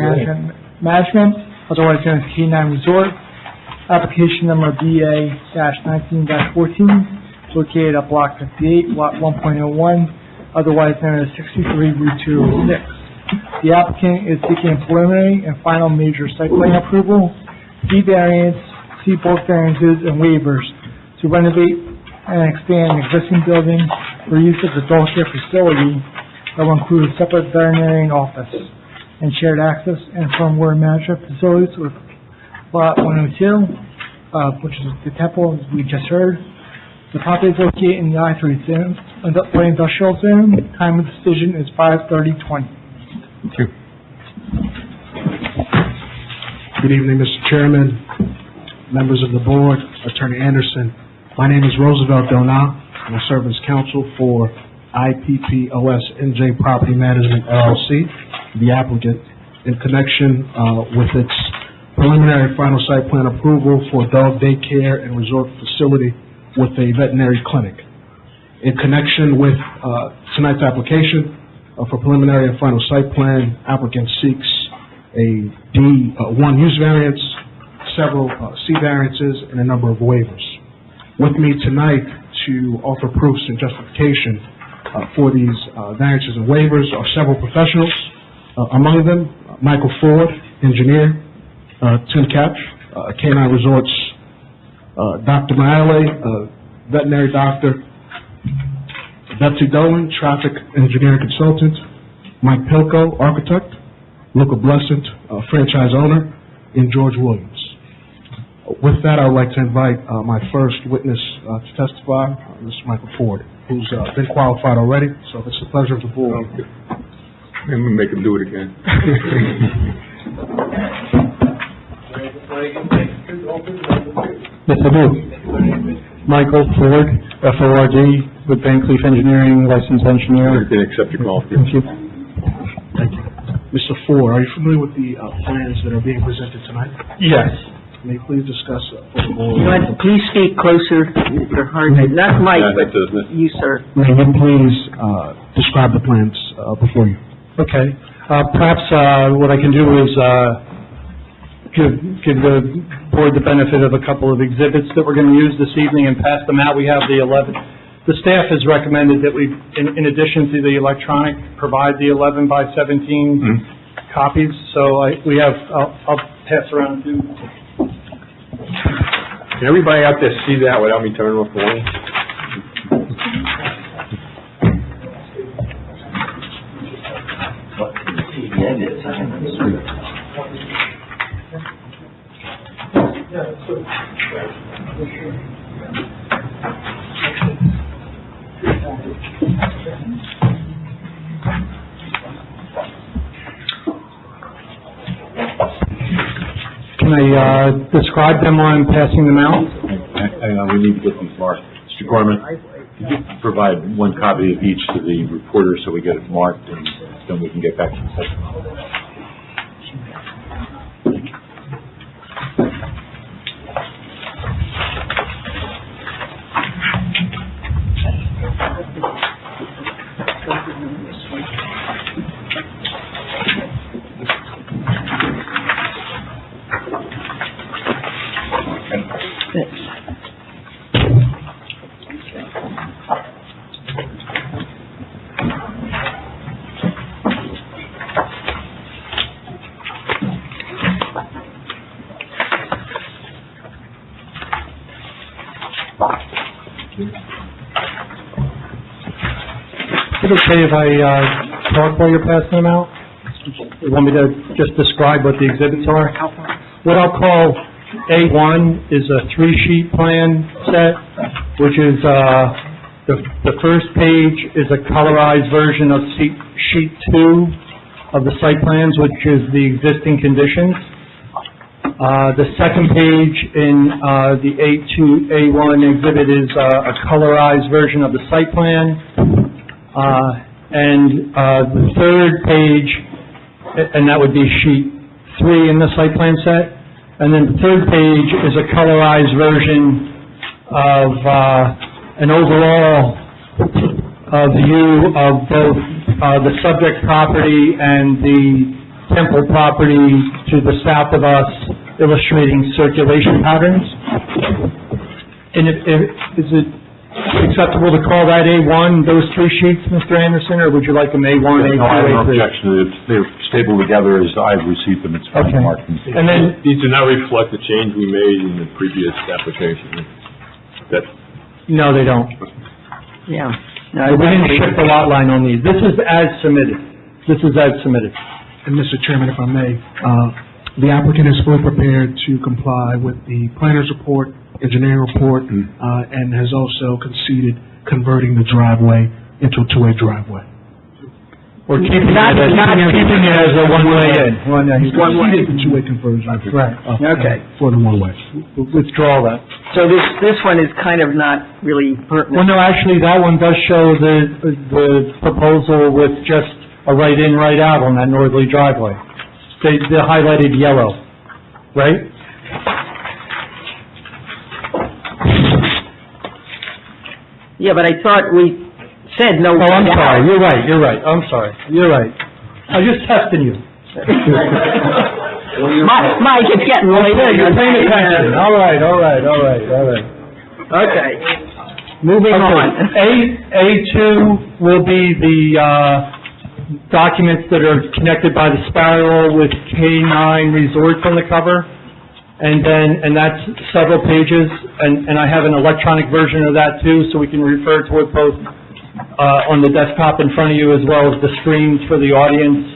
Management, otherwise known as K9 Resort. Application number BA-19-14, located at Block 58, Lot 1.01, otherwise known as 63 Route 206. The applicant is seeking preliminary and final major site plan approval, C variance, C bulk variances, and waivers to renovate and expand an existing building for use as a dog care facility that will include a separate veterinarian office and shared access and firmware management facilities with Lot 102, which is the temple, as we just heard. The property is located in the I-3 zone, light industrial zone. Time of decision is 5/30/20. Thank you. Good evening, Mr. Chairman, members of the board, Attorney Anderson. My name is Roosevelt Donat, and I serve as counsel for IPPOS NJ Property Management LLC, the applicant, in connection with its preliminary final site plan approval for dog daycare and resort facility with a veterinary clinic. In connection with tonight's application for preliminary and final site plan, applicant seeks a D1 use variance, several C variances, and a number of waivers. With me tonight to offer proofs and justification for these variances and waivers are several professionals, among them Michael Ford, engineer, Tim Capch, Canine Resorts, Dr. Maale, veterinary doctor, Betsy Dolan, traffic engineering consultant, Mike Pilko, architect, Luca Blessant, franchise owner, and George Williams. With that, I would like to invite my first witness to testify, Mr. Michael Ford, who's been qualified already, so it's a pleasure of the board. I'm going to make him do it again. Yes, I do. Michael Ford, F-O-R-D, with Van Cleef Engineering, licensed engineer. I can accept your qualification. Thank you. Thank you. Mr. Ford, are you familiar with the plans that are being presented tonight? Yes. May you please discuss for the board? You want to please speak closer, Mr. Hardman, not Mike, but you, sir. May you please describe the plans before you? Okay. Perhaps what I can do is give the board the benefit of a couple of exhibits that we're going to use this evening and pass them out. We have the 11. The staff has recommended that we, in addition to the electronic, provide the 11 by 17 copies. So I'll pass around to. Can everybody out there see that without me turning off the light? Can I describe them while I'm passing them out? Hang on, we need to get these marked. Mr. Gorman, could you provide one copy of each to the reporter so we get it marked, and then we can get back to the session? Is it okay if I talk while you're passing them out? You want me to just describe what the exhibits are? What I'll call A1 is a 3-sheet plan set, which is the first page is a colorized version of sheet 2 of the site plans, which is the existing conditions. The second page in the A1 exhibit is a colorized version of the site plan. The third page, and that would be sheet 3 in the site plan set. And then the third page is a colorized version of an overall view of both the subject property and the temple property to the south of us, illustrating circulation patterns. And is it acceptable to call that A1, those 3 sheets, Mr. Anderson, or would you like them A1, A2, No, I have no A3? objection. They're stapled together as I've received them. It's fine, Okay. marked. And then, These do not reflect the change we made in the previous application. no, they don't. Yeah. We didn't shift the lot line on these. This is as submitted. And Mr. Chairman, if I may, the applicant is fully prepared to comply with the planner's report, engineering report, and has also conceded converting the driveway into a 2-way driveway. We're keeping it as a one-way in. He's conceded the 2-way conversion. Right. Okay. For the 1-way. Withdraw that. So this one is kind of not really Well, pertinent. no, actually, that one does show the proposal with just a right in, right out on that northerly driveway. The highlighted yellow, right? Yeah, but I thought we said no. Oh, I'm sorry, you're right, I'm sorry, you're right. I was just testing you. Mike, it's getting late. You're paying attention, all right. Okay, moving on. A2 will be the, documents that are connected by the spiral with K9 resorts on the cover. And that's several pages, and I have an electronic version of that too, so we can refer to it both, on the desktop in front of you as well as the screens for the audience,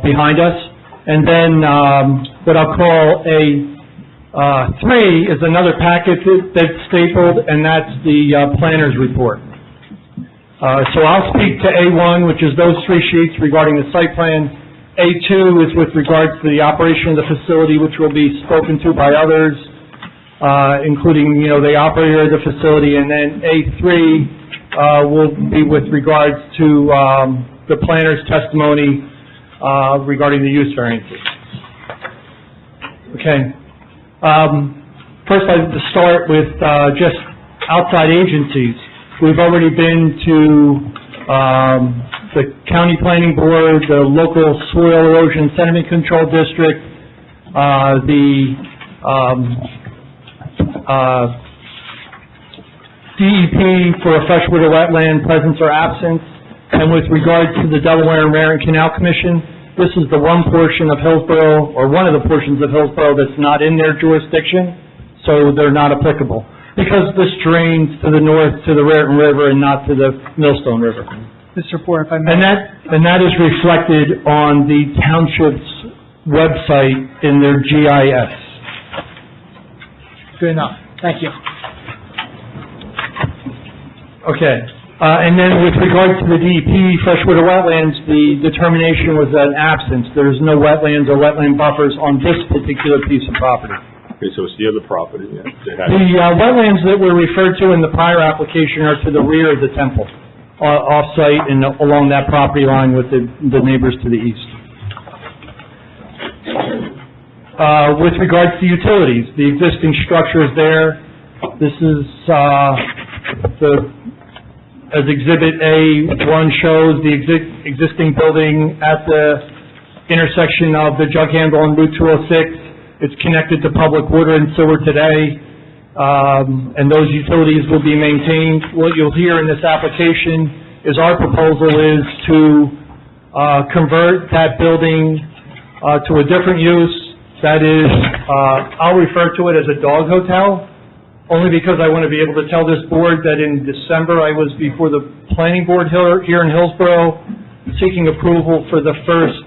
behind us. And then, what I'll call A3 is another packet that's stapled, and that's the, planner's report. So I'll speak to A1, which is those three sheets regarding the site plan. A2 is with regards to the operation of the facility, which will be spoken to by others, including, the operator of the facility. And then A3 will be with regards to the planner's testimony regarding the use variances. Okay. First, I'd like to start with just outside agencies. We've already been to the County Planning Board, the local Soil Erosion Sediment Control District, the DEP for a freshwater wetland presence or absence, and with regard to the Delaware and Marion Canal Commission, this is the one portion of Hillsborough, or one of the portions of Hillsborough that's not in their jurisdiction, so they're not applicable, because this drains to the north to the Raritan River and not to the Millstone River. Mr. Ford, if I may. And that is reflected on the Townships website in their GIS. Good enough. Thank you. Okay. And then with regard to the DEP freshwater wetlands, the determination was an absence. There's no wetlands or wetland buffers on this particular piece of property. Okay, so it's the other property, yeah. The wetlands that were referred to in the prior application are to the rear of the temple, off-site and along that property line with the neighbors to the east. With regards to utilities, the existing structure is there. This is as Exhibit A1 shows, the existing building at the intersection of the Jug Handle and Route 206. It's connected to public water and sewer today, and those utilities will be maintained. What you'll hear in this application is our proposal is to convert that building to a different use. That is, I'll refer to it as a dog hotel, only because I want to be able to tell this board that in December I was before the planning board here in Hillsborough seeking approval for the first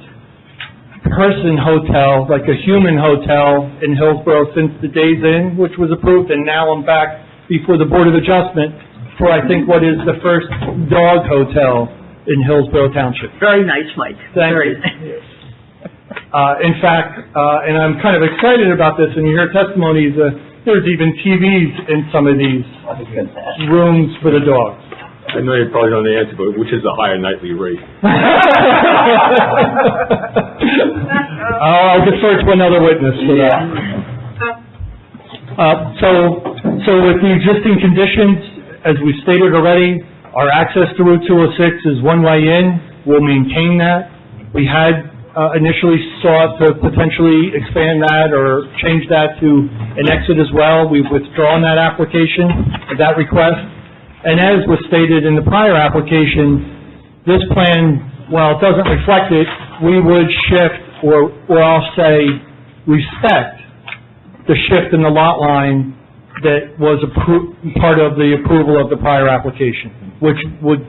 person hotel, like a human hotel in Hillsborough since the Days Inn, which was approved, and now I'm back before the Board of Adjustment for, I think, what is the first dog hotel in Hillsborough Township. Very nice, Mike. Thank you. In fact, and I'm kind of excited about this, and you hear testimonies, there's even TVs in some of these rooms for the dogs. I know you probably know the answer, but which is the higher nightly rate? I'll defer to another witness for that. So with the existing conditions, as we stated already, our access to Route 206 is one way in. We'll maintain that. We had initially sought to potentially expand that or change that to an exit as well. We've withdrawn that application, that request. And as was stated in the prior application, this plan, while it doesn't reflect it, we would shift, or I'll say, respect the shift in the lot line that was part of the approval of the prior application, which would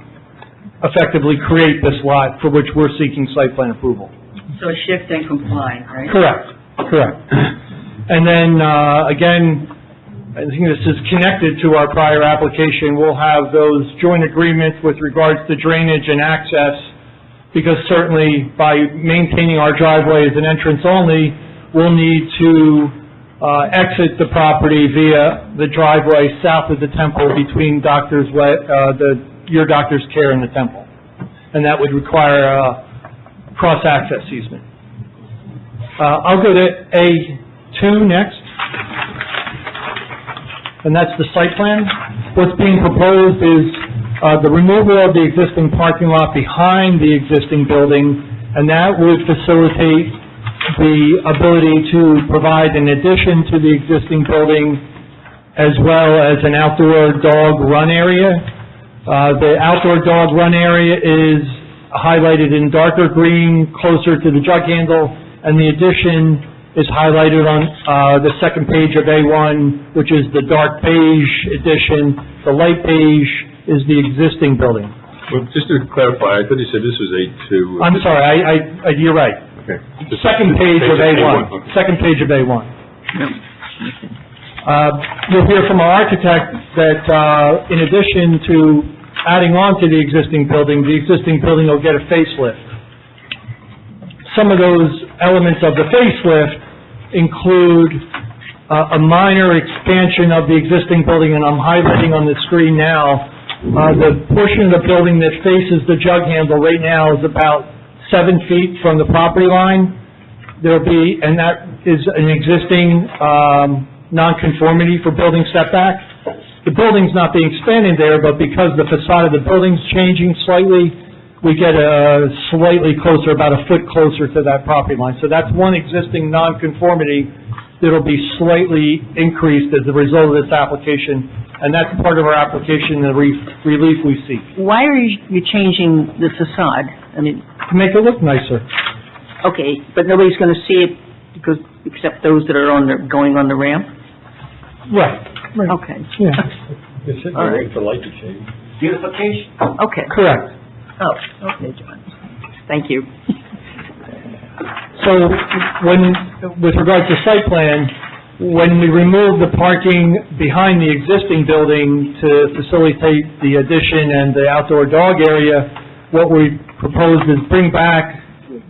effectively create this lot for which we're seeking site plan approval. So shift and comply, right? Correct. And then, again, I think this is connected to our prior application. We'll have those joint agreements with regards to drainage and access, because certainly by maintaining our driveway as an entrance only, we'll need to exit the property via the driveway south of the temple between your doctor's care and the temple. And that would require a cross-access easement. I'll go to A2 next. and that's the site plan. What's being proposed is the removal of the existing parking lot behind the existing building, and that would facilitate the ability to provide an addition to the existing building as well as an outdoor dog run area. The outdoor dog run area is highlighted in darker green closer to the jug handle, and the addition is highlighted on the second page of A1, which is the dark beige addition. The light beige is the existing building. Well, just to clarify, I thought you said this was A2. I'm sorry, you're right. Okay. Second page of A1. Okay. Second page of A1. You'll hear from our architect that in addition to adding on to the existing building will get a facelift. Some of those elements of the facelift include a minor expansion of the existing building, and I'm highlighting on the screen now. The portion of the building that faces the jug handle right now is about 7 feet from the property line. And that is an existing nonconformity for building setback. The building's not being expanded there, but because the facade of the building's changing slightly, we get slightly closer, about a foot closer to that property line. So that's one existing nonconformity that'll be slightly increased as a result of this application, and that's part of our application, the relief we seek. Why are you changing the facade? I mean, to make it look nicer. Okay, but nobody's going to see it because except those that are going on the ramp? Right. Okay. Yeah. All right. For light to change. Beautification. Okay. Correct. Oh, okay, John. Thank you. So with regards to site plan, when we remove the parking behind the existing building to facilitate the addition and the outdoor dog area, what we proposed is bring back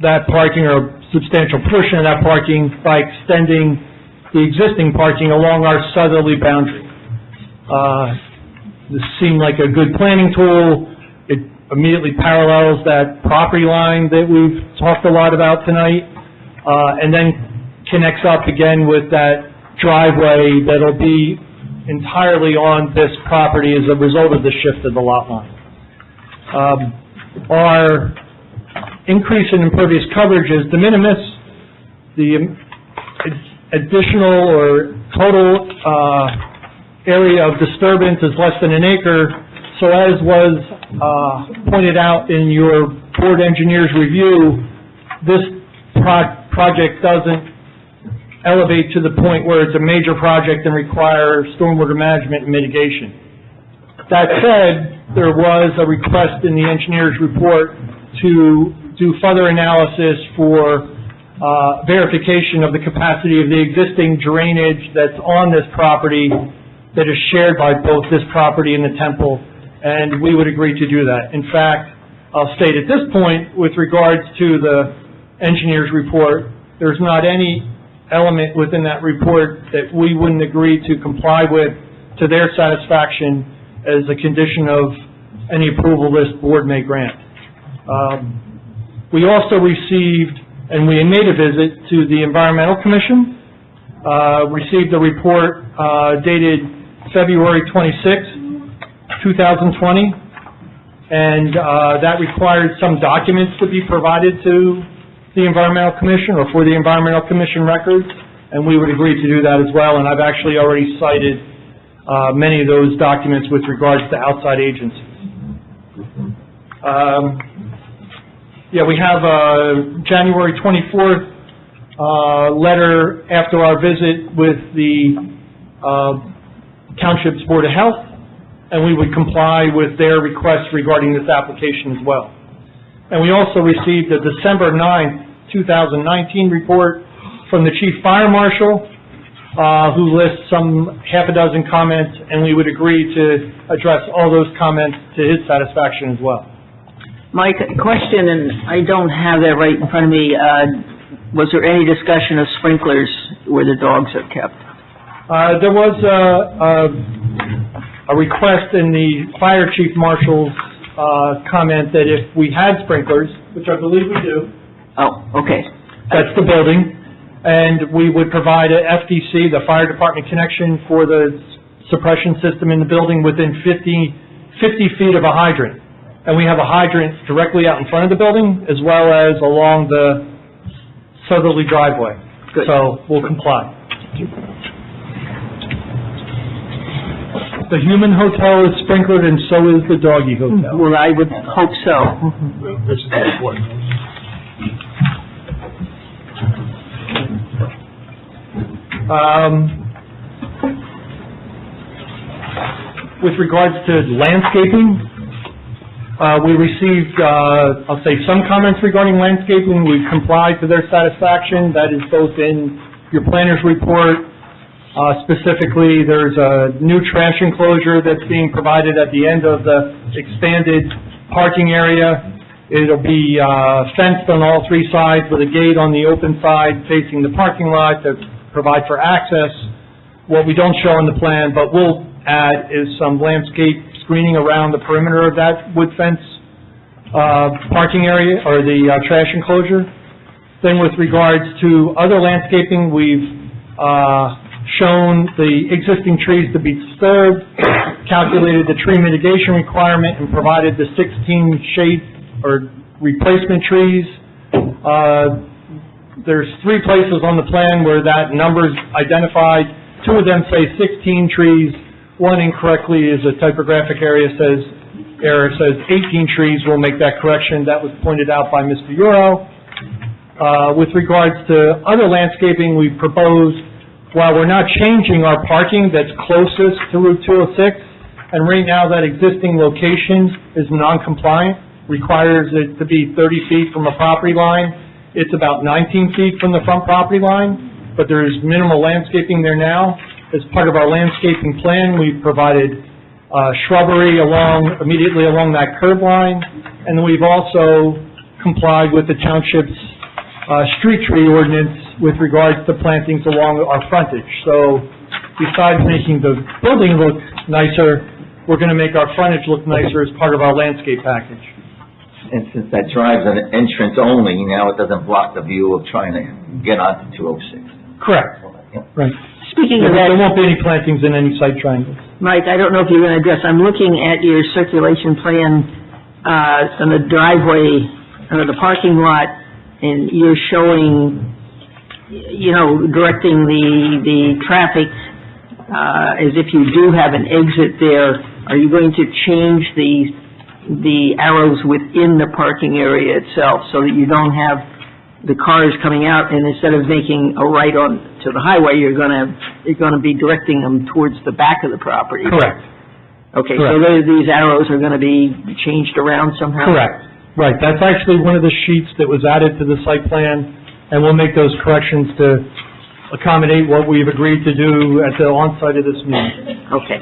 that parking or a substantial portion of that parking by extending the existing parking along our southerly boundary. This seemed like a good planning tool. It immediately parallels that property line that we've talked a lot about tonight, and then connects up again with that driveway that'll be entirely on this property as a result of the shift of the lot line. Our increase in impervious coverage is de minimis. The additional or total area of disturbance is less than an acre. So as was pointed out in your board engineer's review, this project doesn't elevate to the point where it's a major project and require stormwater management and mitigation. That said, there was a request in the engineer's report to do further analysis for verification of the capacity of the existing drainage that's on this property that is shared by both this property and the temple, and we would agree to do that. In fact, I'll state at this point, with regards to the engineer's report, there's not any element within that report that we wouldn't agree to comply with to their satisfaction as a condition of any approval this board may grant. We also received, and we made a visit to the Environmental Commission, received a report dated February 26, 2020, and that required some documents to be provided to the Environmental Commission or for the Environmental Commission records, and we would agree to do that as well, and I've actually already cited many of those documents with regards to outside agencies. We have a January 24th letter after our visit with the Townships Board of Health, and we would comply with their request regarding this application as well. And we also received a December 9th, 2019 report from the Chief Fire Marshal, who lists some half a dozen comments, and we would agree to address all those comments to his satisfaction as well. Mike, a question, and I don't have that right in front of me. Was there any discussion of sprinklers where the dogs are kept? There was a request in the Fire Chief Marshal's comment that if we had sprinklers, which I believe we do. Oh, okay. That's the building. And we would provide a FDC, the Fire Department connection, for the suppression system in the building within 50 feet of a hydrant. And we have a hydrant directly out in front of the building as well as along the southerly driveway. Good. So we'll comply. The human hotel is sprinklered and so is the doggy hotel. Well, I would hope so. This is important. With regards to landscaping, we received, I'll say, some comments regarding landscaping. We've complied to their satisfaction. That is both in your planner's report. Specifically, there's a new trash enclosure that's being provided at the end of the expanded parking area. It'll be fenced on all three sides with a gate on the open side facing the parking lot to provide for access. What we don't show on the plan, but we'll add, is some landscape screening around the perimeter of that wood fence parking area, or the trash enclosure. Then with regards to other landscaping, we've shown the existing trees to be disturbed, calculated the tree mitigation requirement, and provided the 16 shade or replacement trees. There's 3 places on the plan where that number's identified. 2 of them say 16 trees. 1 incorrectly is a typographic error, says 18 trees. We'll make that correction. That was pointed out by Mr. Euro. With regards to other landscaping, we've proposed, while we're not changing our parking that's closest to Route 206, and right now that existing location is non-compliant, requires it to be 30 feet from a property line. It's about 19 feet from the front property line, but there's minimal landscaping there now. As part of our landscaping plan, we've provided shrubbery immediately along that curb line, and we've also complied with the township's street tree ordinance with regards to plantings along our frontage. So besides making the building look nicer, we're going to make our frontage look nicer as part of our landscape package. And since that drive's an entrance only, now it doesn't block the view of trying to get onto 206. Correct. Right. Speaking of that, There won't be any plantings in any site triangles. Mike, I don't know if you're going to address, I'm looking at your circulation plan on the driveway, or the parking lot, and you're showing, directing the traffic as if you do have an exit there. Are you going to change the arrows within the parking area itself so that you don't have the cars coming out, and instead of making a right on to the highway, you're going to be directing them towards the back of the property? Correct. Okay, Correct. so these arrows are going to be changed around somehow? Correct. Right. That's actually one of the sheets that was added to the site plan, and we'll make those corrections to accommodate what we've agreed to do at the on-site of this meeting. Okay.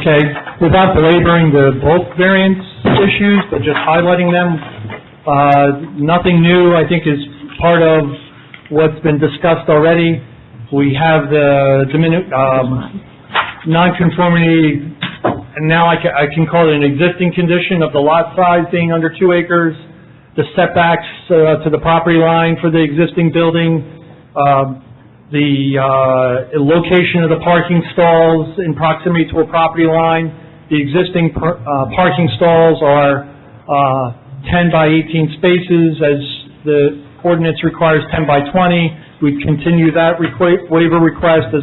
Okay, without belaboring the bulk variance issues, but just highlighting them, nothing new, I think, is part of what's been discussed already. We have the non-conformity, and now I can call it an existing condition of the lot size being under 2 acres, the setbacks to the property line for the existing building, the location of the parking stalls in proximity to a property line. The existing parking stalls are 10 by 18 spaces, as the ordinance requires 10 by 20. We've continued that waiver request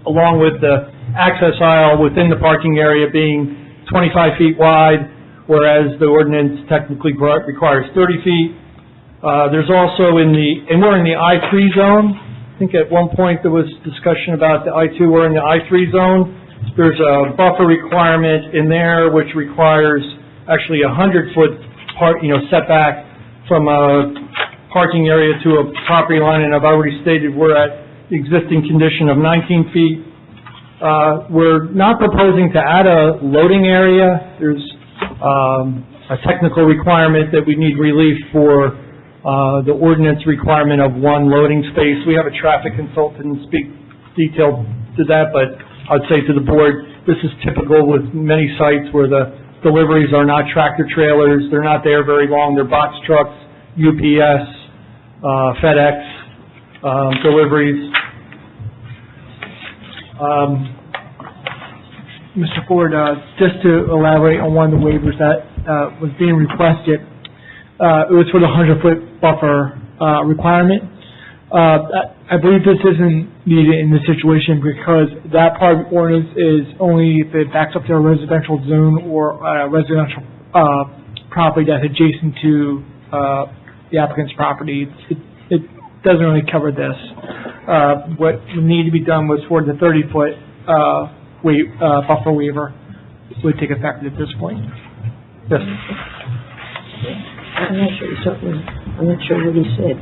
along with the access aisle within the parking area being 25 feet wide, whereas the ordinance technically requires 30 feet. There's also and we're in the I-3 zone. I think at one point there was discussion about the I-2, we're in the I-3 zone. There's a buffer requirement in there which requires actually 100-foot setback from a parking area to a property line, and I've already stated we're at the existing condition of 19 feet. We're not proposing to add a loading area. There's a technical requirement that we need relief for the ordinance requirement of 1 loading space. We have a traffic consultant and speak detailed to that, but I'd say to the board, this is typical with many sites where the deliveries are not tractor trailers, they're not there very long, they're box trucks, UPS, FedEx, deliveries. Mr. Ford, just to elaborate on one of the waivers that was being requested, it was for the 100-foot buffer requirement. I believe this isn't needed in this situation because that part of the ordinance is only if it backs up to a residential zone or a residential property that's adjacent to the applicant's property. It doesn't really cover this. What would need to be done was for the 30-foot buffer waiver would take effect at this point. Yes. I'm not sure what he said.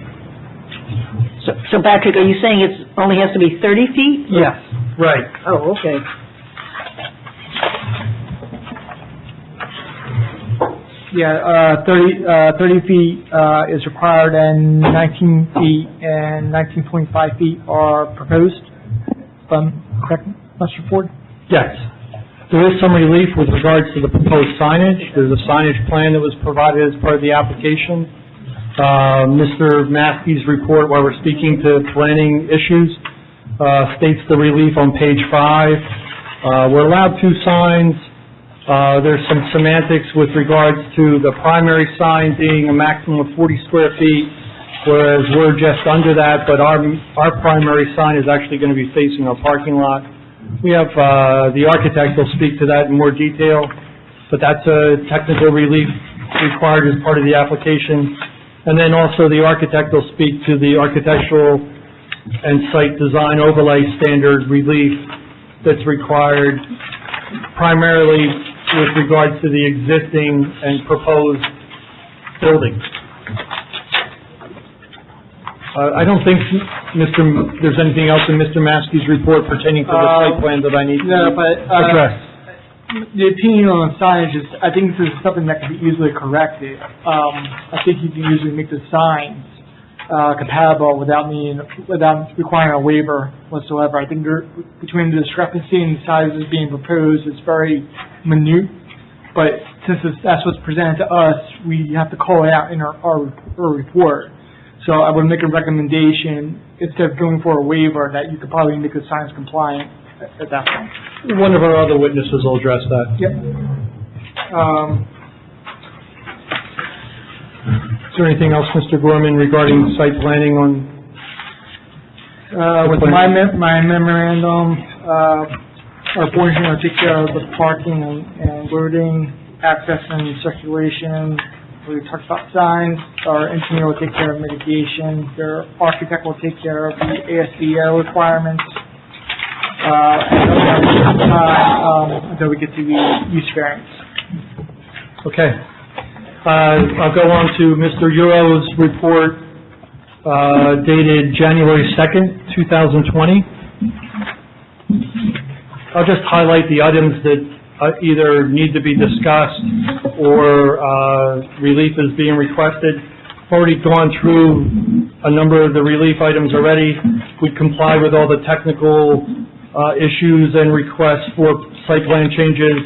So Patrick, are you saying it only has to be 30 feet? Yes, right. Oh, okay. Yeah, 30 feet is required and 19 feet and 19.5 feet are proposed. If I'm correct, Mr. Ford? Yes. There is some relief with regards to the proposed signage. There's a signage plan that was provided as part of the application. Mr. Maskey's report, while we're speaking to planning issues, states the relief on page 5. We're allowed 2 signs. There's some semantics with regards to the primary sign being a maximum of 40 square feet, whereas we're just under that, but our primary sign is actually going to be facing our parking lot. We have, the architect will speak to that in more detail, but that's a technical relief required as part of the application. And then also the architect will speak to the architectural and site design overlay standard relief that's required primarily with regards to the existing and proposed buildings. I don't think, there's anything else in Mr. Maskey's report pertaining to the site plan that I need to address. The opinion on signage is, I think this is something that can be easily corrected. I think you can usually make the signs compatible without requiring a waiver whatsoever. I think between the discrepancy and the sizes being proposed, it's very minute. But since that's what's presented to us, we have to call it out in our report. So I would make a recommendation, instead of going for a waiver, that you could probably make the signs compliant at that point. One of our other witnesses will address that. Yep. Is there anything else, Mr. Gorman, regarding site planning on? With my memorandum, our board engineer will take care of the parking and loading, access and circulation. We talked about signs. Our engineer will take care of mitigation. Their architect will take care of the ASBO requirements. Until we get to the use variance. Okay. I'll go on to Mr. Euro's report dated January 2nd, 2020. I'll just highlight the items that either need to be discussed or relief is being requested. I've already gone through a number of the relief items already. We comply with all the technical issues and requests for site plan changes.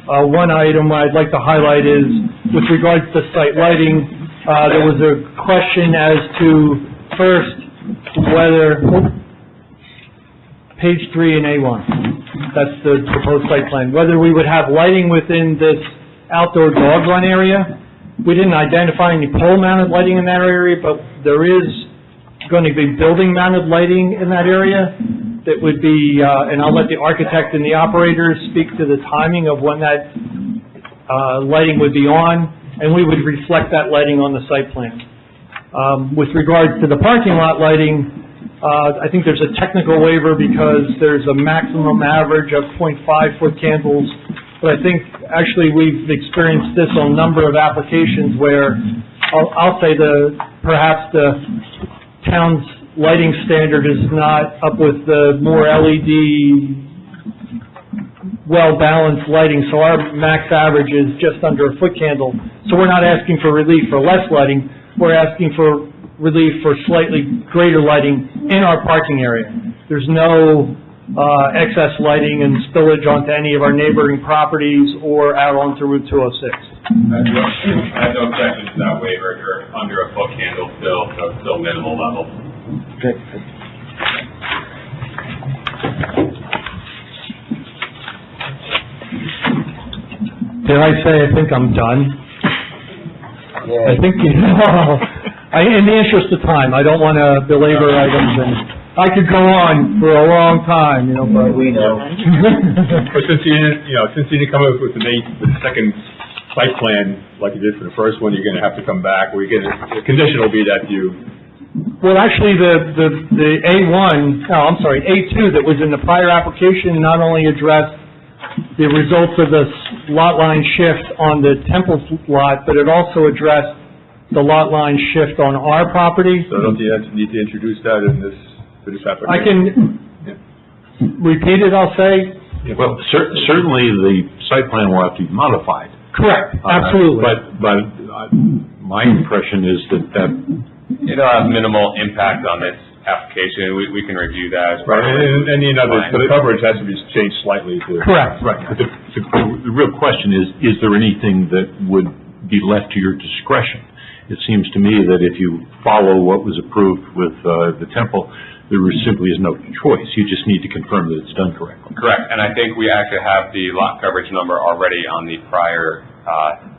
One item I'd like to highlight is with regards to site lighting. There was a question as to first whether page 3 in A1, that's the proposed site plan, whether we would have lighting within this outdoor dog run area. We didn't identify any pole-mounted lighting in that area, but there is going to be building-mounted lighting in that area. That would be, and I'll let the architect and the operators speak to the timing of when that lighting would be on, and we would reflect that lighting on the site plan. With regards to the parking lot lighting, I think there's a technical waiver because there's a maximum average of 0.5-foot candles, but I think actually we've experienced this on a number of applications where I'll say perhaps the town's lighting standard is not up with the more LED, well-balanced lighting, so our max average is just under a foot candle. So we're not asking for relief for less lighting, we're asking for relief for slightly greater lighting in our parking area. There's no excess lighting and spillage onto any of our neighboring properties or out onto Route 206. I have no objection to that waiver. You're under a book handle still, so it's still minimal level. Did I say I think I'm done? Yeah. I think, in the interest of time, I don't want to belabor items, and I could go on for a long time, but... We know. But since you didn't come up with the second site plan like you did for the first one, you're gonna have to come back, or the condition will be that you... Well, actually, the A2 that was in the prior application not only addressed the results of the lot line shift on the Temple lot, but it also addressed the lot line shift on our property. So don't you need to introduce that for this application? I can repeat it, I'll say. Well, certainly the site plan will have to be modified. Correct, absolutely. But my impression is that It'll have minimal impact on this application. We can review that as Right, part of and the coverage has to be changed slightly to... Correct. Right. But the real question is there anything that would be left to your discretion? It seems to me that if you follow what was approved with the Temple, there simply is no choice. You just need to confirm that it's done correctly. Correct, and I think we actually have the lot coverage number already on the prior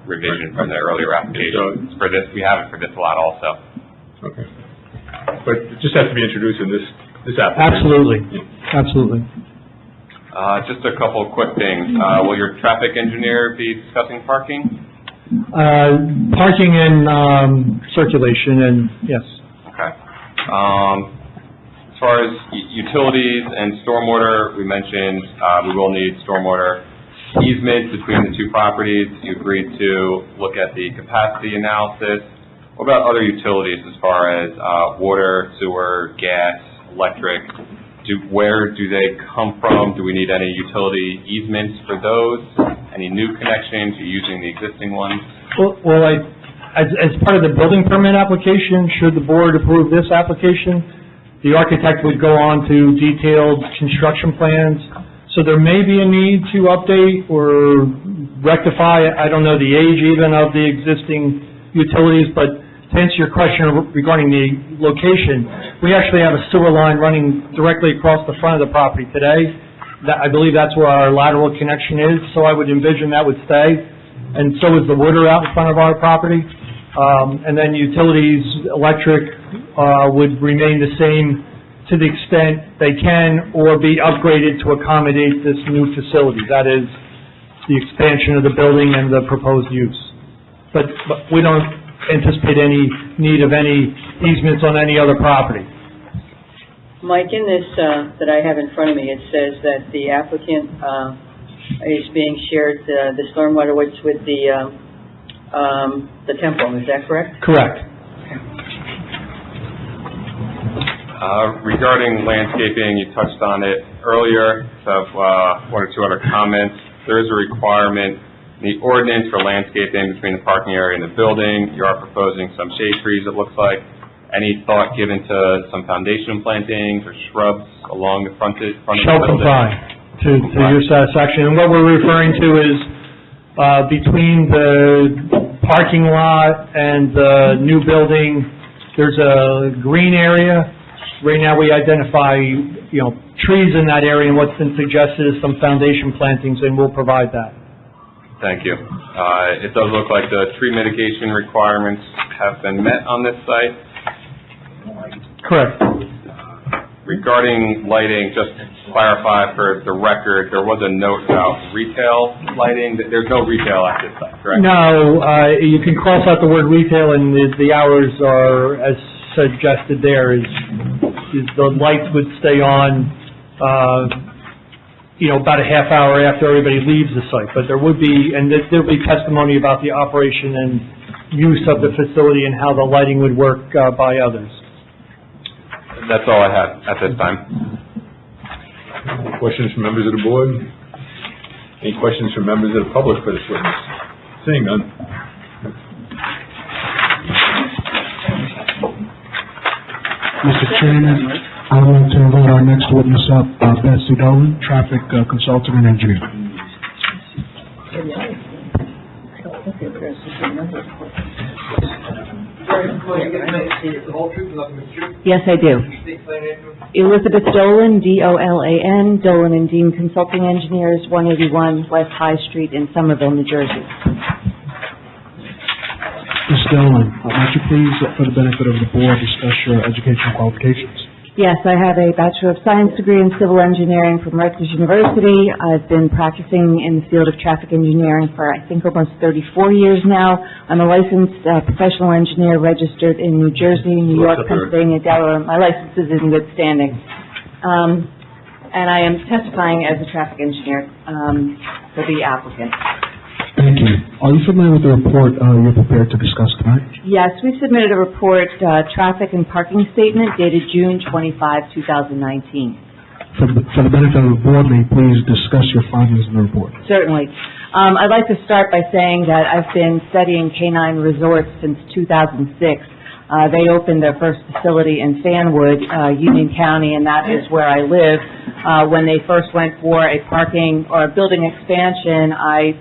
revision from the earlier application. For this, we have it for this lot also. Okay. But it just has to be introduced in this application. Absolutely, absolutely. Just a couple of quick things. Will your traffic engineer be discussing parking? Parking and circulation, and yes. Okay. As far as utilities and stormwater, we mentioned we will need stormwater easements between the two properties. You agreed to look at the capacity analysis. What about other utilities as far as water, sewer, gas, electric? Where do they come from? Do we need any utility easements for those? Any new connections? Are you using the existing ones? Well, as part of the building permit application, should the board approve this application, the architect would go on to detailed construction plans. So there may be a need to update or rectify, I don't know the age even of the existing utilities, but to answer your question regarding the location, we actually have a sewer line running directly across the front of the property today. I believe that's where our lateral connection is, so I would envision that would stay. And so is the water out in front of our property. And then utilities, electric, would remain the same to the extent they can or be upgraded to accommodate this new facility. That is the expansion of the building and the proposed use. But we don't anticipate any need of any easements on any other property. Mike, in this that I have in front of me, it says that the applicant is being shared the stormwater with the temple. Is that correct? Correct. Regarding landscaping, you touched on it earlier, so one or two other comments. There is a requirement in the ordinance for landscaping between the parking area and the building. You are proposing some shade trees, it looks like. Any thought given to some foundation plantings or shrubs along the front of the building? Shall comply to your satisfaction. And what we're referring to is between the parking lot and the new building, there's a green area. Right now we identify, trees in that area, and what's been suggested is some foundation plantings, and we'll provide that. Thank you. It does look like the tree mitigation requirements have been met on this site. Correct. Regarding lighting, just to clarify for the record, there was a note about retail lighting. There's no retail at this site, correct? No, you can cross out the word retail, and the hours are, as suggested there, is the lights would stay on, about a half hour after everybody leaves the site. But there would be, and there'll be testimony about the operation and use of the facility and how the lighting would work by others. That's all I have at this time. Questions from members of the board? Any questions from members of the public for this witness? Seeing none. Mr. Chairman, I I would like to invite our next witness up, Betsy Dolan, traffic consultant and engineer. The whole truth and nothing but the truth. Yes, I do. Can you state your name? Elizabeth Dolan, D-O-L-A-N, Dolan and Dean Consulting Engineers, 181 West High Street in Somerville, New Jersey. Ms. Dolan, would you please, for the benefit of the board, discuss your educational qualifications? Yes, I have a Bachelor of Science degree in Civil Engineering from Rutgers University. I've been practicing in the field of traffic engineering for, I think, almost 34 years now. I'm a licensed professional engineer registered in New Jersey, New York, Pennsylvania, Delaware. My license is in good standing. And I am testifying as a traffic engineer for the applicant. Thank you. Are you familiar with the report you're prepared to discuss tonight? Yes, we submitted a report, traffic and parking statement dated June 25, 2019. For the benefit of the board, may you please discuss your findings in the report? Certainly. I'd like to start by saying that I've been studying canine resorts since 2006. They opened their first facility in Fanwood, Union County, and that is where I live. When they first went for a parking or a building expansion, I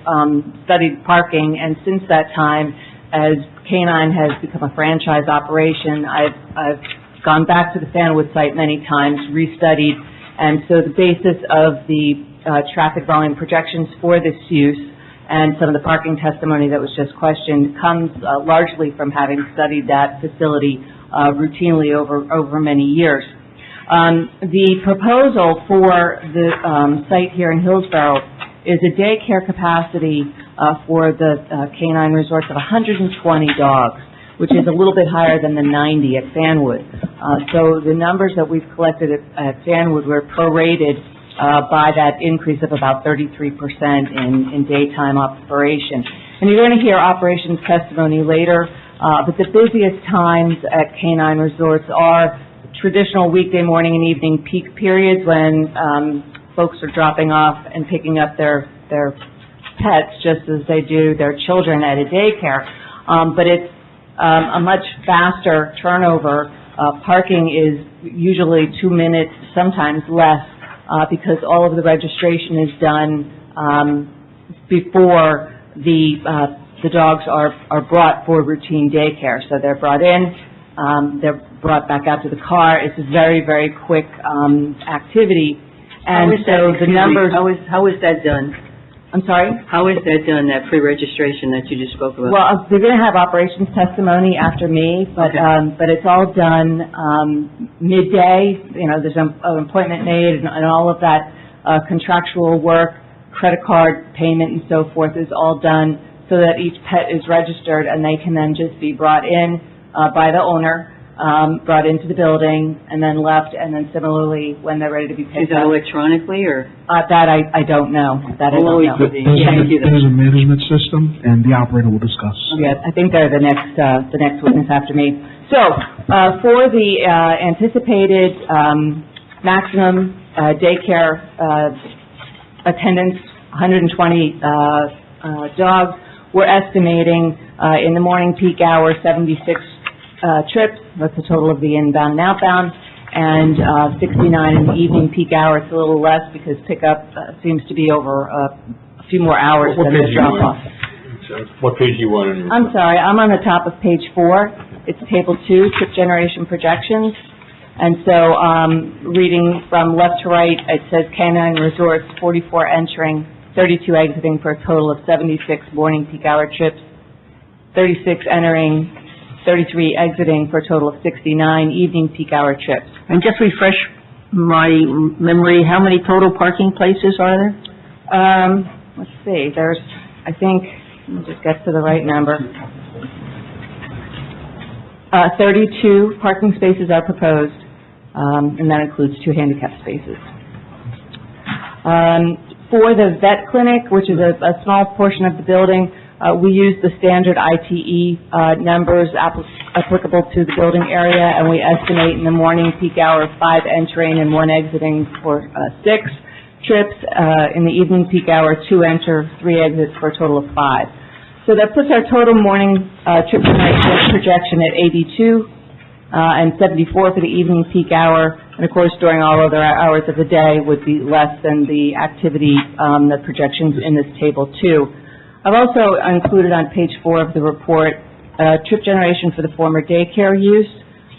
studied parking, and since that time, as Canine has become a franchise operation, I've gone back to the Fanwood site many times, restudied, and so the basis of the traffic volume projections for this use and some of the parking testimony that was just questioned comes largely from having studied that facility routinely over many years. The proposal for the site here in Hillsborough is a daycare capacity for the canine resorts of 120 dogs, which is a little bit higher than the 90 at Fanwood. So the numbers that we've collected at Fanwood were prorated by that increase of about 33% in daytime operation. And you're going to hear operations testimony later, but the busiest times at canine resorts are traditional weekday morning and evening peak periods when folks are dropping off and picking up their pets just as they do their children at a daycare. But it's a much faster turnover. Parking is usually 2 minutes, sometimes less, because all of the registration is done before the dogs are brought for routine daycare. So they're brought in, they're brought back out to the car. It's a very, very quick activity. And so the numbers... How is that done? I'm sorry? How is that done, that pre-registration that you just spoke about? Well, they're going to have operations testimony after me, but Okay. But it's all done midday. You know, there's an appointment made, and all of that contractual work, credit card payment, and so forth is all done so that each pet is registered, and they can then just be brought in by the owner, brought into the building, and then left, and then similarly when they're ready to be picked Is that up. electronically, or? That I don't know. That I don't know. There's a management system, and the operator will discuss. Yeah, I think they're the next witness after me. So, for the anticipated maximum daycare attendance, 120 dogs, we're estimating in the morning peak hour 76 trips. That's the total of the inbound and outbound, and 69 in the evening peak hour. It's a little less because pickup seems to be over a few more hours than the drop-off. What page do you want on your... I'm sorry, I'm on the top of page 4. It's table 2, trip generation projections. And so, reading from left to right, it says canine resorts, 44 entering, 32 exiting for a total of 76 morning peak hour trips, 36 entering, 33 exiting for a total of 69 evening peak hour trips. And just refresh my memory, how many total parking places are there? Let's see, there's, I think, let me just get to the right number. 32 parking spaces are proposed, and that includes 2 handicap spaces. For the vet clinic, which is a small portion of the building, we use the standard ITE numbers applicable to the building area, and we estimate in the morning peak hour 5 entering and 1 exiting for 6 trips. In the evening peak hour, 2 enter, 3 exits for a total of 5. So that puts our total morning trip projection at 82. and 74 for the evening peak hour, and of course, during all other hours of the day would be less than the activity, the projections in this table too. I've also included on page 4 of the report, trip generation for the former daycare use,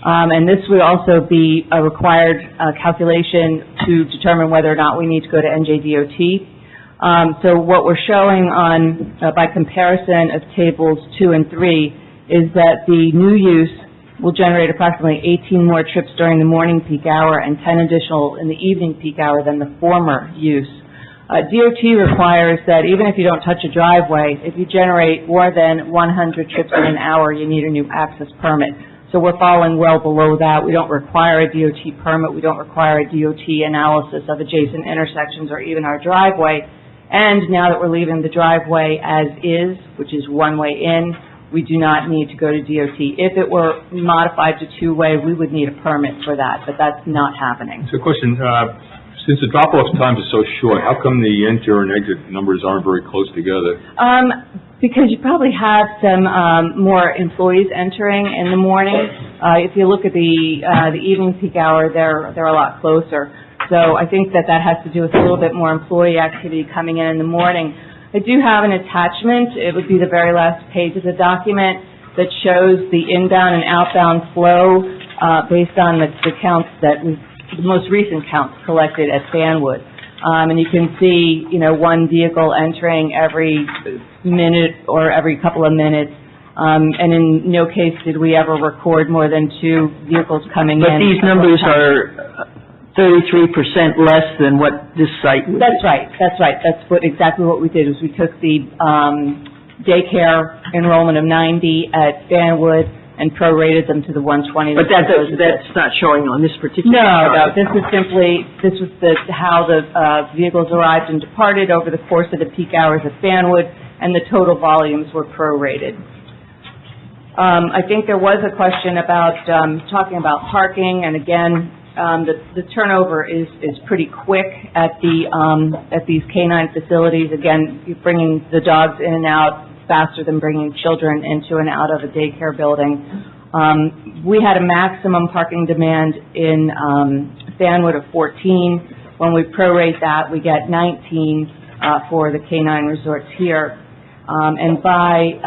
and this would also be a required calculation to determine whether or not we need to go to NJDOT. So what we're showing on, by comparison of tables 2 and 3, is that the new use will generate approximately 18 more trips during the morning peak hour and 10 additional in the evening peak hour than the former use. DOT requires that even if you don't touch a driveway, if you generate more than 100 trips in an hour, you need a new access permit. So we're falling well below that. We don't require a DOT permit. We don't require a DOT analysis of adjacent intersections or even our driveway. And now that we're leaving the driveway as is, which is one way in, we do not need to go to DOT. If it were modified to two-way, we would need a permit for that, but that's not happening. So question, since the drop-off times are so short, how come the enter and exit numbers aren't very close together? Because you probably have some more employees entering in the morning. If you look at the evening peak hour, they're a lot closer. So I think that has to do with a little bit more employee activity coming in the morning. I do have an attachment. It would be the very last page of the document that shows the inbound and outbound flow based on the counts the most recent counts collected at Fanwood. And you can see, one vehicle entering every minute or every couple of minutes. And in no case did we ever record more than 2 vehicles coming in. But these numbers are 33% less than what this site would be. That's right. That's exactly what we did, is we took the daycare enrollment of 90 at Fanwood and prorated them to the 120. But that's not showing on this particular chart. No, this was how the vehicles arrived and departed over the course of the peak hours at Fanwood, and the total volumes were prorated. I think there was a question about talking about parking, and again, the turnover is pretty quick at these canine facilities. Again, you're bringing the dogs in and out faster than bringing children into and out of a daycare building. We had a maximum parking demand in Fanwood of 14. When we prorate that, we get 19 for the canine resorts here. And by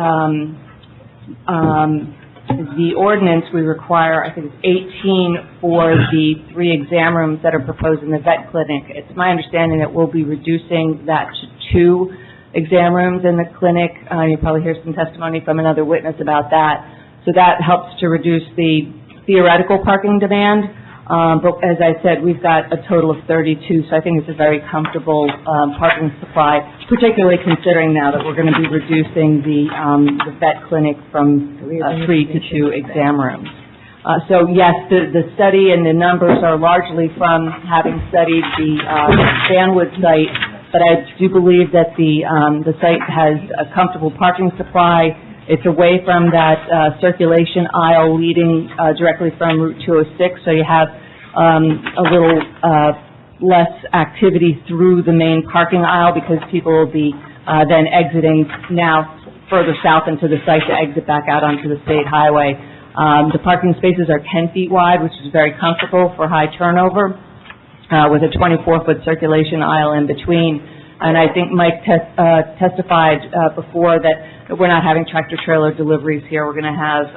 the ordinance, we require, I think it's 18 for the 3 exam rooms that are proposed in the vet clinic. It's my understanding that we'll be reducing that to 2 exam rooms in the clinic. You'll probably hear some testimony from another witness about that. So that helps to reduce the theoretical parking demand. But as I said, we've got a total of 32, so I think it's a very comfortable parking supply, particularly considering now that we're going to be reducing the vet clinic from 3 to 2 exam rooms. So yes, the study and the numbers are largely from having studied the Fanwood site, but I do believe that the site has a comfortable parking supply. It's away from that circulation aisle leading directly from Route 206, so you have a little less activity through the main parking aisle because people will be then exiting now further south into the site to exit back out onto the state highway. The parking spaces are 10 feet wide, which is very comfortable for high turnover, with a 24-foot circulation aisle in between. And I think Mike testified before that we're not having tractor-trailer deliveries here. We're going to have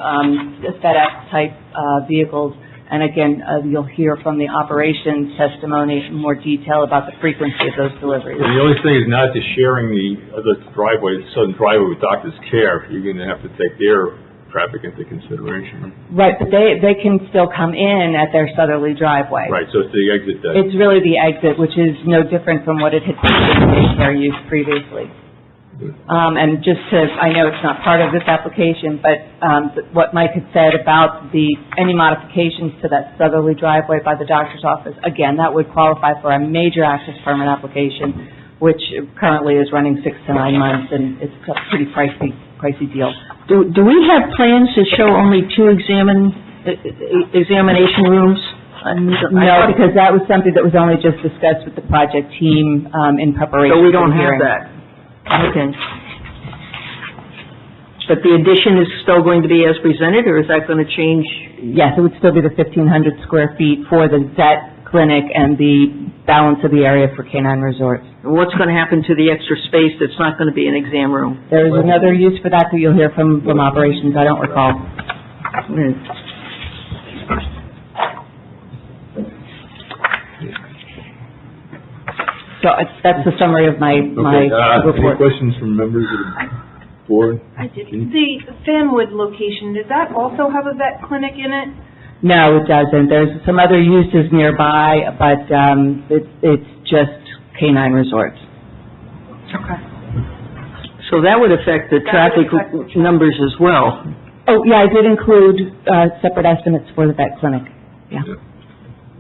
FedEx-type vehicles. And again, you'll hear from the operations testimony in more detail about the frequency of those deliveries. And the only thing is not just sharing the other driveway, the southern driveway with Doctor's Care. You're going to have to take their traffic into consideration. Right, but they can still come in at their southerly driveway. Right, so it's the exit that... It's really the exit, which is no different from what it had been in daycare use previously. And just I know it's not part of this application, but what Mike had said about any modifications to that southerly driveway by the doctor's office, again, that would qualify for a major access permit application, which currently is running 6 to 9 months, and it's a pretty pricey deal. Do we have plans to show only 2 examination rooms? No, because that was something that was only just discussed with the project team in preparation. So we don't have that. Okay. But the addition is still going to be as presented, or is that going to change? Yes, it would still be the 1,500 square feet for the vet clinic and the balance of the area for canine resorts. What's going to happen to the extra space that's not going to be an exam room? There is another use for that you'll hear from operations, I don't recall. So that's the summary of my Any report. questions from members of the board? I did. The Fanwood location, does that also have a vet clinic in it? No, it doesn't. There's some other uses nearby, but it's just canine resorts. Okay. So that would affect the traffic numbers as well. Oh, yeah, I did include separate estimates for the vet clinic, yeah.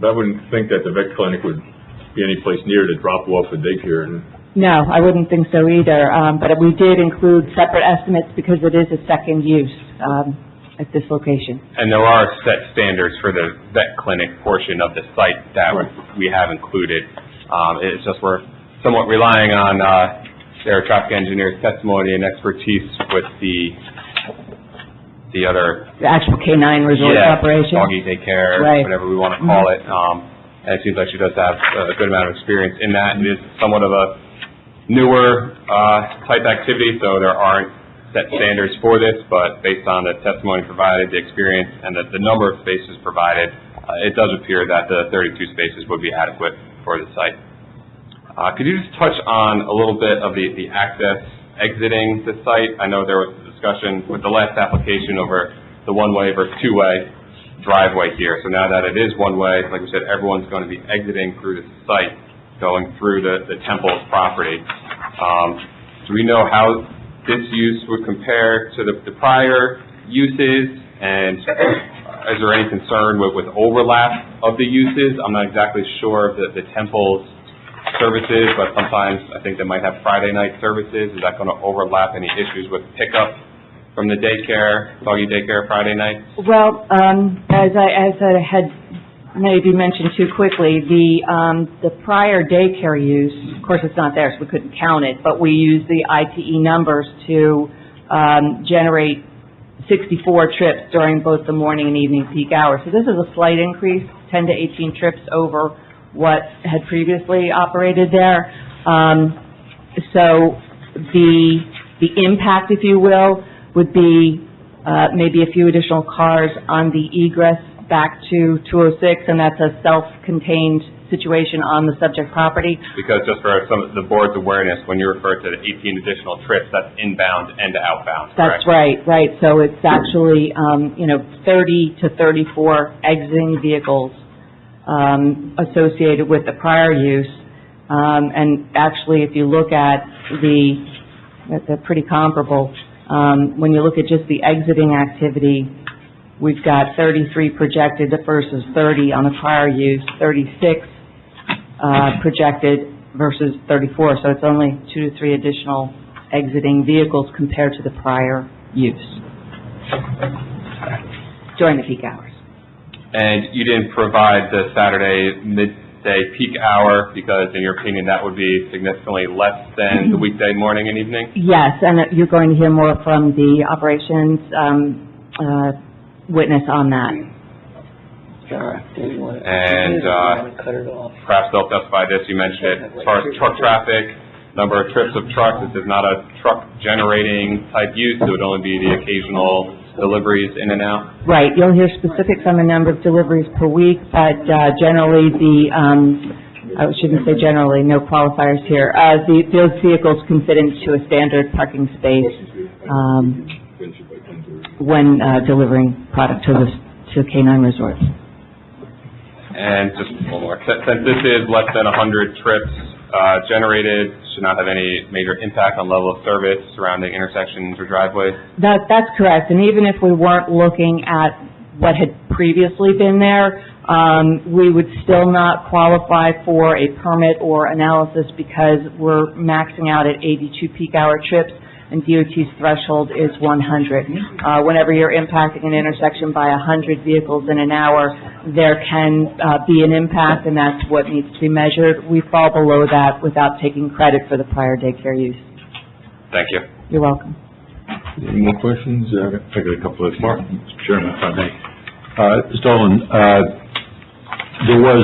But I wouldn't think that the vet clinic would be any place near to drop off a daycare. No, I wouldn't think so either, but we did include separate estimates because it is a second use at this location. And there are set standards for the vet clinic portion of the site that we have included. It's just we're somewhat relying on their traffic engineer's testimony and expertise with the other... The actual canine resort operation? Doggy daycare, whatever we want to call it. And it seems like she does have a good amount of experience in that. It is somewhat of a newer type activity, so there aren't set standards for this, but based on the testimony provided, the experience, and the number of spaces provided, it does appear that the 32 spaces would be adequate for the site. Could you just touch on a little bit of the access exiting the site? I know there was a discussion with the last application over the one-way versus two-way driveway here. So now that it is one-way, like we said, everyone's going to be exiting through the site, going through the temple's property. Do we know how this use would compare to the prior uses, and is there any concern with overlap of the uses? I'm not exactly sure of the temple's services, but sometimes I think they might have Friday night services. Is that going to overlap any issues with pickup from the daycare, doggy daycare Friday nights? Well, as I had maybe mentioned too quickly, the prior daycare use, of course it's not there, so we couldn't count it, but we used the ITE numbers to generate 64 trips during both the morning and evening peak hours. So this is a slight increase, 10 to 18 trips over what had previously operated there. So the impact, if you will, would be maybe a few additional cars on the egress back to 206, and that's a self-contained situation on the subject property. Because just for some of the board's awareness, when you refer to the 18 additional trips, that's inbound and outbound, correct? That's right. So it's actually, 30 to 34 exiting vehicles associated with the prior use. And actually, if you look at they're pretty comparable. When you look at just the exiting activity, we've got 33 projected versus 30 on the prior use, 36 projected versus 34. So it's only 2 to 3 additional exiting vehicles compared to the prior use during the peak hours. And you didn't provide the Saturday midday peak hour because, in your opinion, that would be significantly less than the weekday morning and evening? Yes, and you're going to hear more from the operations witness on that. And perhaps they'll testify this, you mentioned it, as far as truck traffic, number of trips of trucks, this is not a truck generating type use, it would only be the occasional deliveries in and out? Right, you'll hear specifics on the number of deliveries per week, but generally I shouldn't say generally, no qualifiers here, those vehicles can fit into a standard parking space when delivering product to canine resorts. And just one more, since this is less than 100 trips generated, should not have any major impact on level of service surrounding intersections or driveways? That's correct, and even if we weren't looking at what had previously been there, we would still not qualify for a permit or analysis because we're maxing out at 82 peak hour trips, and DOT's threshold is 100. Whenever you're impacting an intersection by 100 vehicles in an hour, there can be an impact, and that's what needs to be measured. We fall below that without taking credit for the prior daycare use. Thank you. You're welcome. Any more questions? I got a couple of, Mr. Chairman, if I may. Mr. Dolan, there was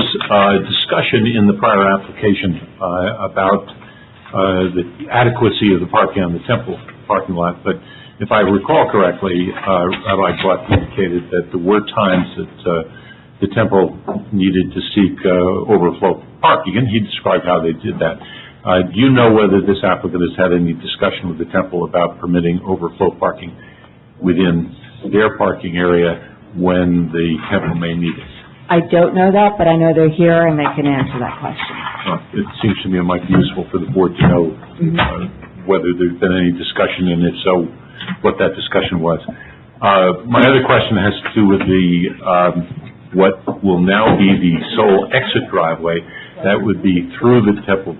discussion in the prior application about the adequacy of the parking on the temple parking lot, but if I recall correctly, Rabbi Black indicated that there were times that the temple needed to seek overflow parking, and he described how they did that. Do you know whether this applicant has had any discussion with the temple about permitting overflow parking within their parking area when the temple may need it? I don't know that, but I know they're here and they can answer that question. It seems to me it might be useful for the board to know whether there's been any discussion, and if so, what that discussion was. My other question has to do with what will now be the sole exit driveway. That would be through the temple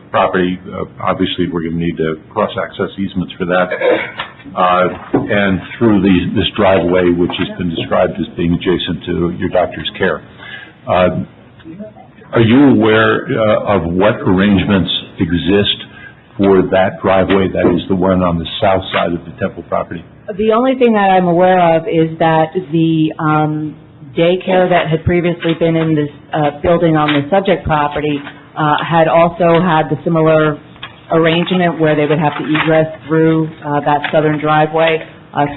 property. Obviously, we're going to need cross-access easements for that, and through this driveway, which has been described as being adjacent to your doctor's care. Are you aware of what arrangements exist for that driveway, that is the one on the south side of the temple property? The only thing that I'm aware of is that the daycare that had previously been in this building on the subject property had also had the similar arrangement where they would have to egress through that southern driveway.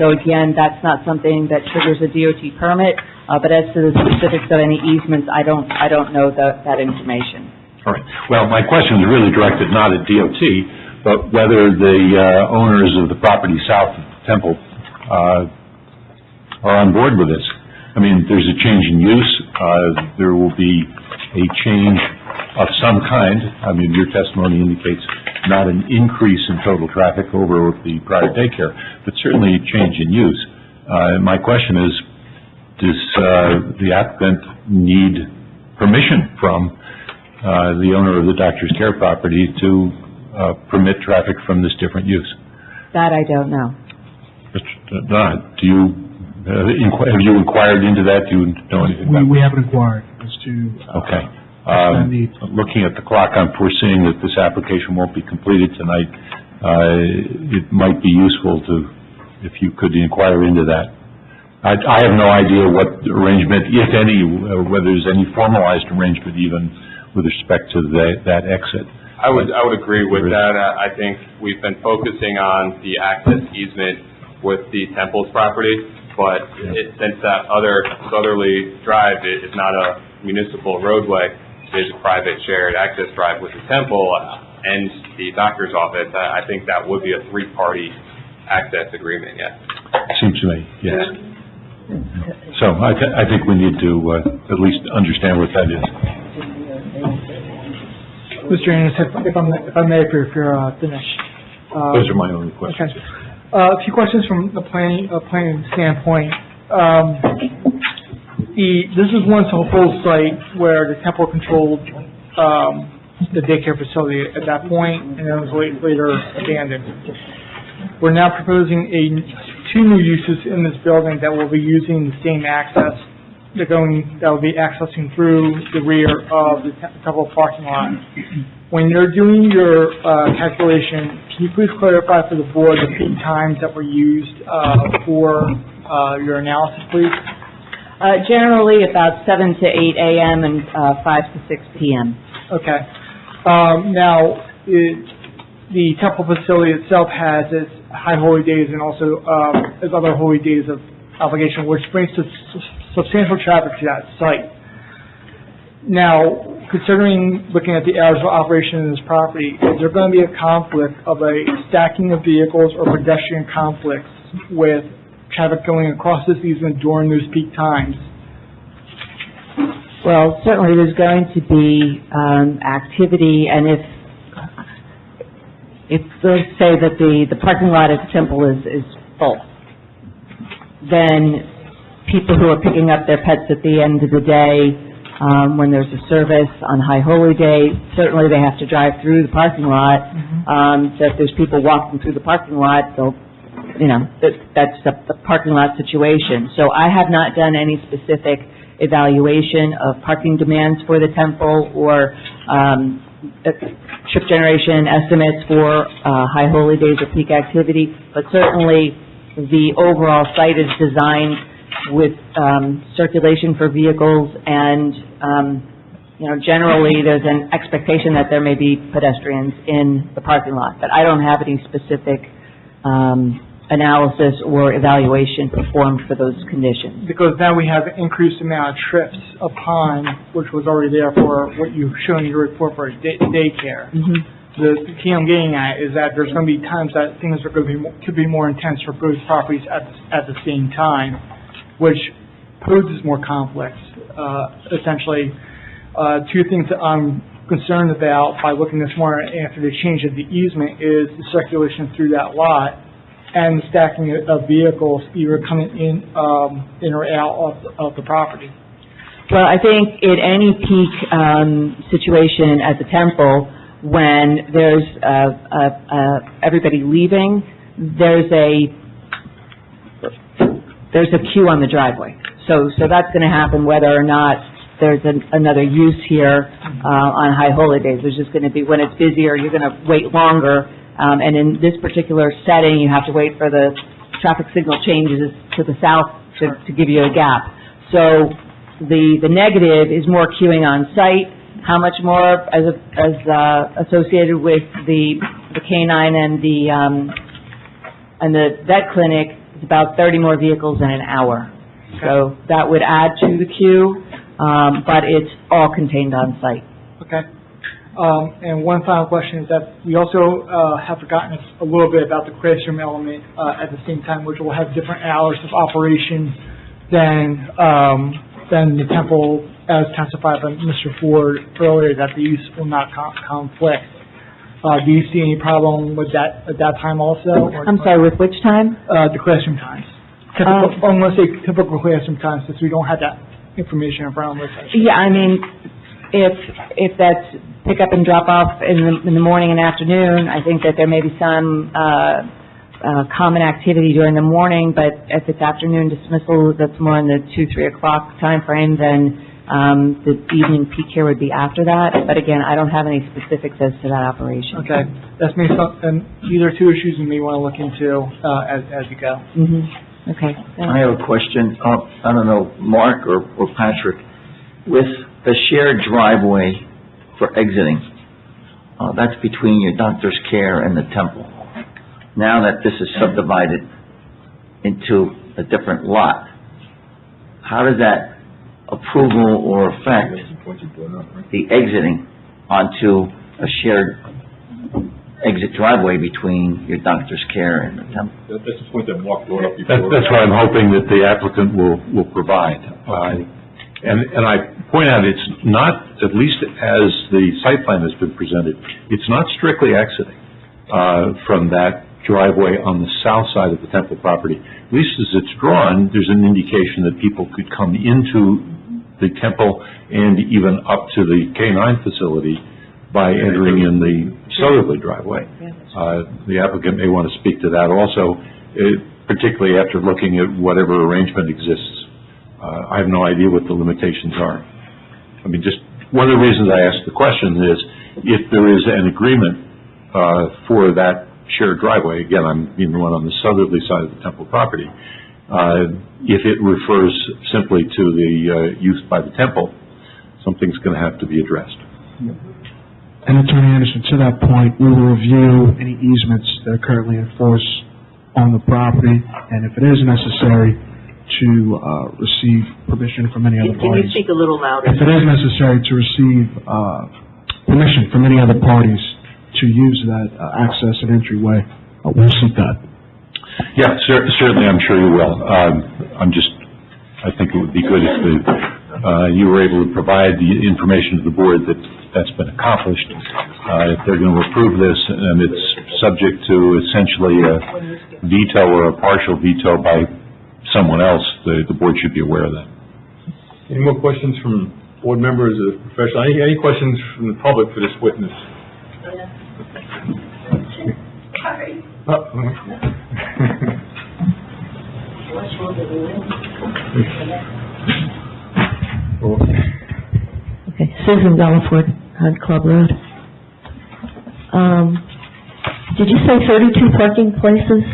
So again, that's not something that triggers a DOT permit, but as to the specifics of any easements, I don't know that information. All right. Well, my question is really directed not at DOT, but whether the owners of the property south of the temple are on board with this. I mean, there's a change in use. There will be a change of some kind. I mean, your testimony indicates not an increase in total traffic over the prior daycare, but certainly a change in use. My question is, does the applicant need permission from the owner of the doctor's care property to permit traffic from this different use? That I don't know. Mr. Dodd, have you inquired into that? Do you know anything about We haven't inquired as to... Okay. Looking at the clock, I'm foreseeing that this application won't be completed tonight. It might be useful if you could inquire into that. I have no idea what arrangement, if any, whether there's any formalized arrangement even with respect to that exit. I would agree with that. I think we've been focusing on the access easement with the temple's property, but since that other southerly drive is not a municipal roadway, it is a private shared access drive with the temple and the doctor's office, I think that would be a three-party access agreement, yes. Seems to me, yes. So I think we need to at least understand what that is. Mr. Anderson, if I may, if you're finished. Those are my only questions. Okay. A few questions from the planning standpoint. This is once a whole site where the temple controlled the daycare facility at that point, and it was later abandoned. We're now proposing two new uses in this building that will be using the same access. That will be accessing through the rear of the temple parking lot. When you're doing your calculation, can you please clarify for the board the peak times that were used for your analysis, please? Generally about 7 to 8 a.m. and 5 to 6 p.m. Okay. Now, the temple facility itself has its high holy days and also its other holy days of obligation, which brings substantial traffic to that site. Now, considering looking at the hours of operation in this property, is there going to be a conflict of a stacking of vehicles or pedestrian conflicts with traffic going across this easement during those peak times? Well, certainly there's going to be activity, and if let's say that the parking lot at the temple is full, then people who are picking up their pets at the end of the day, when there's a service on High Holy Day, certainly they have to drive through the parking lot. So if there's people walking through the parking lot, that's the parking lot situation. So I have not done any specific evaluation of parking demands for the temple or trip generation estimates for high holy days or peak activity, but certainly the overall site is designed with circulation for vehicles and, generally there's an expectation that there may be pedestrians in the parking lot, but I don't have any specific analysis or evaluation performed for those conditions. Because now we have an increased amount of trips upon, which was already there for what you've shown in your report for daycare. The key I'm getting at is that there's going to be times that things are going to be could be more intense for both properties at the same time, which poses more conflicts. Essentially, two things that I'm concerned about by looking this morning after the change of the easement is the circulation through that lot and the stacking of vehicles either coming in or out of the property. Well, I think in any peak situation at the temple, when there's everybody leaving, there's a queue on the driveway. So that's going to happen whether or not there's another use here on high holy days. There's just going to be, when it's busier, you're going to wait longer. And in this particular setting, you have to wait for the traffic signal changes to the south to give you a gap. So the negative is more queuing on site. How much more as associated with the canine and the vet clinic is about 30 more vehicles in an hour. Okay. So that would add to the queue, but it's all contained on site. Okay. And one final question is that we also have forgotten a little bit about the classroom element at the same time, which will have different hours of operation than the temple, as testified by Mr. Ford earlier, that the use will not conflict. Do you see any problem with that at that time also? I'm sorry, with which time? The classroom times. Let's say typical classroom times, since we don't have that information in front of us. Yeah, I mean, if that's pick up and drop off in the morning and afternoon, I think that there may be some common activity during the morning, but if it's afternoon dismissal, that's more in the 2-3 o'clock time frame, then the evening peak here would be after that. But again, I don't have any specifics as to that operation. Okay, that's maybe something. These are two issues you may want to look into as you go. Okay. I have a question. I don't know, Mark or Patrick, with the shared driveway for exiting, that's between your doctor's care and the temple. Now that this is subdivided into a different lot, how does that approval or affect the exiting onto a shared exit driveway between your doctor's care and the temple? That's the point that Mark brought up before. That's what I'm hoping that the applicant will provide. And I point out, it's not, at least as the site plan has been presented, it's not strictly exiting from that driveway on the south side of the temple property. At least as it's drawn, there's an indication that people could come into the temple and even up to the K-9 facility by entering in the southerly driveway. The applicant may want to speak to that also, particularly after looking at whatever arrangement exists. I have no idea what the limitations are. I mean, just one of the reasons I asked the question is if there is an agreement for that shared driveway, again, I'm being the one on the southerly side of the temple property, if it refers simply to the use by the temple, something's going to have to be addressed. And Attorney Anderson, to that point, we will review any easements that are currently in force on the property, and if it is necessary, to receive permission from any other parties. Can you speak a little louder? If it is necessary to receive permission from any other parties to use that access and entryway, we'll seek that. Yeah, certainly, I'm sure you will. I think it would be good if you were able to provide the information to the board that's been accomplished. If they're going to approve this and it's subject to essentially a veto or a partial veto by someone else, the board should be aware of that. Any more questions from board members or professionals? Any questions from the public for this witness? Sorry. Okay, Susan Delaford on Club Road. Did you say 32 parking places?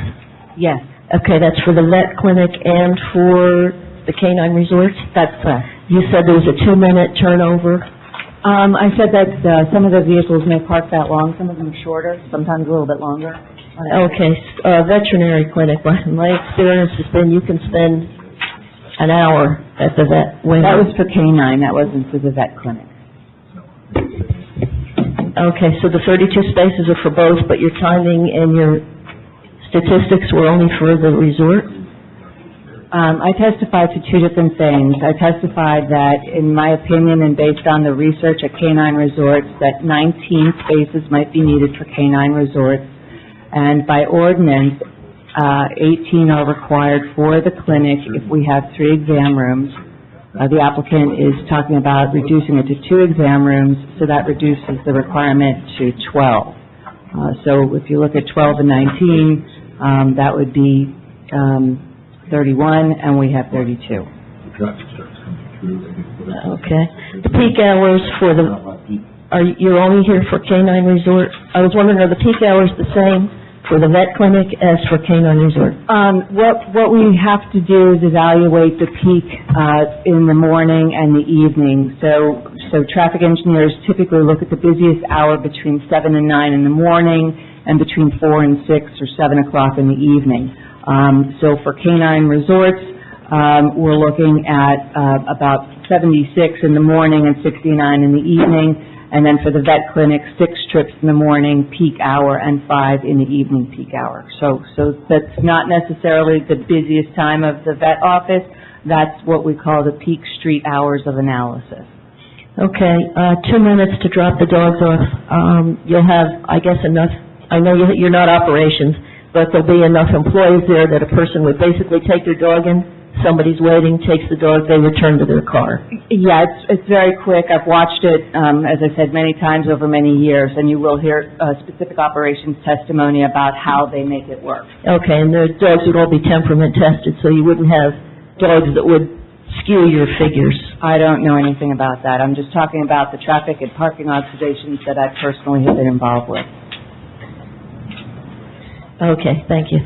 Yes, Okay, that's for the vet clinic and for the canine resorts? that's correct. You said there was a 2-minute turnover? I said that some of the vehicles may park that long, some of them shorter, sometimes a little bit longer. Okay, veterinary clinic, my experience has been you can spend an hour at the vet window. That was for canine, that wasn't for the vet clinic. Okay, so the 32 spaces are for both, but your timing and your statistics were only for the resort? I testified to two different things. I testified that, in my opinion, and based on the research at canine resorts, that 19 spaces might be needed for canine resorts, and by ordinance, 18 are required for the clinic if we have 3 exam rooms. The applicant is talking about reducing it to 2 exam rooms, so that reduces the requirement to 12. So if you look at 12 and 19, that would be 31, and we have 32. Okay. The peak hours for you're only here for canine resort? I was wondering, are the peak hours the same for the vet clinic as for canine resort? What we have to do is evaluate the peak in the morning and the evening. So traffic engineers typically look at the busiest hour between 7 and 9 in the morning and between 4 and 6 or 7 o'clock in the evening. So for canine resorts, we're looking at about 76 in the morning and 69 in the evening. And then for the vet clinic, 6 trips in the morning, peak hour, and 5 in the evening, peak hour. So that's not necessarily the busiest time of the vet office. That's what we call the peak street hours of analysis. Okay, 2 minutes to drop the dogs off. You'll have, I guess, enough, I know you're not operations, but there'll be enough employees there that a person would basically take their dog in, somebody's waiting, takes the dog, they return to their car. Yeah, it's very quick. I've watched it, as I said, many times over many years, and you will hear specific operations testimony about how they make it work. Okay, and the dogs would all be temperament tested, so you wouldn't have dogs that would skew your figures. I don't know anything about that. I'm just talking about the traffic and parking observations that I personally have been involved with. Okay, thank you.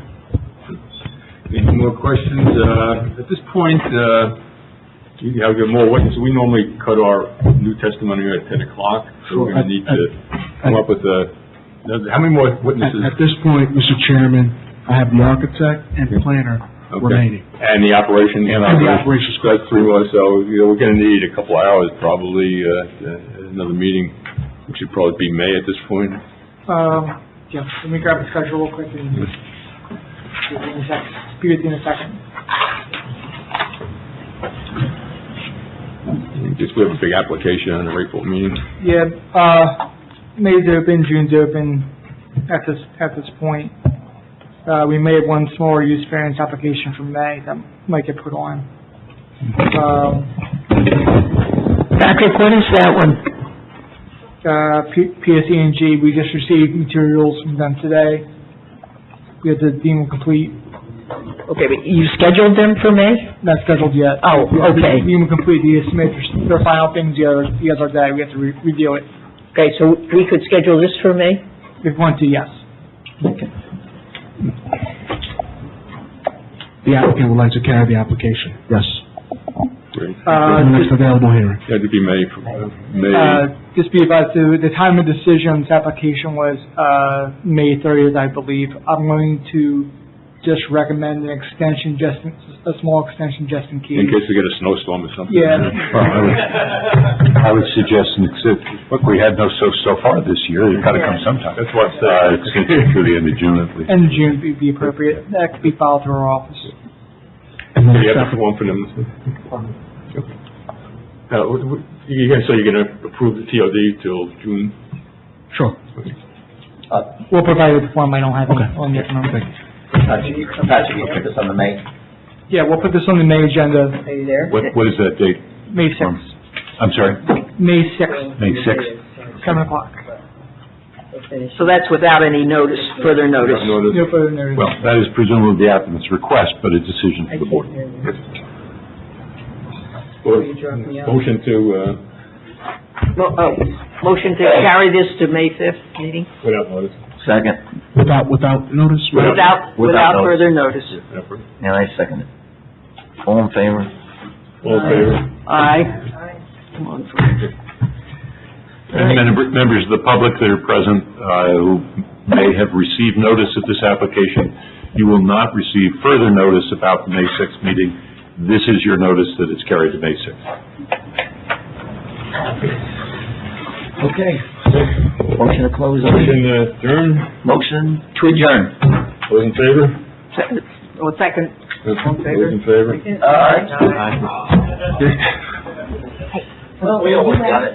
Any more questions? At this point, you have more witnesses. We normally cut our new testimony at 10 o'clock, so we're going to need to come up with how many more witnesses? At this point, Mr. Chairman, I have the architect and the planner remaining. And the operations? And the operations. That's 3 more, so we're going to need a couple of hours probably, another meeting, which should probably be May at this point. Yeah, let me grab the schedule real quick and be with you in a second. Just we have a big application on the April meeting. Yeah, May's open, June's open at this point. We may have one smaller use variance application from May that might get put on. Patrick, what is that one? PSE&G, we just received materials from them today. We have to deem them complete. Okay, but you scheduled them for May? Not scheduled yet. Oh, okay. Deem them complete, you submit their final things the other day, we have to review it. Okay, so we could schedule this for May? If we want to, yes. Okay. The applicant would like to carry the application. Yes. Great. Next available hearing. It had to be May. Just be advised, the time of decision on this application was May 30th, I believe. I'm going to just recommend an extension, a small extension just in case. In case we get a snowstorm or something. Yeah. Well, I would suggest, look, we had no so far this year, you've got to come sometime. That's what I'm saying. It's through the end of June at least. End of June would be appropriate. That could be filed through our office. And then you have to one for them. So you're going to approve the TOD till June? Sure. We'll provide you with the form. I don't have it on yet. Patrick, you put this on the May? Yeah, we'll put this on the May agenda. Are you there? What is that date? May 6th. I'm sorry? May 6th. May 6th? 7 o'clock. So that's without any notice, further notice? No further notice. Well, that is presumably the applicant's request, but a decision for the board. Motion to Motion to carry this to May 5th meeting? Without notice. Second. Without notice? Without further notice. And I second it. All in favor? All in favor? Aye. Come on, Frank. And members of the public that are present, who may have received notice of this application, you will not receive further notice about the May 6th meeting. This is your notice that it's carried to May 6th. Okay. Motion to close. Motion to adjourn? Motion to adjourn. Those in favor? Second. Those in favor? Aye. We always got it.